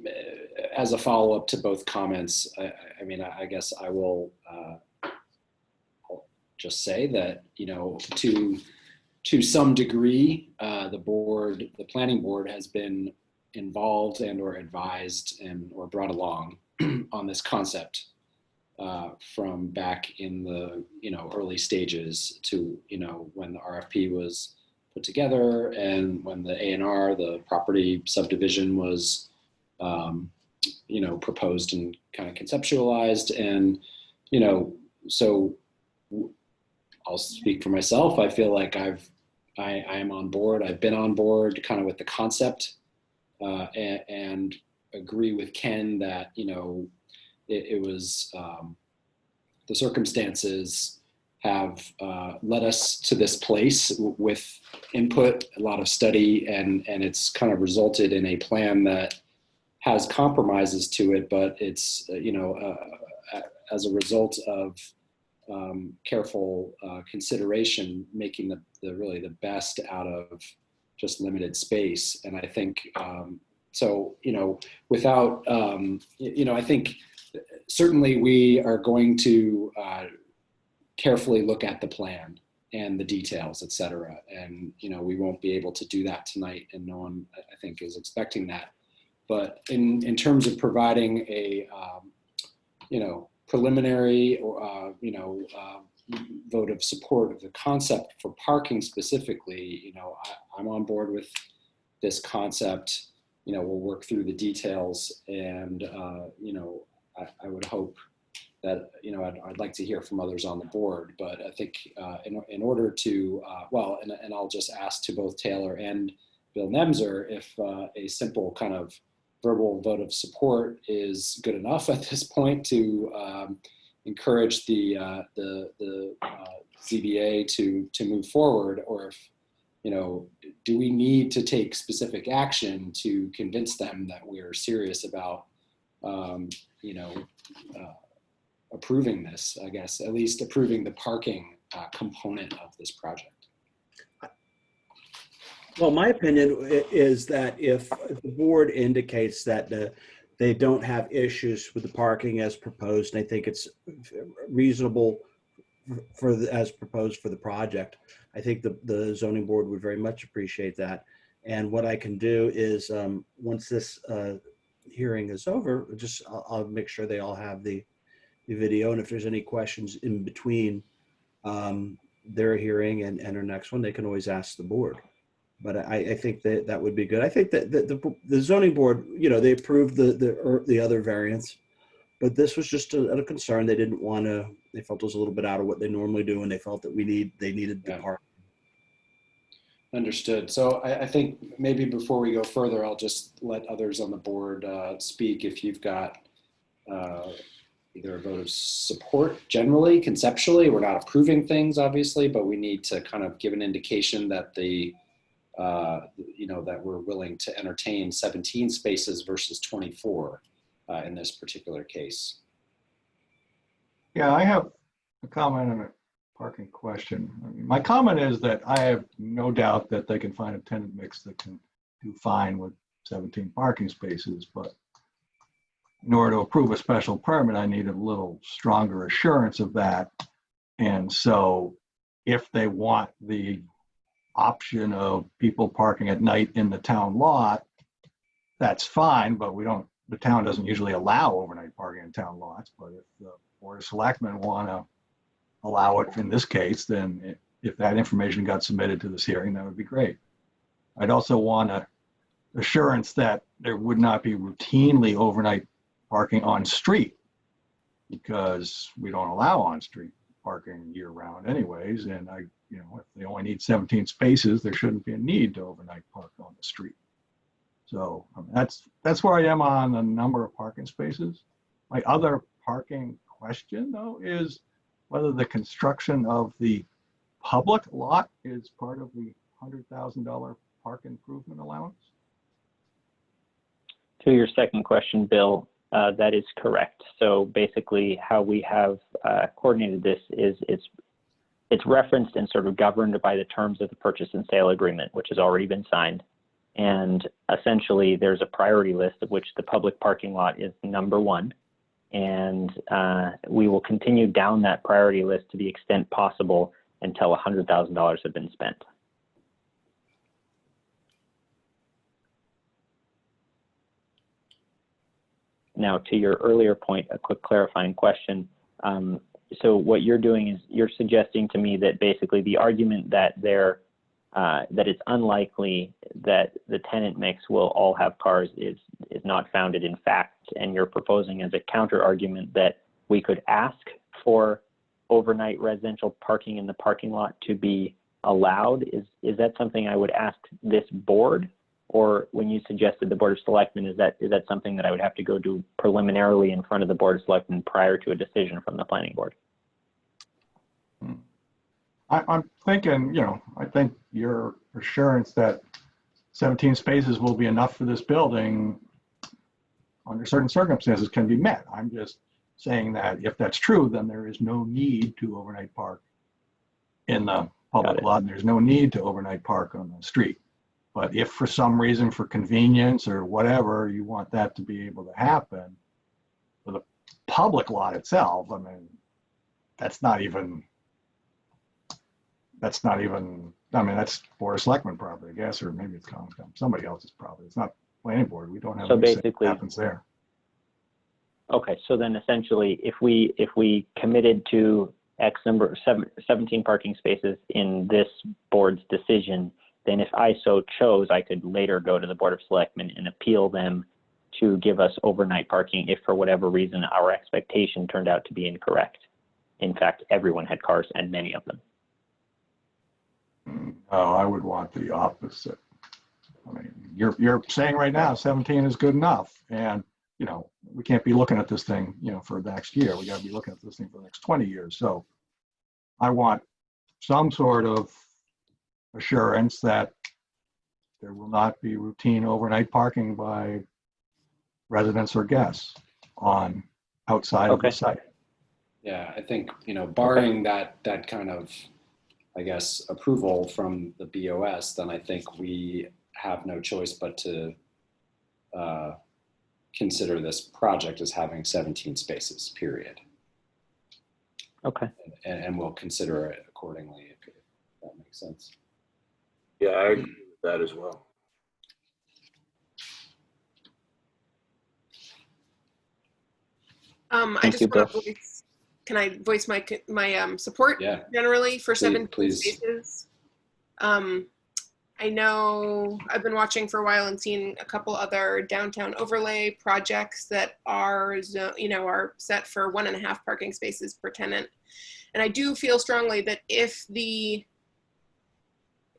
as a follow-up to both comments, I guess I will I'll just say that, to some degree, the planning board has been involved and or advised and or brought along on this concept from back in the early stages to when the RFP was put together and when the A&R, the property subdivision, was proposed and kind of conceptualized. And so I'll speak for myself. I feel like I am on board. I've been on board kind of with the concept, and agree with Ken that it was the circumstances have led us to this place with input, a lot of study, and it's kind of resulted in a plan that has compromises to it, but it's as a result of careful consideration, making really the best out of just limited space. And I think without I think certainly we are going to carefully look at the plan and the details, et cetera. And, we won't be able to do that tonight, and no one, I think, is expecting that. But in terms of providing a, preliminary or, vote of support of the concept for parking specifically, I'm on board with this concept. We'll work through the details, and, I would hope that, I'd like to hear from others on the board, but I think in order to, and I'll just ask to both Taylor and Bill Nemser if a simple kind of verbal vote of support is good enough at this point to encourage the ZBA to move forward, or if, do we need to take specific action to convince them that we're serious about, approving this, I guess, at least approving the parking component of this project. Well, my opinion is that if the board indicates that they don't have issues with the parking as proposed, and I think it's reasonable as proposed for the project, I think the zoning board would very much appreciate that. And what I can do is, once this hearing is over, I'll make sure they all have the video, and if there's any questions in between their hearing and our next one, they can always ask the board. But I think that would be good. I think that the zoning board, they approved the other variance, but this was just a concern. They didn't want to. They felt it was a little bit out of what they normally do, and they felt that they needed the park. Understood. So I think maybe before we go further, I'll just let others on the board speak. If you've got either a vote of support generally, conceptually, we're not approving things, obviously, but we need to kind of give an indication that that we're willing to entertain 17 spaces versus 24 in this particular case. Yeah, I have a comment and a parking question. My comment is that I have no doubt that they can find a tenant mix that can do fine with 17 parking spaces, but in order to approve a special permit, I need a little stronger assurance of that. And so if they want the option of people parking at night in the town lot, that's fine, but the town doesn't usually allow overnight parking in town lots. But if the Board of Selectmen want to allow it in this case, then if that information got submitted to this hearing, that would be great. I'd also want an assurance that there would not be routinely overnight parking on street, because we don't allow on-street parking year-round anyways. And if they only need 17 spaces, there shouldn't be a need to overnight park on the street. So that's where I am on the number of parking spaces. My other parking question, though, is whether the construction of the public lot is part of the $100,000 park improvement allowance. To your second question, Bill, that is correct. So basically how we have coordinated this is it's referenced and sort of governed by the terms of the purchase and sale agreement, which has already been signed. And essentially there's a priority list of which the public parking lot is number one. And we will continue down that priority list to the extent possible until $100,000 have been spent. Now, to your earlier point, a quick clarifying question. So what you're doing is you're suggesting to me that basically the argument that that it's unlikely that the tenant mix will all have cars is not founded in fact, and you're proposing as a counter argument that we could ask for overnight residential parking in the parking lot to be allowed. Is that something I would ask this board? Or when you suggested the Board of Selectmen, is that something that I would have to go do preliminarily in front of the Board of Selectmen prior to a decision from the Planning Board? I'm thinking, I think your assurance that 17 spaces will be enough for this building under certain circumstances can be met. I'm just saying that if that's true, then there is no need to overnight park in the public lot, and there's no need to overnight park on the street. But if for some reason, for convenience or whatever, you want that to be able to happen for the public lot itself, I mean, that's not even that's not even, I mean, that's Board of Selectmen property, I guess, or maybe it's somebody else's property. It's not planning board. We don't have So any say basically, what happens there. Okay, so then essentially, if we committed to X number, 17 parking spaces in this board's decision, then if I so chose, I could later go to the Board of Selectmen and appeal them to give us overnight parking if for whatever reason our expectation turned out to be incorrect. In fact, everyone had cars and many of them. Oh, I would want the opposite. I mean, you're saying right now 17 is good enough, and you know, we can't be looking at this thing, you know, for the next year. We got to be looking at this thing for the next 20 years. So I want some sort of assurance that there will not be routine overnight parking by residents or guests on outside of the site. Yeah, I think, you know, barring that kind of, I guess, approval from the BOS, then I think we have no choice but to consider this project as having 17 spaces, period. Okay. And we'll consider it accordingly, if that makes sense. Yeah, I agree with that as well. I just want to voice, can I voice my support generally for 17 spaces? I know I've been watching for a while and seen a couple other downtown overlay projects that are, you know, are set for 1.5 parking spaces per tenant. And I do feel strongly that if the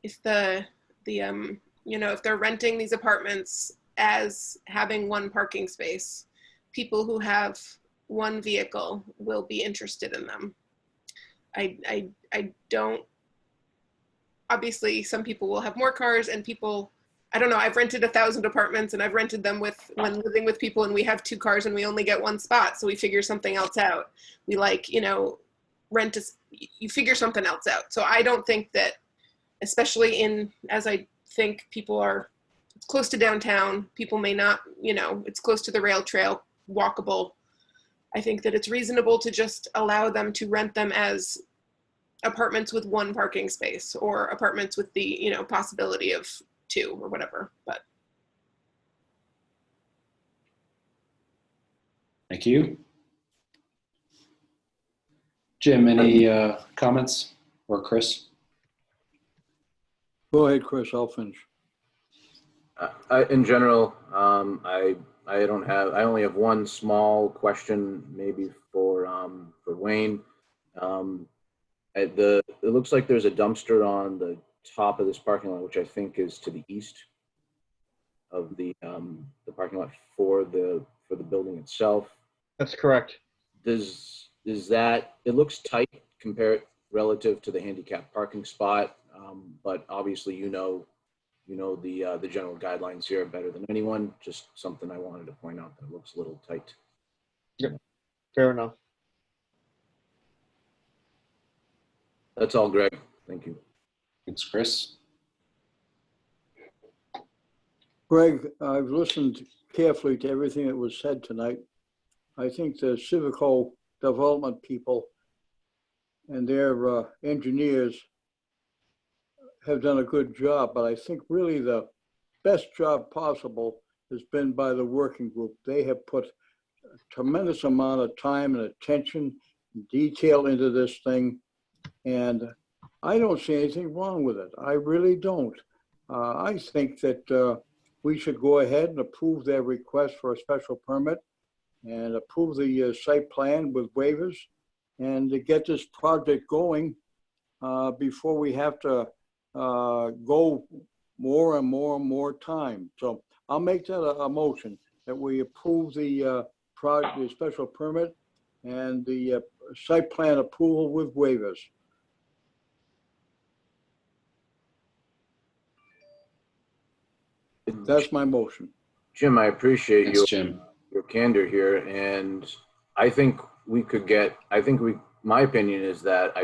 you know, if they're renting these apartments as having 1 parking space, people who have 1 vehicle will be interested in them. I don't, obviously some people will have more cars, and people, I don't know, I've rented 1,000 apartments and I've rented them when living with people, and we have 2 cars and we only get 1 spot. So we figure something else out. We like, you know, you figure something else out. So I don't think that, especially as I think people are, it's close to downtown, people may not, you know, it's close to the rail trail, walkable. I think that it's reasonable to just allow them to rent them as apartments with 1 parking space, or apartments with the, you know, possibility of 2 or whatever. But Thank you. Jim, any comments, or Chris? Go ahead, Chris, I'll finish. In general, I only have one small question, maybe for Wayne. It looks like there's a dumpster on the top of this parking lot, which I think is to the east of the parking lot for the building itself. That's correct. Is that, it looks tight compared relative to the handicap parking spot, but obviously you know the general guidelines here better than anyone. Just something I wanted to point out, that it looks a little tight. Yep, fair enough. That's all, Greg. Thank you. Thanks, Chris. Greg, I've listened carefully to everything that was said tonight. I think the civical development people and their engineers have done a good job, but I think really the best job possible has been by the working group. They have put a tremendous amount of time and attention and detail into this thing, and I don't see anything wrong with it. I really don't. I think that we should go ahead and approve their request for a special permit and approve the site plan with waivers, and to get this project going before we have to go more and more and more time. So I'll make that a motion that we approve the special permit and the site plan approval with waivers. That's my motion. Jim, I appreciate Thanks, Jim. Your candor here, and I think we could get, my opinion is that I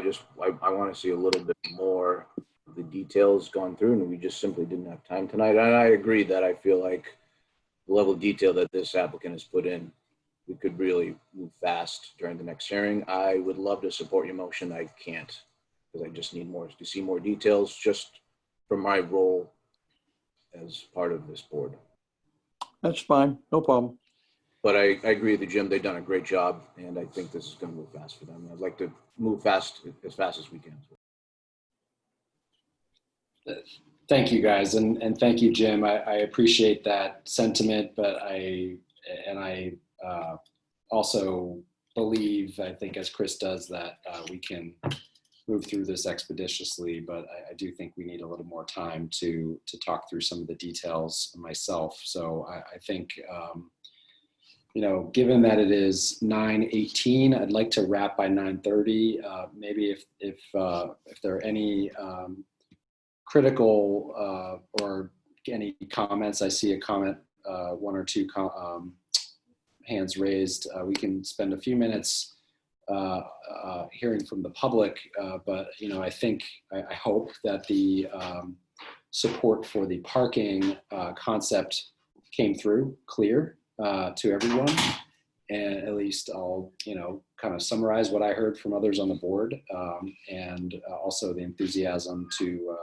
want to see a little bit more of the details gone through, and we just simply didn't have time tonight. And I agree that I feel like the level of detail that this applicant has put in, we could really move fast during the next hearing. I would love to support your motion. I can't. because I just need to see more details just from my role as part of this board. That's fine, no problem. But I agree with you, Jim. They've done a great job, and I think this is going to move fast for them. I'd like to move fast as we can. Thank you, guys, and thank you, Jim. I appreciate that sentiment, but I also believe, I think as Chris does, that we can move through this expeditiously, but I do think we need a little more time to talk through some of the details myself. So I think, you know, given that it is 9:18, I'd like to wrap by 9:30. Maybe if there are any critical or any comments, I see a comment, one or two hands raised. We can spend a few minutes hearing from the public, but you know, I hope that the support for the parking concept came through clear to everyone. And at least I'll, you know, kind of summarize what I heard from others on the board, and also the enthusiasm to,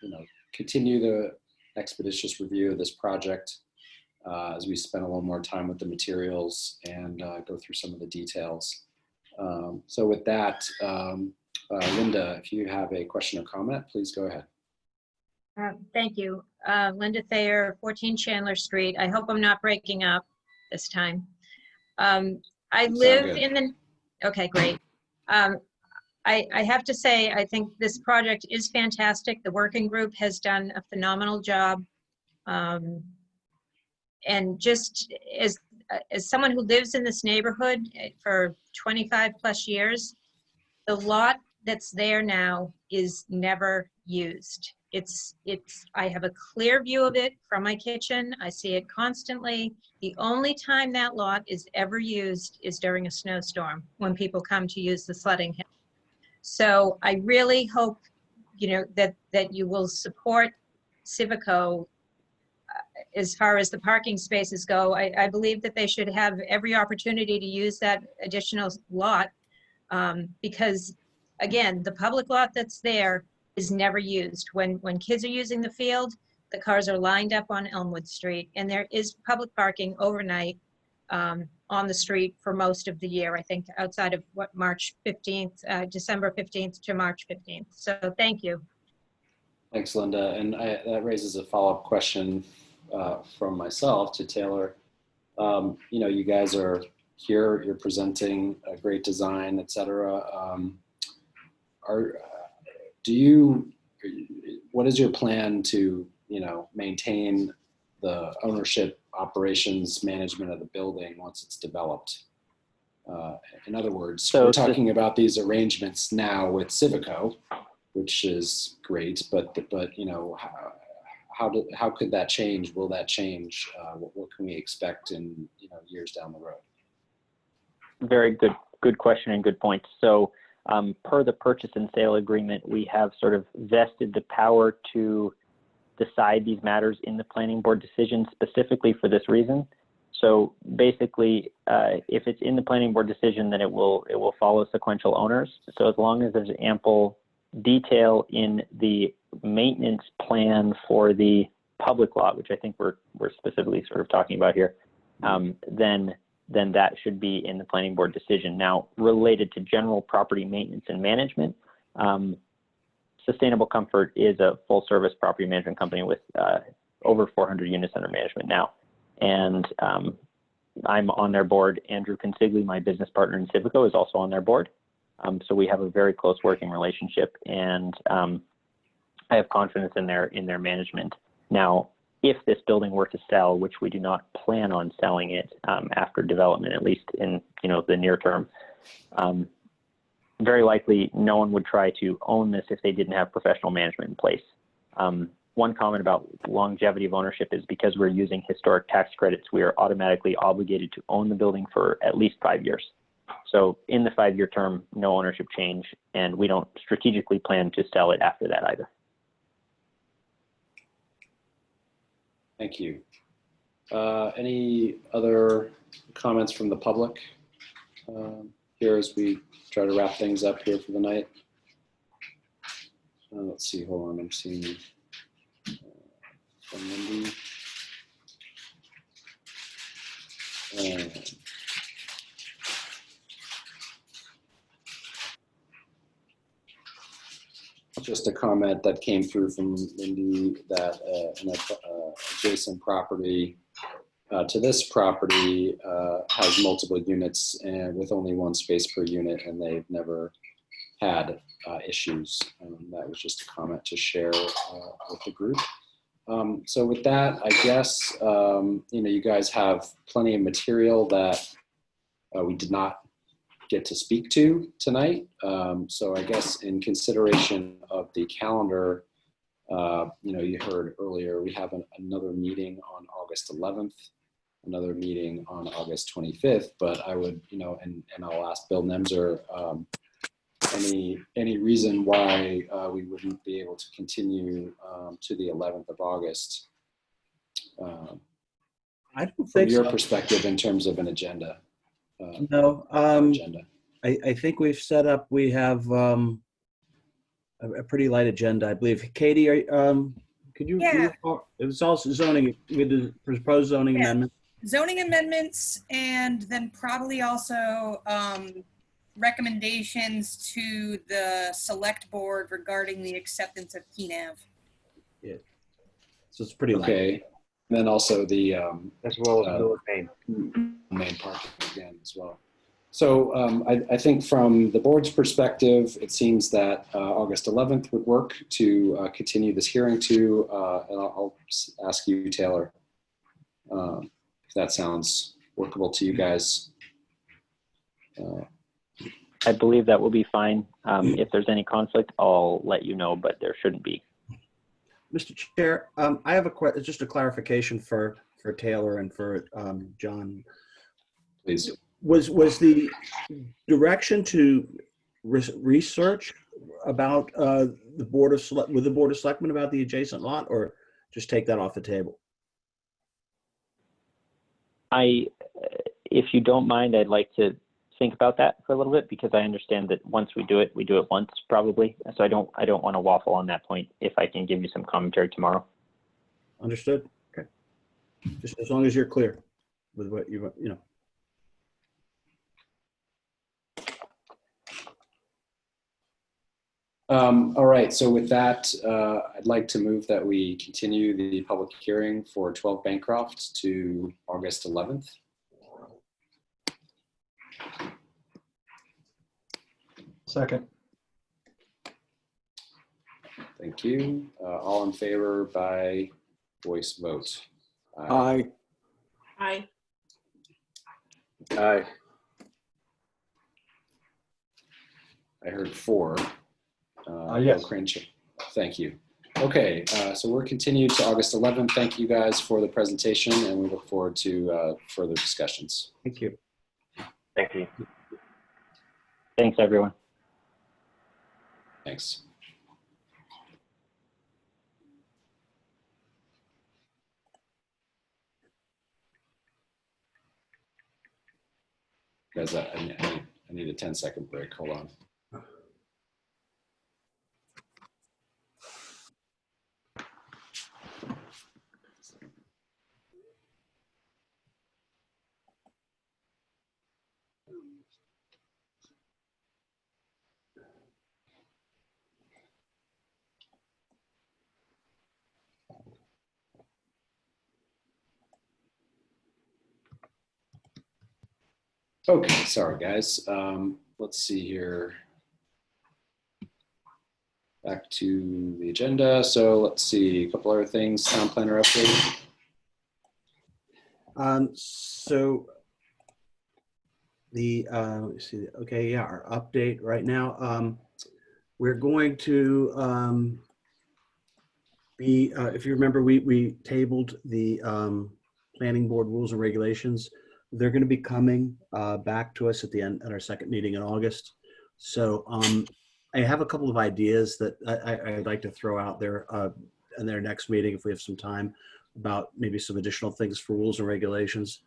you know, continue the expeditious review of this project as we spend a little more time with the materials and go through some of the details. So with that, Linda, if you have a question or comment, please go ahead. Thank you. Linda Thayer, 14 Chandler Street. I hope I'm not breaking up this time. I live in the, okay, great. I have to say, I think this project is fantastic. The working group has done a phenomenal job. And just as someone who lives in this neighborhood for 25 plus years, the lot that's there now is never used. I have a clear view of it from my kitchen. I see it constantly. The only time that lot is ever used is during a snowstorm when people come to use the sledding hill. So I really hope, you know, that you will support Civico as far as the parking spaces go. I believe that they should have every opportunity to use that additional lot because, again, the public lot that's there is never used. When kids are using the field, the cars are lined up on Elmwood Street, and there is public parking overnight on the street for most of the year, I think, outside of what, March 15th, December 15th to March 15th. So thank you. Thanks, Linda. And that raises a follow-up question from myself to Taylor. You know, you guys are here, you're presenting a great design, et cetera. What is your plan to, you know, maintain the ownership, operations, management of the building once it's developed? In other words, we're talking about these arrangements now with Civico, which is great, but you know, how could that change? Will that change? What can we expect in, you know, years down the road? Very good question and good point. So per the purchase and sale agreement, we have sort of vested the power to decide these matters in the planning board decision specifically for this reason. So basically, if it's in the planning board decision, then it will follow sequential owners. So as long as there's ample detail in the maintenance plan for the public lot, which I think we're specifically sort of talking about here, then that should be in the planning board decision. Now, related to general property maintenance and management, Sustainable Comfort is a full service property management company with over 400 units under management now. And I'm on their board. Andrew Consigli, my business partner in Civico, is also on their board. So we have a very close working relationship, and I have confidence in their management. Now, if this building were to sell, which we do not plan on selling it after development, at least in, you know, the near term, very likely no one would try to own this if they didn't have professional management in place. One comment about longevity of ownership is because we're using historic tax credits, we are automatically obligated to own the building for at least 5 years. So in the 5-year term, no ownership change, and we don't strategically plan to sell it after that either. Thank you. Any other comments from the public here as we try to wrap things up here for the night? let's see, hold on, I'm seeing from Wendy. Just a comment that came through from Lindy that an adjacent property to this property has multiple units and with only one space per unit, and they've never had issues. That was just a comment to share with the group. So with that, I guess, you guys have plenty of material that we did not get to speak to tonight. So I guess in consideration of the calendar, you heard earlier, we have another meeting on August 11th, another meeting on August 25th, but I would, and I'll ask Bill Nemser, any reason why we wouldn't be able to continue to the 11th of August? I don't from think your so. perspective in terms of an agenda. No, agenda. I think we've set up, we have a pretty light agenda, I believe. Katie, could you? Yeah. It was also zoning, with the proposed zoning Yeah. amendment. Zoning amendments, and then probably also recommendations to the select board regarding the acceptance of Keene Ave. Yeah. So it's pretty light. Okay. And then also the as well as Miller main parking again as well. So I think from the board's perspective, it seems that August 11th would work to continue this hearing to, and I'll ask you, Taylor, if that sounds workable to you guys. I believe that will be fine. If there's any conflict, I'll let you know, but there shouldn't be. Mr. Chair, I have just a clarification for Taylor and for John. Please. Was the direction to research about the Board of Selectmen about the adjacent lot, or just take that off the table? If you don't mind, I'd like to think about that for a little bit, because I understand that once we do it once probably. So I don't want to waffle on that point. If I can give you some commentary tomorrow. Understood. Okay. Just as long as you're clear with what you know. All right, so with that, I'd like to move that we continue the public hearing for 12 Bancroft to August 11th. Second. Thank you. All in favor by voice vote. Aye. Aye. Aye. I heard 4. Yes. Bill Crenshaw. Thank you. Okay, so we're continued to August 11th. Thank you guys for the presentation, and we look forward to further discussions. Thank you. Thank you. Thanks, everyone. Thanks. Guys, I need a 10-second break. Hold on. Okay, sorry guys. Let's see here. Back to the agenda. So let's see, a couple other things. Town planner update. So the let me see. Okay, yeah, our update right now. We're going to be. If you remember, we tabled the planning board rules and regulations. They're going to be coming back to us at our second meeting in August. So I have a couple of ideas that I'd like to throw out there in their next meeting if we have some time, about maybe some additional things for rules and regulations.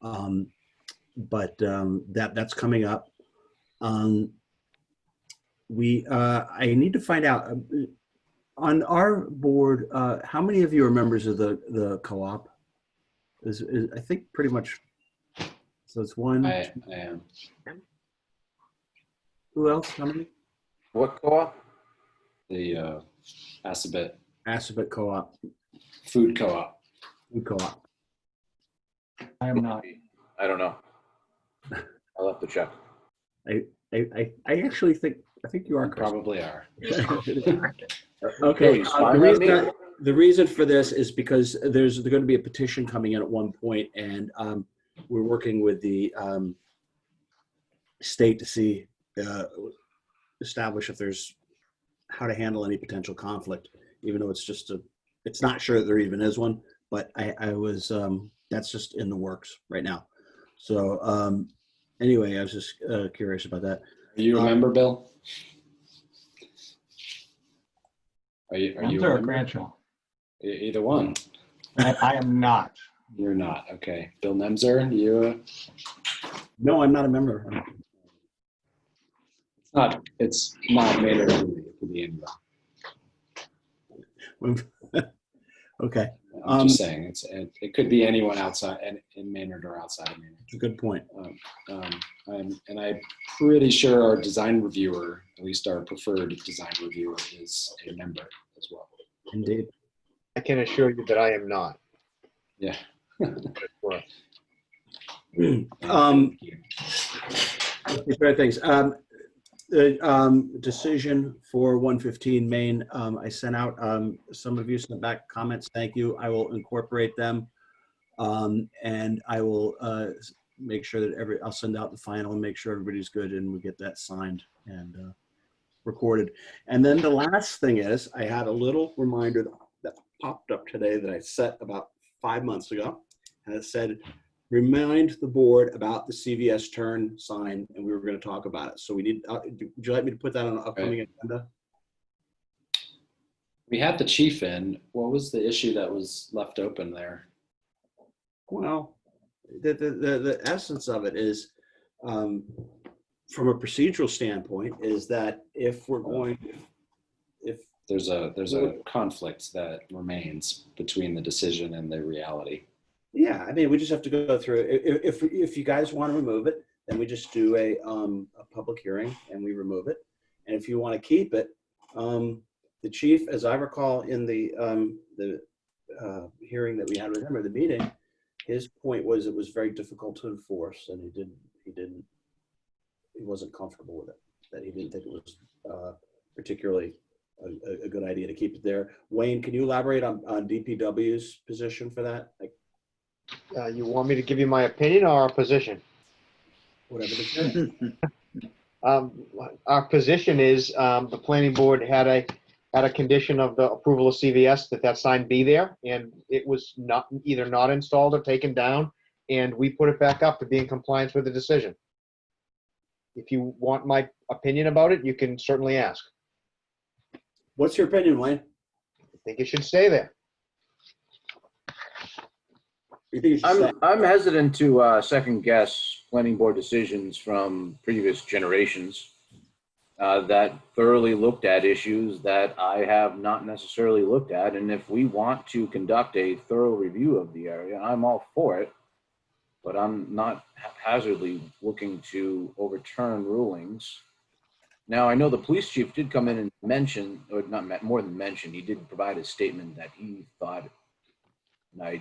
But that's coming up. I need to find out on our board, how many of you are members of the co-op? Is I think pretty much. So it's one. I am. Who else? How many? What co-op? The Assabet Co-op. Food Co-op. Food Co-op. I am not. I don't know. I'll have to check. I actually think you are. You probably are. Okay. Spying on me? The reason for this is because there's going to be a petition coming in at one point, and we're working with the state to see establish if there's how to handle any potential conflict, even though it's not sure that there even is one. But I was that's just in the works right now. So anyway, I was just curious about that. Are you a member, Bill? Are you a member? Crancho? Either one. I am not. You're not. Okay. Bill Nemzer, you? No, I'm not a member. It's not Maynard. It could be anyone. Okay. I'm just saying it could be anyone outside in Maynard or outside of Maynard. It's a good point. I'm pretty sure our design reviewer, at least our preferred design reviewer, is a member as well. Indeed. I can assure you that I am not. Yeah. Fair things. The decision for 115 Main, I sent out, some of you sent back comments. Thank you. I will incorporate them. And I will make sure that I'll send out the final and make sure everybody's good and we get that signed and recorded. And then the last thing is I had a little reminder that popped up today that I set about 5 months ago. And it said, remind the board about the CVS turn sign, and we were going to talk about it. So we need, would you like me to put that on an upcoming agenda? We had the chief in. What was the issue that was left open there? Well, the essence of it is, from a procedural standpoint, is that if we're going, if there's a conflict that remains between the decision and the reality. Yeah, I mean, we just have to go through it. If you guys want to remove it, then we just do a public hearing and we remove it. And if you want to keep it, the chief, as I recall in the hearing that we had with him or the meeting, his point was it was very difficult to enforce, and he wasn't comfortable with it. That he didn't think it was particularly a good idea to keep it there. Wayne, can you elaborate on DPW's position for that? You want me to give you my opinion or our position? Whatever the our position is the planning board had a condition of the approval of CVS that sign be there, and it was either not installed or taken down, and we put it back up to be in compliance with the decision. If you want my opinion about it, you can certainly ask. What's your opinion, Wayne? I think it should stay there. I'm hesitant to second guess planning board decisions from previous generations that thoroughly looked at issues that I have not necessarily looked at. And if we want to conduct a thorough review of the area, I'm all for it, but I'm not haphazardly looking to overturn rulings. Now, I know the police chief did come in and mention, or not more than mention, he did provide a statement that he thought, and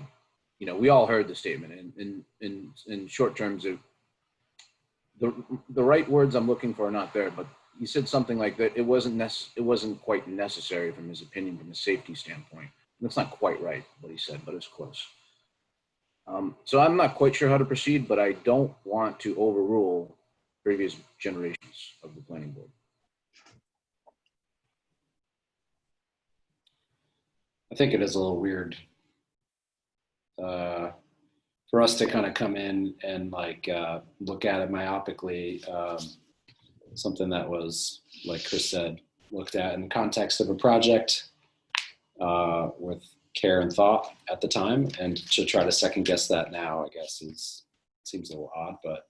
we all heard the statement in short terms. The right words I'm looking for are not there, but he said something like that. It wasn't quite necessary from his opinion, from a safety standpoint. That's not quite right what he said, but it's close. So I'm not quite sure how to proceed, but I don't want to overrule previous generations of the planning board. I think it is a little weird for us to kind of come in and look at it myopically, something that was, like Chris said, looked at in the context of a project with care and thought at the time, and to try to second guess that now, I guess, seems a little odd, but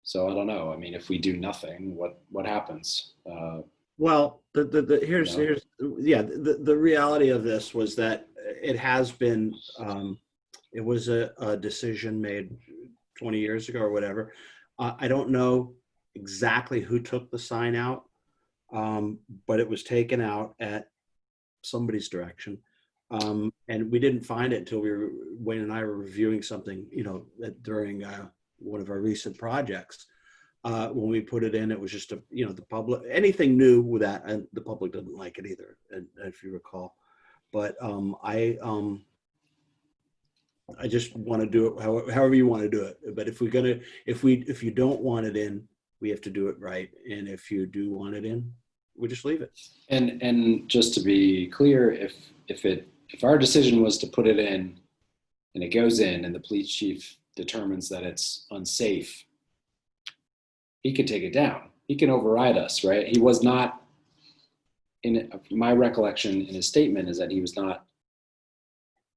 So I don't know. I mean, if we do nothing, what happens? Well, here's No. the reality of this was that it has been, it was a decision made 20 years ago or whatever. I don't know exactly who took the sign out, but it was taken out at somebody's direction. And we didn't find it until Wayne and I were reviewing something, during one of our recent projects. When we put it in, it was just the public, anything new with that, and the public didn't like it either, and if you recall. But I just want to do it however you want to do it. But if you don't want it in, we have to do it right. And if you do want it in, we just leave it. And just to be clear, if our decision was to put it in and it goes in and the police chief determines that it's unsafe, he could take it down. He can override us, right? He was not, in my recollection in his statement, is that he was not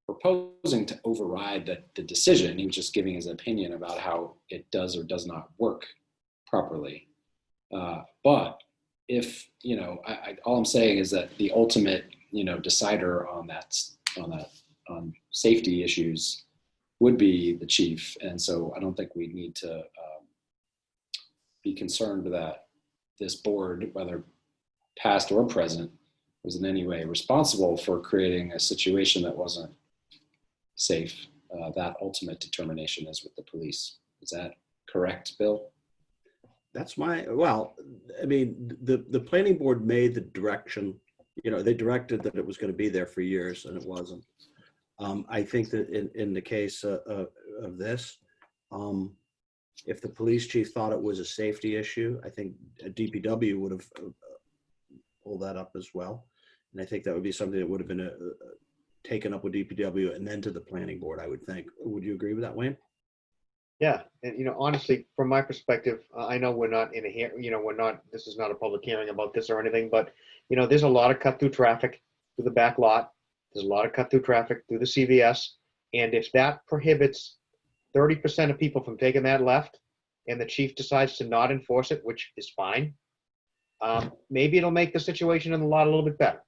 proposing to override the decision. He was just giving his opinion about how it does or does not work properly. But if, all I'm saying is that the ultimate, decider on safety issues would be the chief. And so I don't think we need to be concerned that this board, whether past or present, was in any way responsible for creating a situation that wasn't safe. That ultimate determination is with the police. Is that correct, Bill? That's the planning board made the direction, they directed that it was going to be there for years and it wasn't. I think that in the case of this, if the police chief thought it was a safety issue, I think DPW would have pulled that up as well. And I think that would be something that would have been taken up with DPW and then to the planning board, I would think. Would you agree with that, Wayne? Yeah, and honestly, from my perspective, I know we're not in this is not a public hearing about this or anything, but there's a lot of cut through traffic through the back lot. There's a lot of cut through traffic through the CVS. And if that prohibits 30% of people from taking that left and the chief decides to not enforce it, which is fine, maybe it'll make the situation in the lot a little bit better.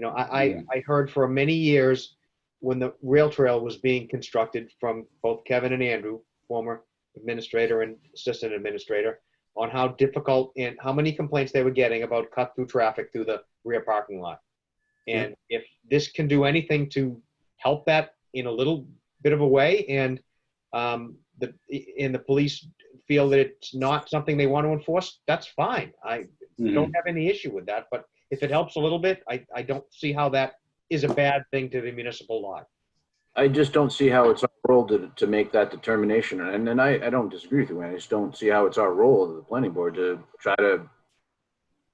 I heard for many years when the rail trail was being constructed from both Kevin and Andrew, former administrator and assistant administrator, on how difficult and how many complaints they were getting about cut through traffic through the rear parking lot. And if this can do anything to help that in a little bit of a way, and the police feel that it's not something they want to enforce, that's fine. I don't have any issue with that. But if it helps a little bit, I don't see how that is a bad thing to the municipal law. I just don't see how it's our role to make that determination. And I don't disagree with you, man. I just don't see how it's our role as the planning board to try to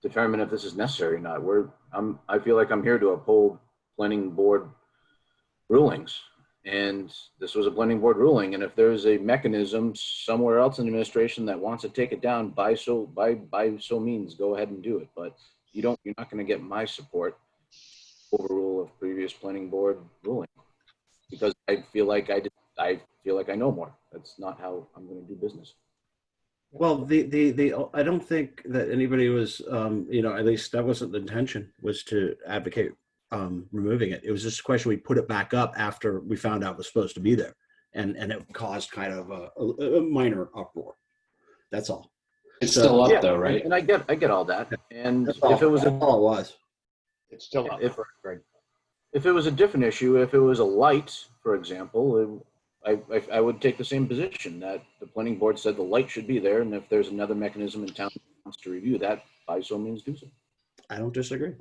determine if this is necessary or not. I feel like I'm here to uphold planning board rulings. And this was a planning board ruling. And if there's a mechanism somewhere else in the administration that wants to take it down, by so means, go ahead and do it. But you're not going to get my support overrule of previous planning board ruling, because I feel like I know more. That's not how I'm going to do business. Well, I don't think that anybody was, at least that wasn't the intention, was to advocate removing it. It was just a question, we put it back up after we found out it was supposed to be there, and it caused kind of a minor uproar. That's all. It's still up though, right? And I get all that. And if it was all it was, it's still up. If it was a different issue, if it was a light, for example, I would take the same position that the planning board said the light should be there, and if there's another mechanism in town that wants to review that, by so means do so. I don't disagree.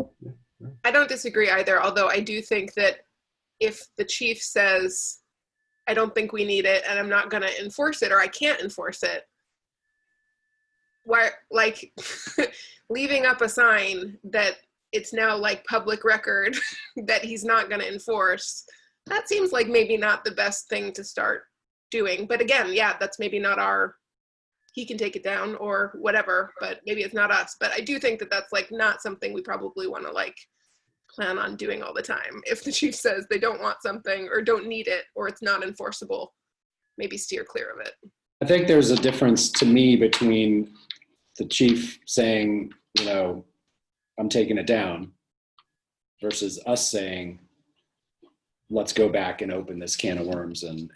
I don't disagree either, although I do think that if the chief says, I don't think we need it and I'm not going to enforce it, or I can't enforce it, why, like, leaving up a sign that it's now like public record that he's not going to enforce, that seems like maybe not the best thing to start doing. But again, yeah, that's maybe not he can take it down or whatever, but maybe it's not us. But I do think that that's like not something we probably want to like plan on doing all the time. If the chief says they don't want something or don't need it or it's not enforceable, maybe steer clear of it. I think there's a difference to me between the chief saying, you know, I'm taking it down versus us saying, let's go back and open this can of worms and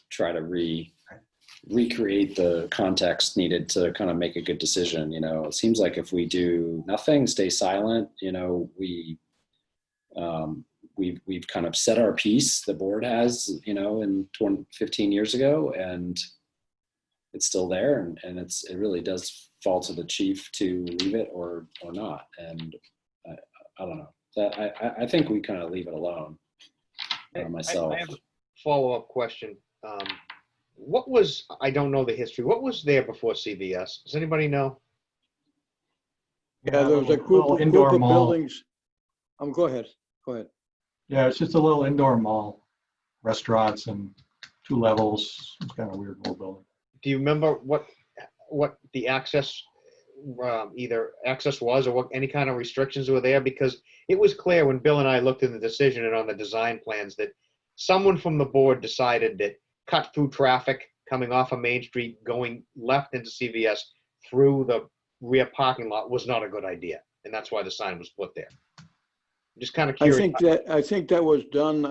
try to recreate the context needed to kind of make a good decision. You know, it seems like if we do nothing, stay silent, you know, we've kind of set our piece, the board has, you know, in 15 years ago, and it's still there, and it really does fall to the chief to leave it or not. And I don't know. I think we kind of leave it alone. Myself. I have a follow-up question. What was, I don't know the history, what was there before CVS? Does anybody know? Yeah, there was a group of buildings. Go ahead. Yeah, it's just a little indoor mall, restaurants and 2 levels. It's kind of a weird little building. Do you remember what the access, either access was, or what any kind of restrictions were there? Because it was clear when Bill and I looked at the decision and on the design plans that someone from the board decided that cut through traffic coming off of Main Street, going left into CVS through the rear parking lot was not a good idea. And that's why the sign was put there. I'm just kind of curious. I think that was done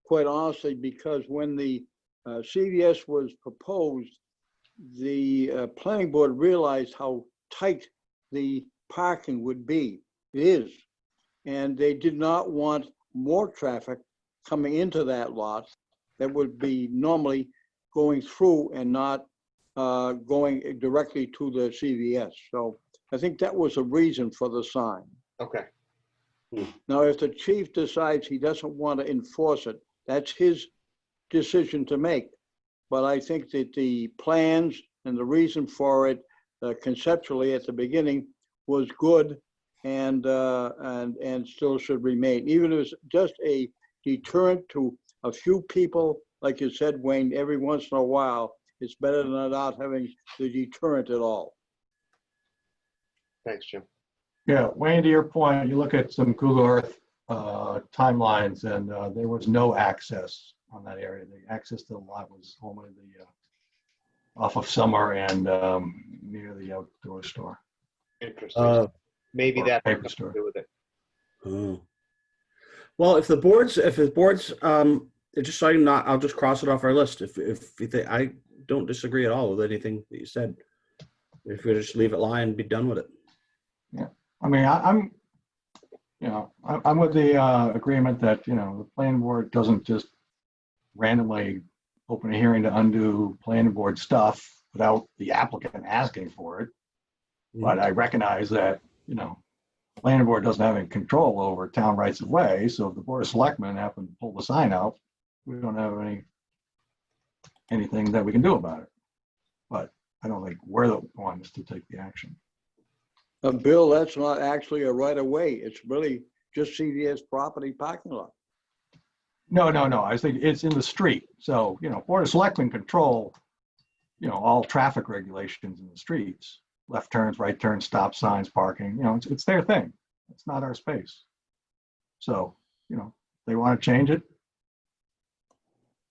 quite honestly because when the CVS was proposed, the planning board realized how tight the parking would be. It is. And they did not want more traffic coming into that lot that would be normally going through and not going directly to the CVS. So I think that was a reason for the sign. Okay. Now, if the chief decides he doesn't want to enforce it, that's his decision to make. But I think that the plans and the reason for it conceptually at the beginning was good and still should remain. Even if it's just a deterrent to a few people, like you said, Wayne, every once in a while, it's better than not having the deterrent at all. Thanks, Jim. Yeah, Wayne, to your point, you look at some Google Earth timelines, and there was no access on that area. The access to the lot was only off of Summer and near the outdoor store. Interesting. Maybe that has paper store. to do with it. Oh. Well, if the board's, just so I'm not, I'll just cross it off our list. If you think, I don't disagree at all with anything that you said. If we just leave it lie and be done with it. Yeah, I mean, I'm with the agreement that, you know, the planning board doesn't just randomly open a hearing to undo planning board stuff without the applicant asking for it. But I recognize that, you know, planning board doesn't have any control over town rights of way. So if the board of selectmen happen to pull the sign out, we don't have anything that we can do about it. But I don't think we're the ones to take the action. Bill, that's not actually a right of way. It's really just CVS property parking lot. No. I think it's in the street. So, you know, board of selectmen control, you know, all traffic regulations in the streets. Left turns, right turns, stop signs, parking, you know, it's their thing. It's not our space. So, you know, they want to change it.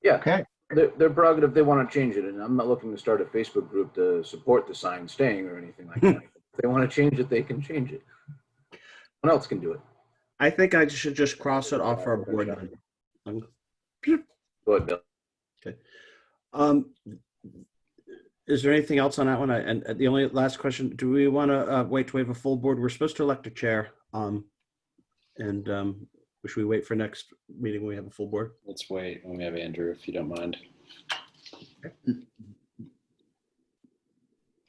Yeah. Okay. Their prerogative, they want to change it. And I'm not looking to start a Facebook group to support the sign staying or anything like that. If they want to change it, they can change it. Someone else can do it. I think I should just cross it off our board then. Go ahead, Bill. Okay. Is there anything else on that one? And the only last question, do we want to wait till we have a full board? We're supposed to elect a chair. Should we wait for next meeting when we have a full board? Let's wait when we have Andrew, if you don't mind.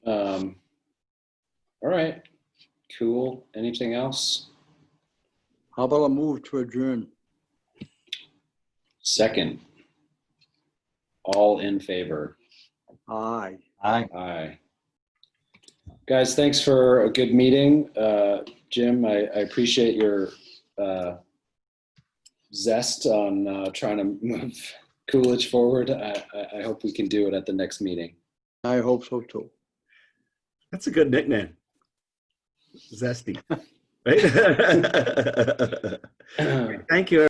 All right, cool. Anything else? How about a move to adjourn? Second. All in favor? Aye. Aye. Guys, thanks for a good meeting. Jim, I appreciate your zest on trying to move Coolidge forward. I hope we can do it at the next meeting. I hope so too. That's a good nickname. Zesty. Right? Thank you.